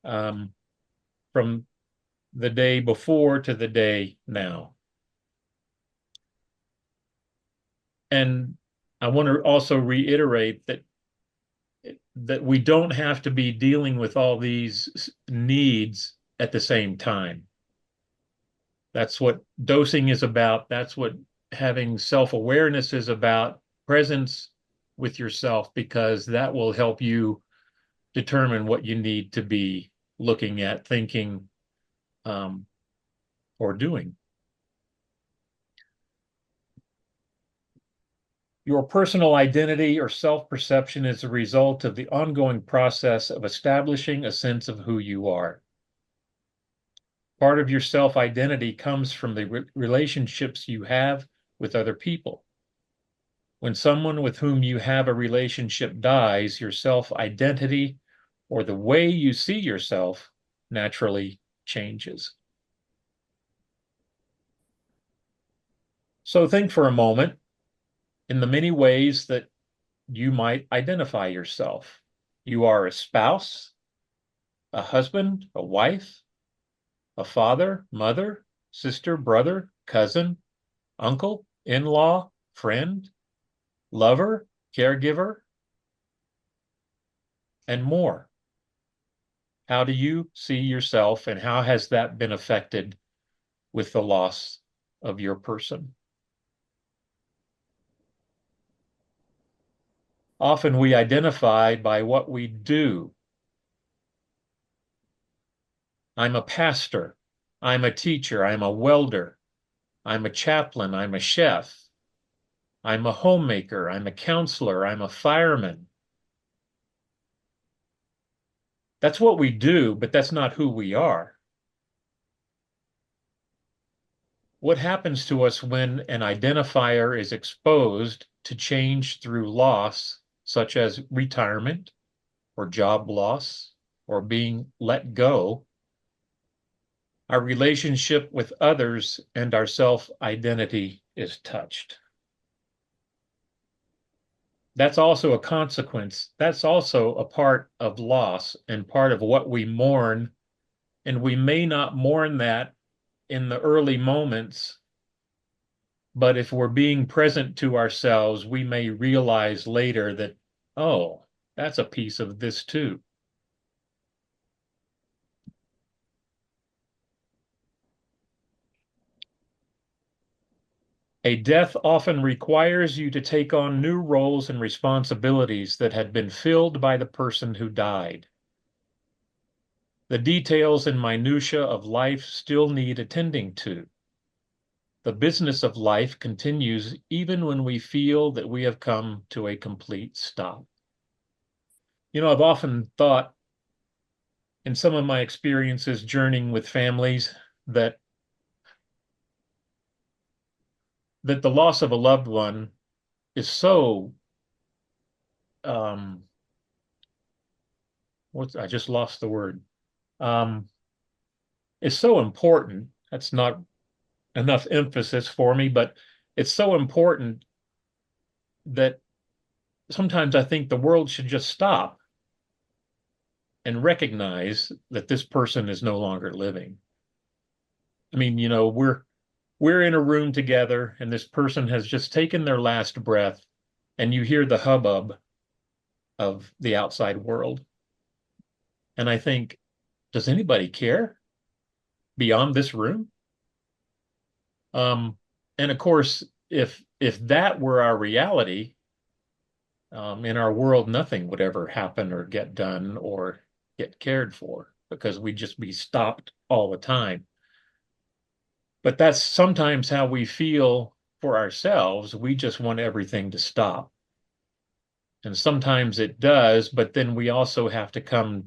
[SPEAKER 3] from the day before to the day now. And I want to also reiterate that we don't have to be dealing with all these needs at the same time. That's what dosing is about. That's what having self-awareness is about, presence with yourself, because that will help you determine what you need to be looking at, thinking, or doing. Your personal identity or self-perception is a result of the ongoing process of establishing a sense of who you are. Part of your self-identity comes from the relationships you have with other people. When someone with whom you have a relationship dies, your self-identity or the way you see yourself naturally changes. So think for a moment in the many ways that you might identify yourself. You are a spouse, a husband, a wife, a father, mother, sister, brother, cousin, uncle, in-law, friend, lover, caregiver, and more. How do you see yourself, and how has that been affected with the loss of your person? Often we identify by what we do. I'm a pastor. I'm a teacher. I'm a welder. I'm a chaplain. I'm a chef. I'm a homemaker. I'm a counselor. I'm a fireman. That's what we do, but that's not who we are. What happens to us when an identifier is exposed to change through loss, such as retirement or job loss or being let go? Our relationship with others and our self-identity is touched. That's also a consequence. That's also a part of loss and part of what we mourn. And we may not mourn that in the early moments, but if we're being present to ourselves, we may realize later that, oh, that's a piece of this too. A death often requires you to take on new roles and responsibilities that had been filled by the person who died. The details and minutiae of life still need attending to. The business of life continues even when we feel that we have come to a complete stop. You know, I've often thought in some of my experiences journeying with families that the loss of a loved one is so I just lost the word. Is so important. That's not enough emphasis for me, but it's so important that sometimes I think the world should just stop and recognize that this person is no longer living. I mean, you know, we're in a room together and this person has just taken their last breath and you hear the hubbub of the outside world. And I think, does anybody care beyond this room? And of course, if that were our reality, in our world, nothing would ever happen or get done or get cared for because we'd just be stopped all the time. But that's sometimes how we feel for ourselves. We just want everything to stop. And sometimes it does, but then we also have to come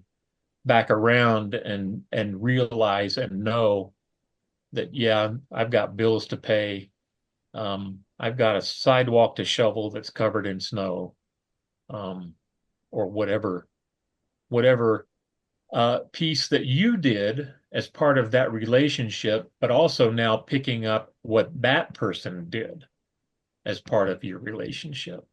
[SPEAKER 3] back around and realize and know that, yeah, I've got bills to pay. I've got a sidewalk to shovel that's covered in snow, or whatever piece that you did as part of that relationship, but also now picking up what that person did as part of your relationship.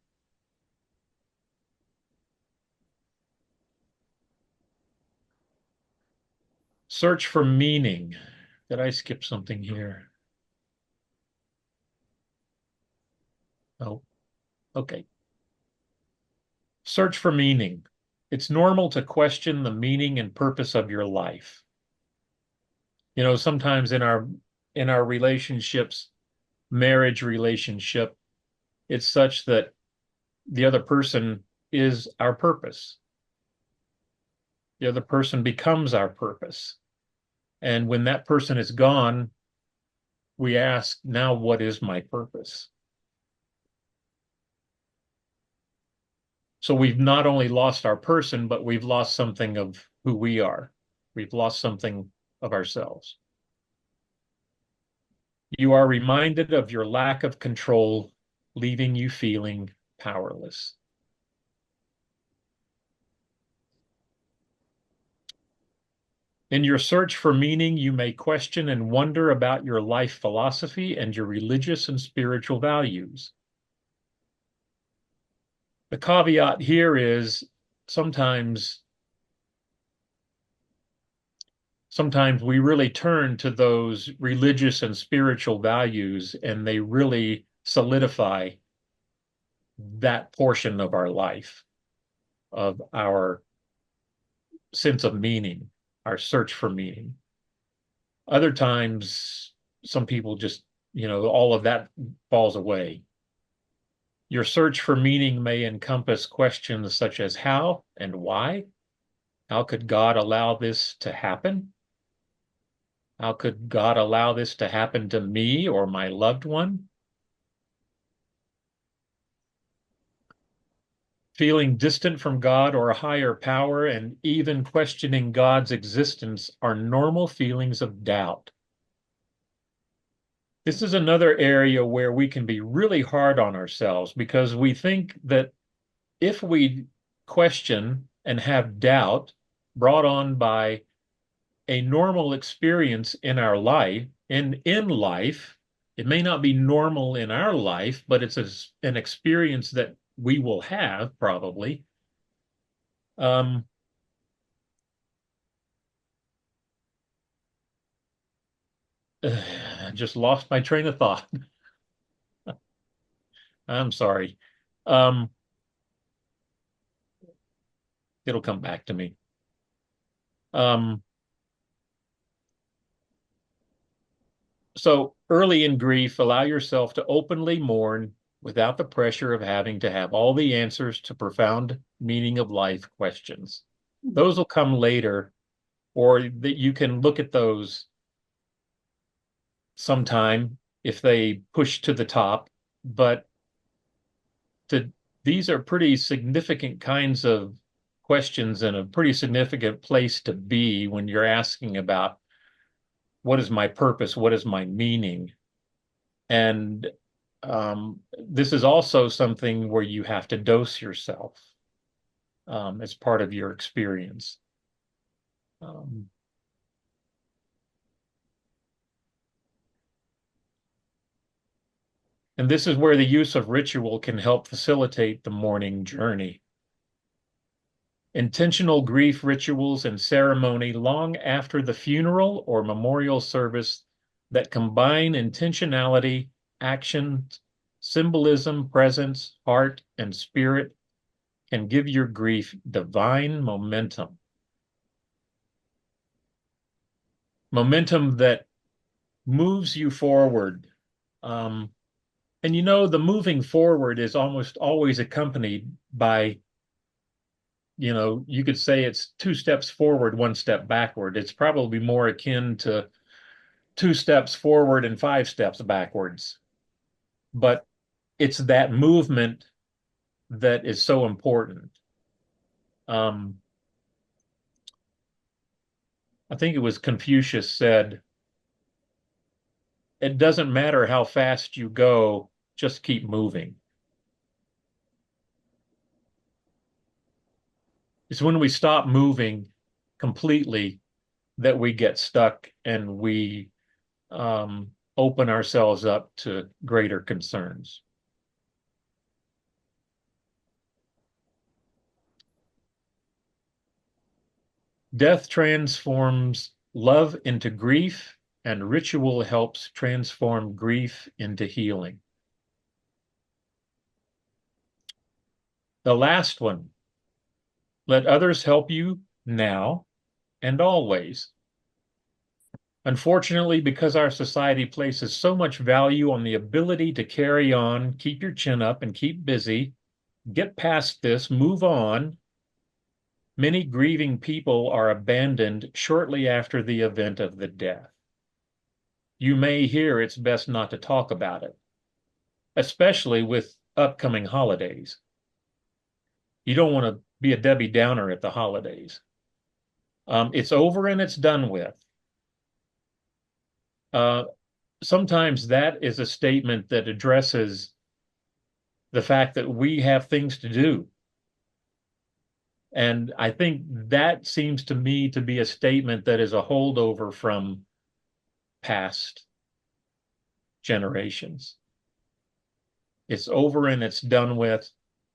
[SPEAKER 3] Search for meaning. Did I skip something here? Oh, okay. Search for meaning. It's normal to question the meaning and purpose of your life. You know, sometimes in our relationships, marriage relationship, it's such that the other person is our purpose. The other person becomes our purpose. And when that person is gone, we ask, now what is my purpose? So we've not only lost our person, but we've lost something of who we are. We've lost something of ourselves. You are reminded of your lack of control, leaving you feeling powerless. In your search for meaning, you may question and wonder about your life philosophy and your religious and spiritual values. The caveat here is sometimes we really turn to those religious and spiritual values, and they really solidify that portion of our life, of our sense of meaning, our search for meaning. Other times, some people just, all of that falls away. Your search for meaning may encompass questions such as how and why. How could God allow this to happen? How could God allow this to happen to me or my loved one? Feeling distant from God or a higher power and even questioning God's existence are normal feelings of doubt. This is another area where we can be really hard on ourselves because we think that if we question and have doubt brought on by a normal experience in our life, in life, it may not be normal in our life, but it's an experience that we will have probably. I just lost my train of thought. I'm sorry. It'll come back to me. So early in grief, allow yourself to openly mourn without the pressure of having to have all the answers to profound meaning of life questions. Those will come later, or that you can look at those sometime if they push to the top. But these are pretty significant kinds of questions and a pretty significant place to be when you're asking about what is my purpose, what is my meaning. And this is also something where you have to dose yourself as part of your experience. And this is where the use of ritual can help facilitate the mourning journey. Intentional grief rituals and ceremony long after the funeral or memorial service that combine intentionality, action, symbolism, presence, heart, and spirit can give your grief divine momentum. Momentum that moves you forward. And the moving forward is almost always accompanied by, you could say it's 2 steps forward, 1 step backward. It's probably more akin to 2 steps forward and 5 steps backwards. But it's that movement that is so important. I think it was Confucius said, it doesn't matter how fast you go, just keep moving. It's when we stop moving completely that we get stuck and we open ourselves up to greater concerns. Death transforms love into grief and ritual helps transform grief into healing. The last one, let others help you now and always. Unfortunately, because our society places so much value on the ability to carry on, keep your chin up and keep busy, get past this, move on, many grieving people are abandoned shortly after the event of the death. You may hear it's best not to talk about it, especially with upcoming holidays. You don't want to be a Debbie Downer at the holidays. It's over and it's done with. Sometimes that is a statement that addresses the fact that we have things to do. And I think that seems to me to be a statement that is a holdover from past generations. It's over and it's done with.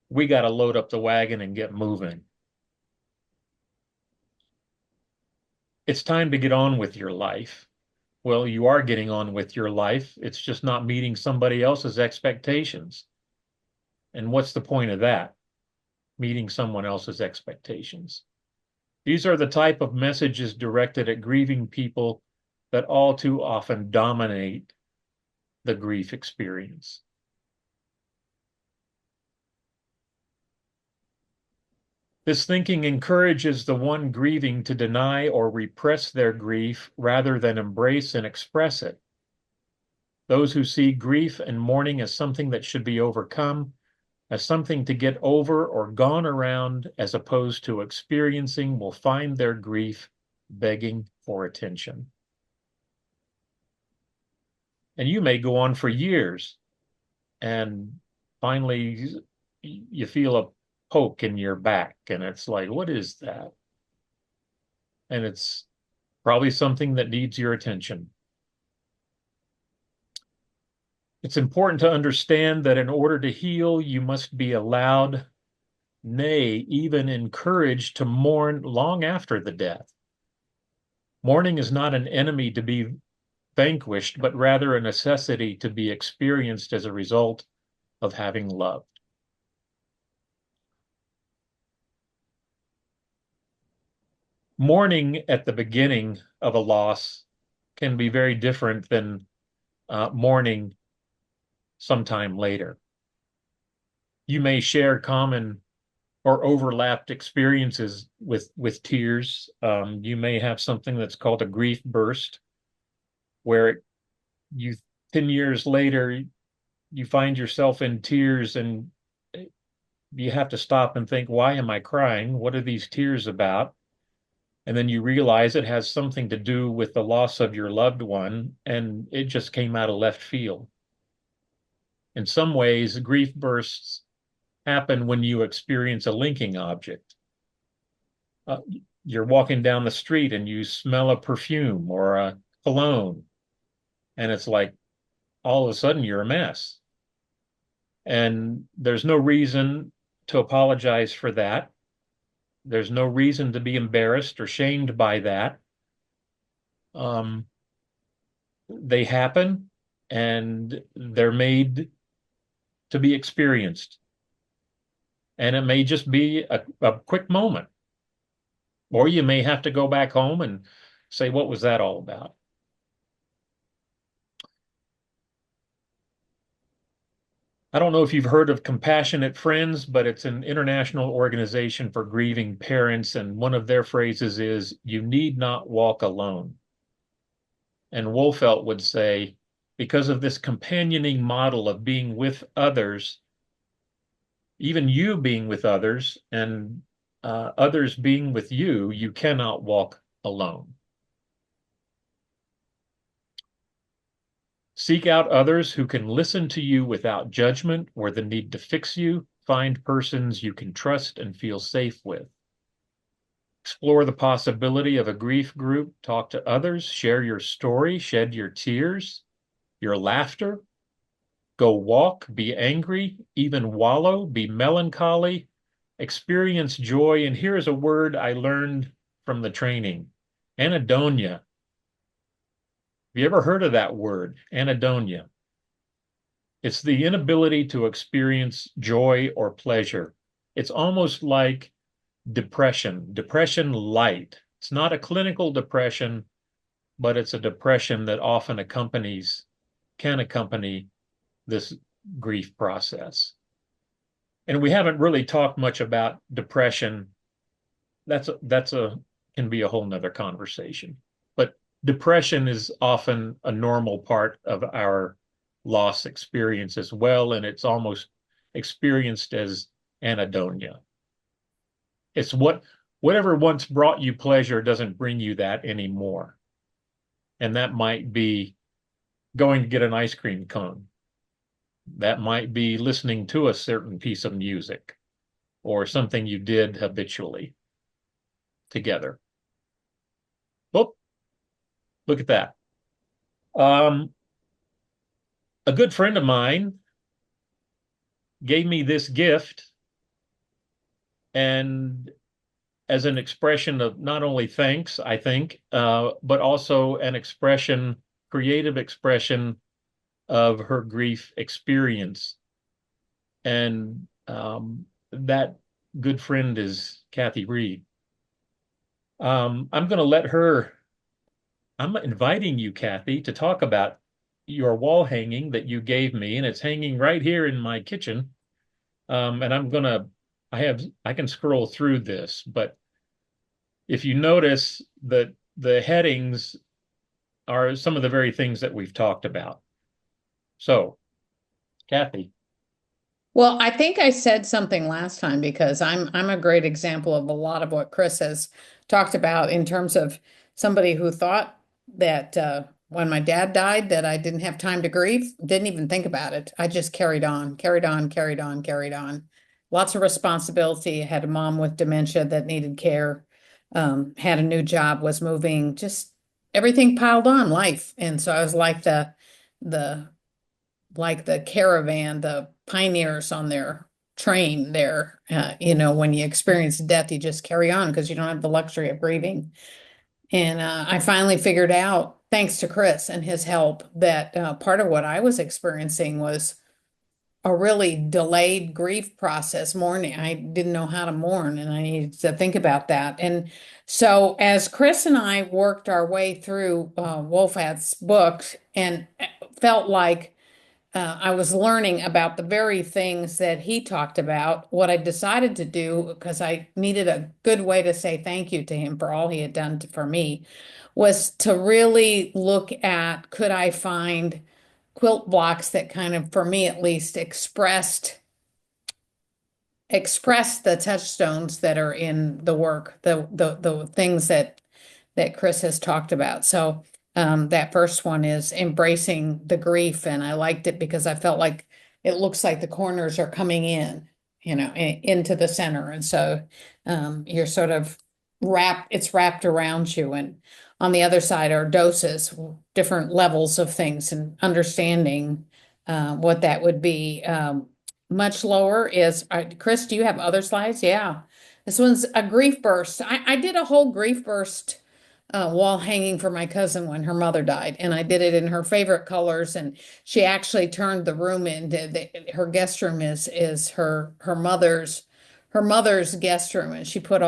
[SPEAKER 3] We got to load up the wagon and get moving. It's time to get on with your life. Well, you are getting on with your life. It's just not meeting somebody else's expectations. And what's the point of that? Meeting someone else's expectations. These are the type of messages directed at grieving people that all too often dominate the grief experience. This thinking encourages the one grieving to deny or repress their grief rather than embrace and express it. Those who see grief and mourning as something that should be overcome, as something to get over or gone around, as opposed to experiencing, will find their grief begging for attention. And you may go on for years, and finally you feel a poke in your back, and it's like, what is that? And it's probably something that needs your attention. It's important to understand that in order to heal, you must be allowed, nay, even encouraged to mourn long after the death. Mourning is not an enemy to be vanquished, but rather a necessity to be experienced as a result of having loved. Mourning at the beginning of a loss can be very different than mourning sometime later. You may share common or overlapped experiences with tears. You may have something that's called a grief burst, where 10 years later, you find yourself in tears and you have to stop and think, why am I crying? What are these tears about? And then you realize it has something to do with the loss of your loved one, and it just came out of left field. In some ways, grief bursts happen when you experience a linking object. You're walking down the street and you smell a perfume or a cologne, and it's like all of a sudden you're a mess. And there's no reason to apologize for that. There's no reason to be embarrassed or shamed by that. They happen, and they're made to be experienced. And it may just be a quick moment. Or you may have to go back home and say, what was that all about? I don't know if you've heard of Compassionate Friends, but it's an international organization for grieving parents. And one of their phrases is, you need not walk alone. And Wolfelt would say, because of this companioning model of being with others, even you being with others and others being with you, you cannot walk alone. Seek out others who can listen to you without judgment or the need to fix you. Find persons you can trust and feel safe with. Explore the possibility of a grief group. Talk to others. Share your story. Shed your tears, your laughter. Go walk. Be angry. Even wallow. Be melancholy. Experience joy. And here's a word I learned from the training: anhedonia. you ever heard of that word, anhedonia? It's the inability to experience joy or pleasure. It's almost like depression light. It's not a clinical depression, but it's a depression that often can accompany this grief process. And we haven't really talked much about depression. Can be a whole nother conversation. But depression is often a normal part of our loss experience as well, and it's almost experienced as anhedonia. It's whatever once brought you pleasure doesn't bring you that anymore. And that might be going to get an ice cream cone. That might be listening to a certain piece of music or something you did habitually together. Oh, look at that. A good friend of mine gave me this gift, and as an expression of not only thanks, I think, but also an creative expression of her grief experience. And that good friend is Kathy Reed. I'm inviting you, Kathy, to talk about your wall hanging that you gave me, and it's hanging right here in my kitchen. And I can scroll through this, but if you notice that the headings are some of the very things that we've talked about. So, Kathy.
[SPEAKER 2] Well, I think I said something last time because I'm a great example of a lot of what Chris has talked about in terms of somebody who thought that when my dad died that I didn't have time to grieve, didn't even think about it. I just carried on. Lots of responsibility. I had a mom with dementia that needed care, had a new job, was moving, just everything piled on life. And so I was like the caravan, the pioneers on their train there. When you experience death, you just carry on because you don't have the luxury of grieving. And I finally figured out, thanks to Chris and his help, that part of what I was experiencing was a really delayed grief process, mourning. I didn't know how to mourn, and I needed to think about that. And so as Chris and I worked our way through Wolfelt's books and felt like I was learning about the very things that he talked about. What I decided to do, because I needed a good way to say thank you to him for all he had done for me, was to really look at, could I find quilt blocks that kind of, for me at least, expressed the touchstones that are in the work, the things that Chris has talked about. So that first one is embracing the grief, and I liked it because I felt like it looks like the corners are coming in, into the center, and so you're sort of it's wrapped around you, and on the other side are doses, different levels of things, and understanding what that would be. Much lower is, Chris, do you have other slides? Yeah, this one's a grief burst. I did a whole grief burst wall hanging for my cousin when her mother died, and I did it in her favorite colors, and she actually turned the room into her guest room is her mother's guest room, and she put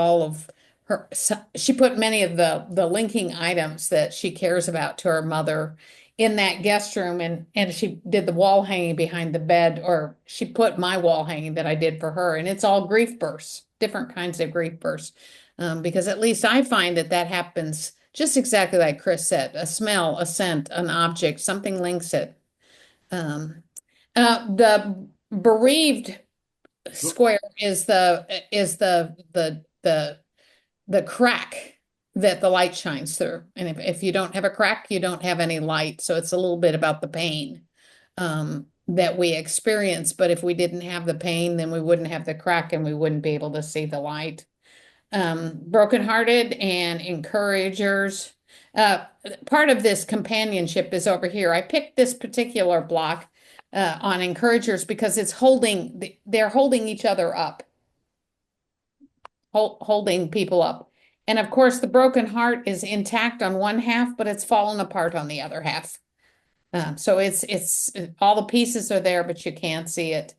[SPEAKER 2] many of the linking items that she cares about to her mother in that guest room, and she did the wall hanging behind the bed, or she put my wall hanging that I did for her, and it's all grief bursts, different kinds of grief bursts. Because at least I find that happens just exactly like Chris said, a smell, a scent, an object, something links it. The bereaved square is the crack that the light shines through. And if you don't have a crack, you don't have any light. So it's a little bit about the pain that we experience. But if we didn't have the pain, then we wouldn't have the crack and we wouldn't be able to see the light. Brokenhearted and encouragers. Part of this companionship is over here. I picked this particular block on encouragers because they're holding each other up, holding people up. And of course, the broken heart is intact on one half, but it's fallen apart on the other half. So it's all the pieces are there, but you can't see it.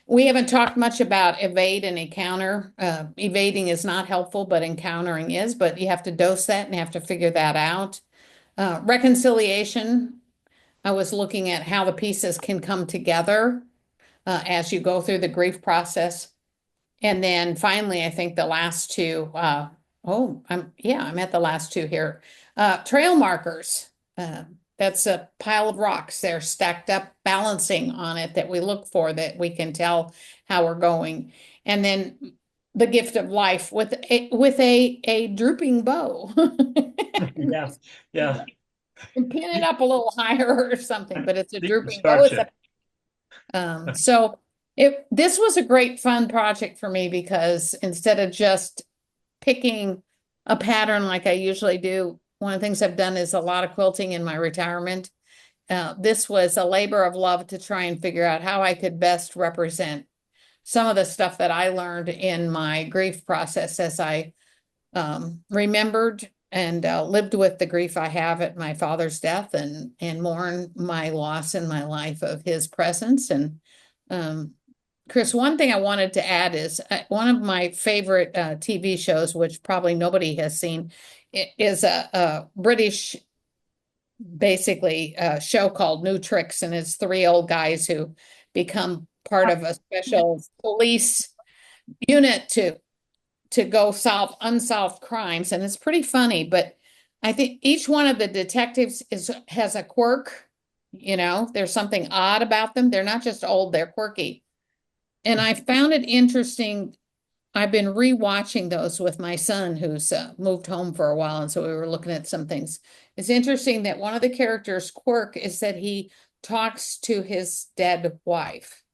[SPEAKER 2] We haven't talked much about evade and encounter. Evading is not helpful, but encountering is, but you have to dose that and you have to figure that out. Reconciliation, I was looking at how the pieces can come together as you go through the grief process. And then finally, I think the last two, I'm at the last two here. Trail markers. That's a pile of rocks. They're stacked up, balancing on it that we look for, that we can tell how we're going. And then the gift of life with a drooping bow.
[SPEAKER 3] Yeah, yeah.
[SPEAKER 2] And pin it up a little higher or something, but it's a drooping bow.
[SPEAKER 3] Deconstruction.
[SPEAKER 2] So this was a great fun project for me, because instead of just picking a pattern like I usually do, one of the things I've done is a lot of quilting in my retirement. This was a labor of love to try and figure out how I could best represent some of the stuff that I learned in my grief process as I remembered and lived with the grief I have at my father's death, and mourn my loss in my life of his presence. And Chris, one thing I wanted to add is one of my favorite TV shows, which probably nobody has seen, is a British, basically, show called New Tricks, and it's three old guys who become part of a special police unit to go solve unsolved crimes, and it's pretty funny. But I think each one of the detectives has a quirk. There's something odd about them. They're not just old, they're quirky. And I found it interesting. I've been rewatching those with my son, who's moved home for a while, and so we were looking at some things. It's interesting that one of the characters' quirk is that he talks to his dead wife.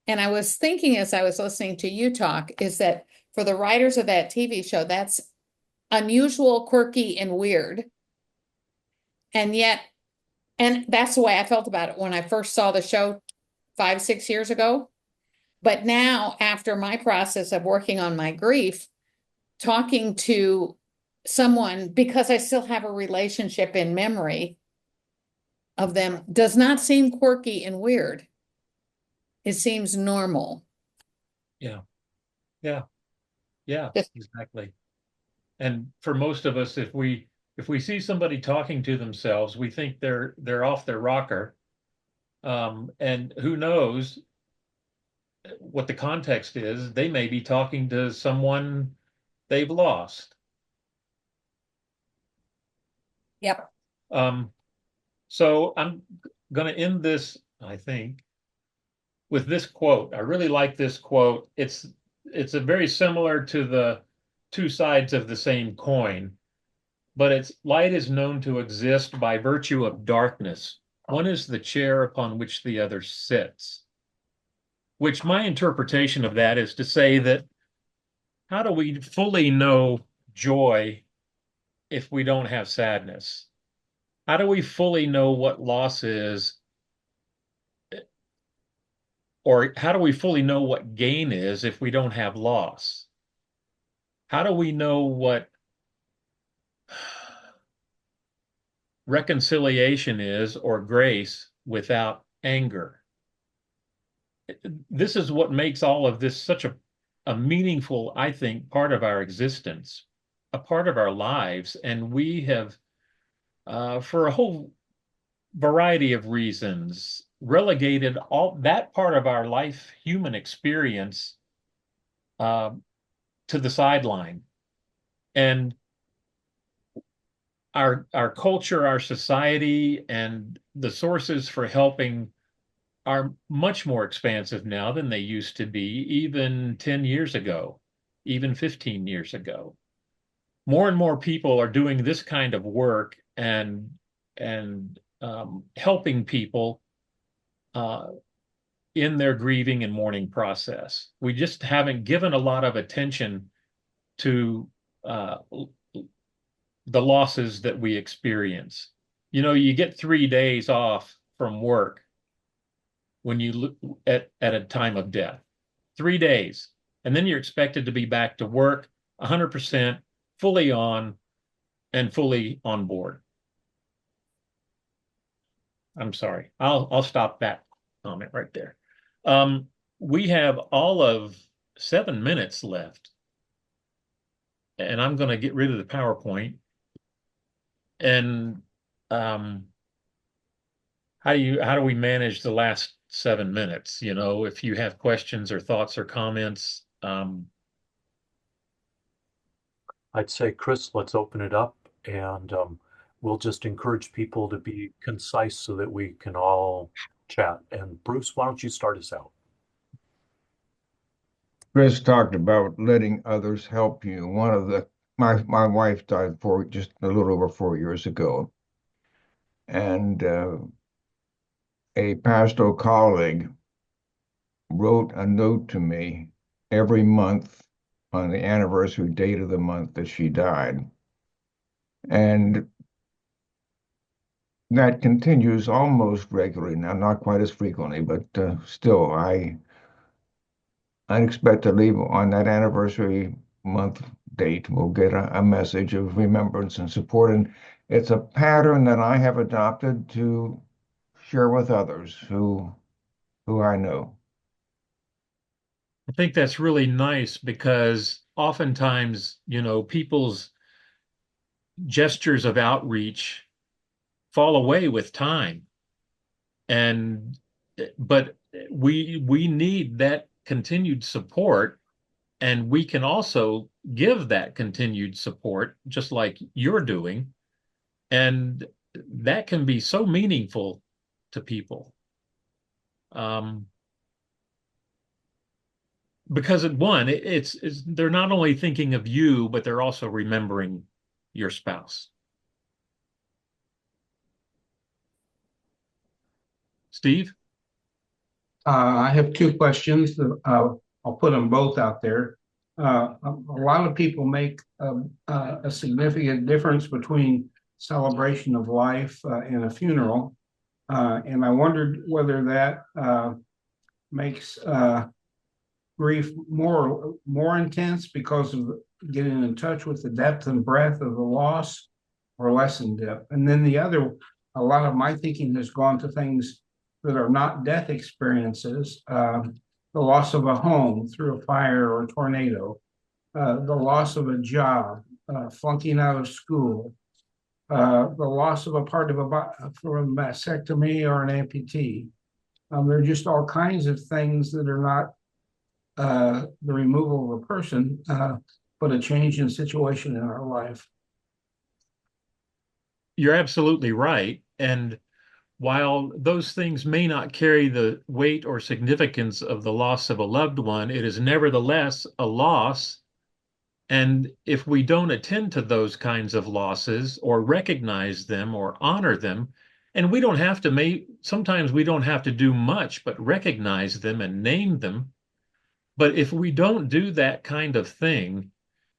[SPEAKER 2] And I was thinking, as I was listening to you talk, is that for the writers of that TV show, that's unusual, quirky, and weird. And that's the way I felt about it when I first saw the show 5-6 years ago. But now, after my process of working on my grief, talking to someone, because I still have a relationship in memory of them, does not seem quirky and weird. It seems normal.
[SPEAKER 3] Yeah. Exactly. And for most of us, if we see somebody talking to themselves, we think they're off their rocker. And who knows what the context is? They may be talking to someone they've lost.
[SPEAKER 2] Yep.
[SPEAKER 3] So I'm going to end this, I think, with this quote. I really like this quote. It's a very similar to the two sides of the same coin, but it's light is known to exist by virtue of darkness. One is the chair upon which the other sits. Which my interpretation of that is to say that how do we fully know joy if we don't have sadness? How do we fully know what loss is? Or how do we fully know what gain is if we don't have loss? How do we know what reconciliation is or grace without anger? This is what makes all of this such a meaningful, I think, part of our existence, a part of our lives. And we have, for a whole variety of reasons, relegated all that part of our life, human experience, to the sideline. And our culture, our society, and the sources for helping are much more expansive now than they used to be, even 10 years ago, even 15 years ago. More and more people are doing this kind of work and helping people in their grieving and mourning process. We just haven't given a lot of attention to the losses that we experience. You get 3 days off from work when you look at a time of death. 3 days. And then you're expected to be back to work 100% fully on and fully on board. I'm sorry. I'll stop that comment right there. We have all of 7 minutes left, and I'm going to get rid of the PowerPoint. And how do we manage the last 7 minutes? You know, if you have questions or thoughts or comments.
[SPEAKER 1] I'd say, Chris, let's open it up, and we'll just encourage people to be concise so that we can all chat. And Bruce, why don't you start us out?
[SPEAKER 14] Chris talked about letting others help you. My wife died just a little over 4 years ago, and a pastoral colleague wrote a note to me every month on the anniversary date of the month that she died. And that continues almost regularly now, not quite as frequently, but still, I unexpectedly on that anniversary month date, we'll get a message of remembrance and support. And it's a pattern that I have adopted to share with others who I know.
[SPEAKER 3] I think that's really nice because oftentimes, you know, people's gestures of outreach fall away with time. But we need that continued support, and we can also give that continued support just like you're doing. And that can be so meaningful to people. Because it's they're not only thinking of you, but they're also remembering your spouse. Steve?
[SPEAKER 5] I have two questions. I'll put them both out there. A lot of people make a significant difference between celebration of life and a funeral. And I wondered whether that makes grief more intense because of getting in touch with the depth and breadth of the loss, or less in depth. And then a lot of my thinking has gone to things that are not death experiences, the loss of a home through a fire or a tornado, the loss of a job, flunking out of school, the loss of a part of from a mastectomy or an amputee. There are just all kinds of things that are not the removal of a person, but a change in situation in our life.
[SPEAKER 3] You're absolutely right. And while those things may not carry the weight or significance of the loss of a loved one, it is nevertheless a loss. And if we don't attend to those kinds of losses or recognize them or honor them, and we don't have to sometimes we don't have to do much but recognize them and name them. But if we don't do that kind of thing,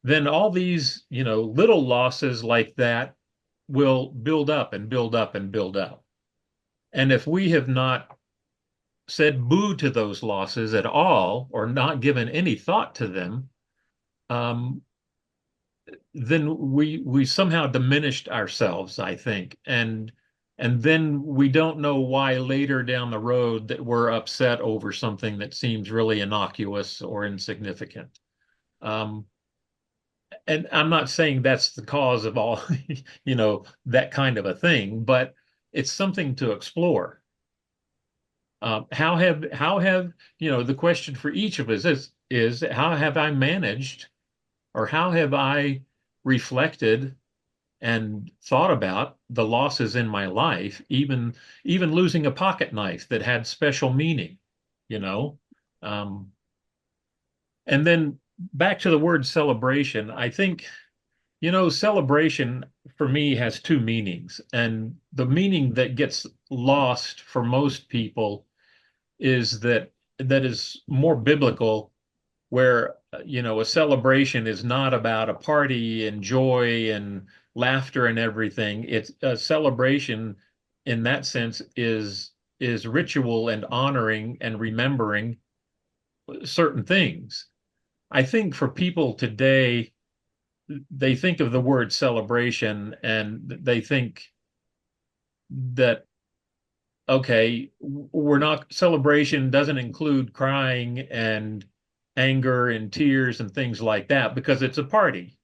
[SPEAKER 3] then all these, you know, little losses like that will build up and build up and build up. And if we have not said boo to those losses at all, or not given any thought to them, then we somehow diminished ourselves, I think. And then we don't know why later down the road that we're upset over something that seems really innocuous or insignificant. And I'm not saying that's the cause of all, you know, that kind of a thing, but it's something to explore. How have, you know, the question for each of us is how have I managed, or how have I reflected and thought about the losses in my life, even losing a pocket knife that had special meaning, you know? And then back to the word celebration, I think, you know, celebration for me has two meanings. And the meaning that gets lost for most people is that is more biblical, where, you know, a celebration is not about a party and joy and laughter and everything. It's a celebration in that sense is ritual and honoring and remembering certain things. I think for people today, they think of the word celebration and they think that, okay, celebration doesn't include crying and anger and tears and things like that because it's a party.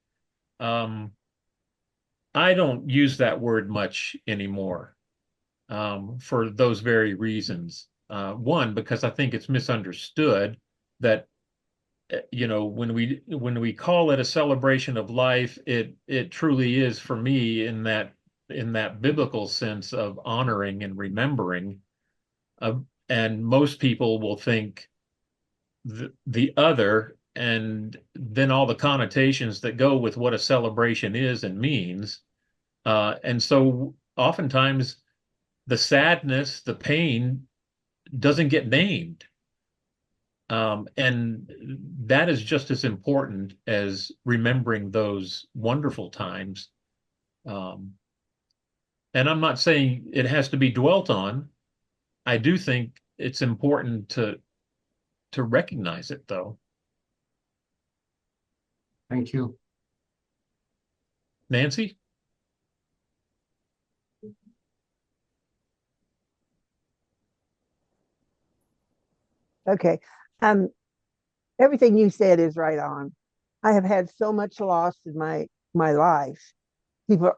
[SPEAKER 3] I don't use that word much anymore for those very reasons. One, because I think it's misunderstood that when we call it a celebration of life, it truly is for me in that biblical sense of honoring and remembering. And most people will think the other, and then all the connotations that go with what a celebration is and means. And so oftentimes the sadness, the pain doesn't get named. And that is just as important as remembering those wonderful times. And I'm not saying it has to be dwelt on. I do think it's important to recognize it, though.
[SPEAKER 5] Thank you.
[SPEAKER 3] Nancy?
[SPEAKER 9] Okay. Everything you said is right on. I have had so much loss in my life. People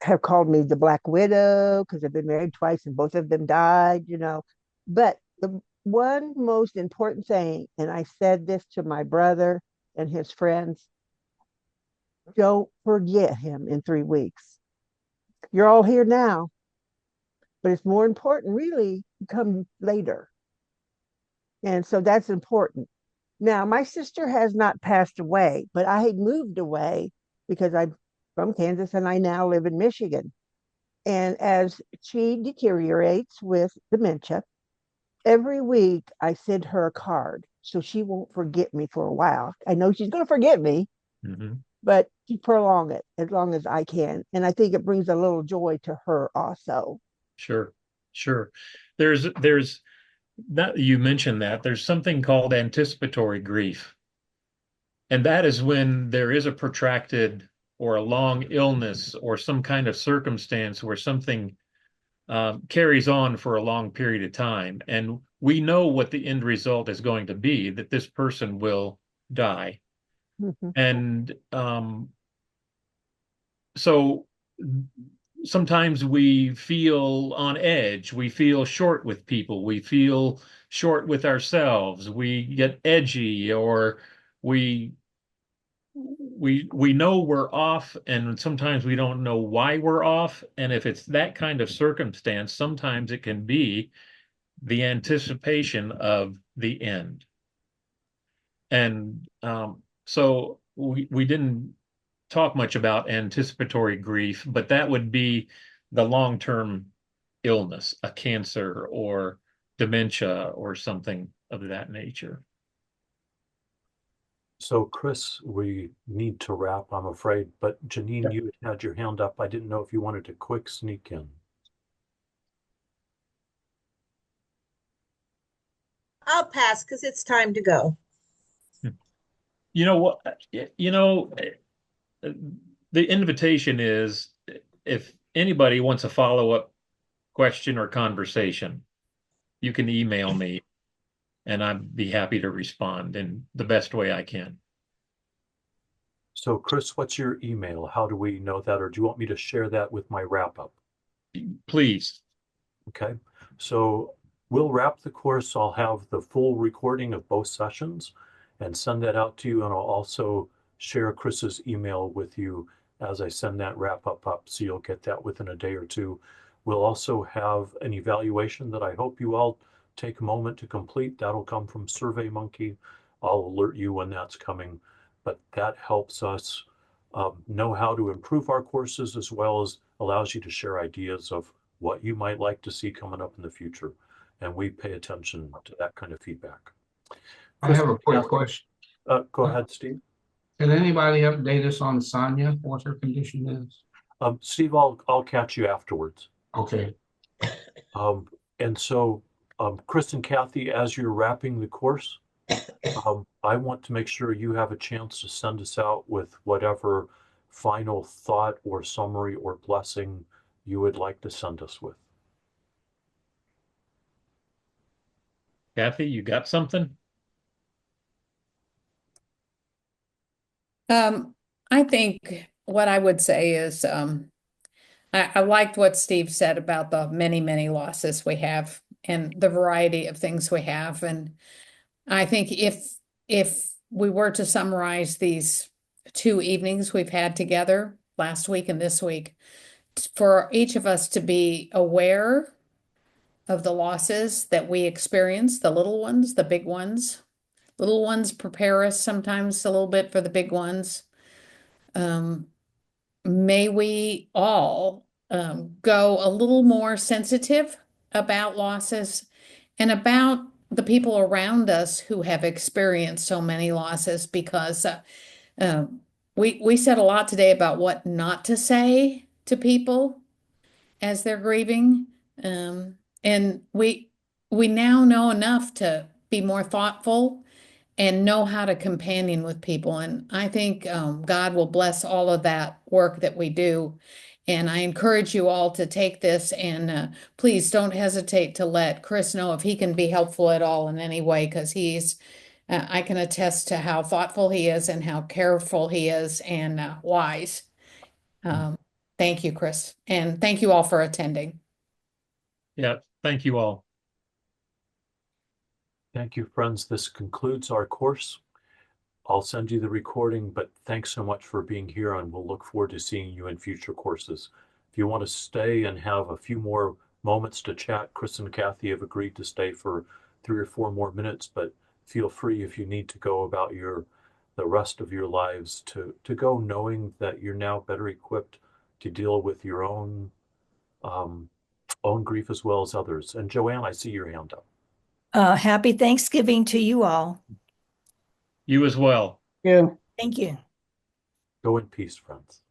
[SPEAKER 9] have called me the Black Widow because I've been married twice and both of them died, But the one most important thing, and I said this to my brother and his friends, don't forget him in 3 weeks. You're all here now, but it's more important really to come later. And so that's important. Now, my sister has not passed away, but I had moved away because I'm from Kansas and I now live in Michigan. And as she deteriorates with dementia, every week I send her a card so she won't forget me for a while. I know she's going to forget me, but to prolong it as long as I can. And I think it brings a little joy to her also.
[SPEAKER 3] Sure. There's that you mentioned that there's something called anticipatory grief. And that is when there is a protracted or a long illness or some kind of circumstance where something carries on for a long period of time. And we know what the end result is going to be, that this person will die. And so sometimes we feel on edge, we feel short with people, we feel short with ourselves, we get edgy, or we know we're off, and sometimes we don't know why we're off. And if it's that kind of circumstance, sometimes it can be the anticipation of the end. And so we didn't talk much about anticipatory grief, but that would be the long-term illness, a cancer or dementia or something of that nature.
[SPEAKER 1] So, Chris, we need to wrap, I'm afraid, but Janine, you had your hand up. I didn't know if you wanted to quick sneak in.
[SPEAKER 10] I'll pass because it's time to go.
[SPEAKER 3] You know what? The invitation is, if anybody wants a follow-up question or conversation, you can email me and I'd be happy to respond in the best way I can.
[SPEAKER 1] So, Chris, what's your email? How do we know that? Or do you want me to share that with my wrap-up?
[SPEAKER 3] Please.
[SPEAKER 1] Okay. So we'll wrap the course. I'll have the full recording of both sessions and send that out to you. And I'll also share Chris's email with you as I send that wrap-up up. So you'll get that within a day or two. We'll also have an evaluation that I hope you all take a moment to complete. That'll come from SurveyMonkey. I'll alert you when that's coming, but that helps us know how to improve our courses, as well as allows you to share ideas of what you might like to see coming up in the future. And we pay attention to that kind of feedback.
[SPEAKER 5] I have a quick question.
[SPEAKER 1] Go ahead, Steve.
[SPEAKER 5] Can anybody update us on Sonia, what her condition is?
[SPEAKER 1] Steve, I'll catch you afterwards.
[SPEAKER 5] Okay.
[SPEAKER 1] And so, Chris and Kathy, as you're wrapping the course, I want to make sure you have a chance to send us out with whatever final thought or summary or blessing you would like to send us with.
[SPEAKER 3] Kathy, you got something?
[SPEAKER 2] I think what I would say is I liked what Steve said about the many, many losses we have and the variety of things we have. And I think if we were to summarize these 2 evenings we've had together last week and this week, for each of us to be aware of the losses that we experience, the little ones, the big ones. Little ones prepare us sometimes a little bit for the big ones. May we all go a little more sensitive about losses and about the people around us who have experienced so many losses, because we said a lot today about what not to say to people as they're grieving. And we now know enough to be more thoughtful and know how to companion with people. And I think God will bless all of that work that we do. And I encourage you all to take this, and please don't hesitate to let Chris know if he can be helpful at all in any way, because I can attest to how thoughtful he is and how careful he is and wise. Thank you, Chris. And thank you all for attending.
[SPEAKER 3] Yeah, thank you all.
[SPEAKER 1] Thank you, friends. This concludes our course. I'll send you the recording, but thanks so much for being here, and we'll look forward to seeing you in future courses. If you want to stay and have a few more moments to chat, Chris and Kathy have agreed to stay for 3 or 4 more minutes, but feel free if you need to go about the rest of your lives to go, knowing that you're now better equipped to deal with your own grief as well as others. And Joanne, I see your hand up.
[SPEAKER 15] Happy Thanksgiving to you all.
[SPEAKER 3] You as well.
[SPEAKER 4] Yeah.
[SPEAKER 15] Thank you.
[SPEAKER 1] Go in peace, friends.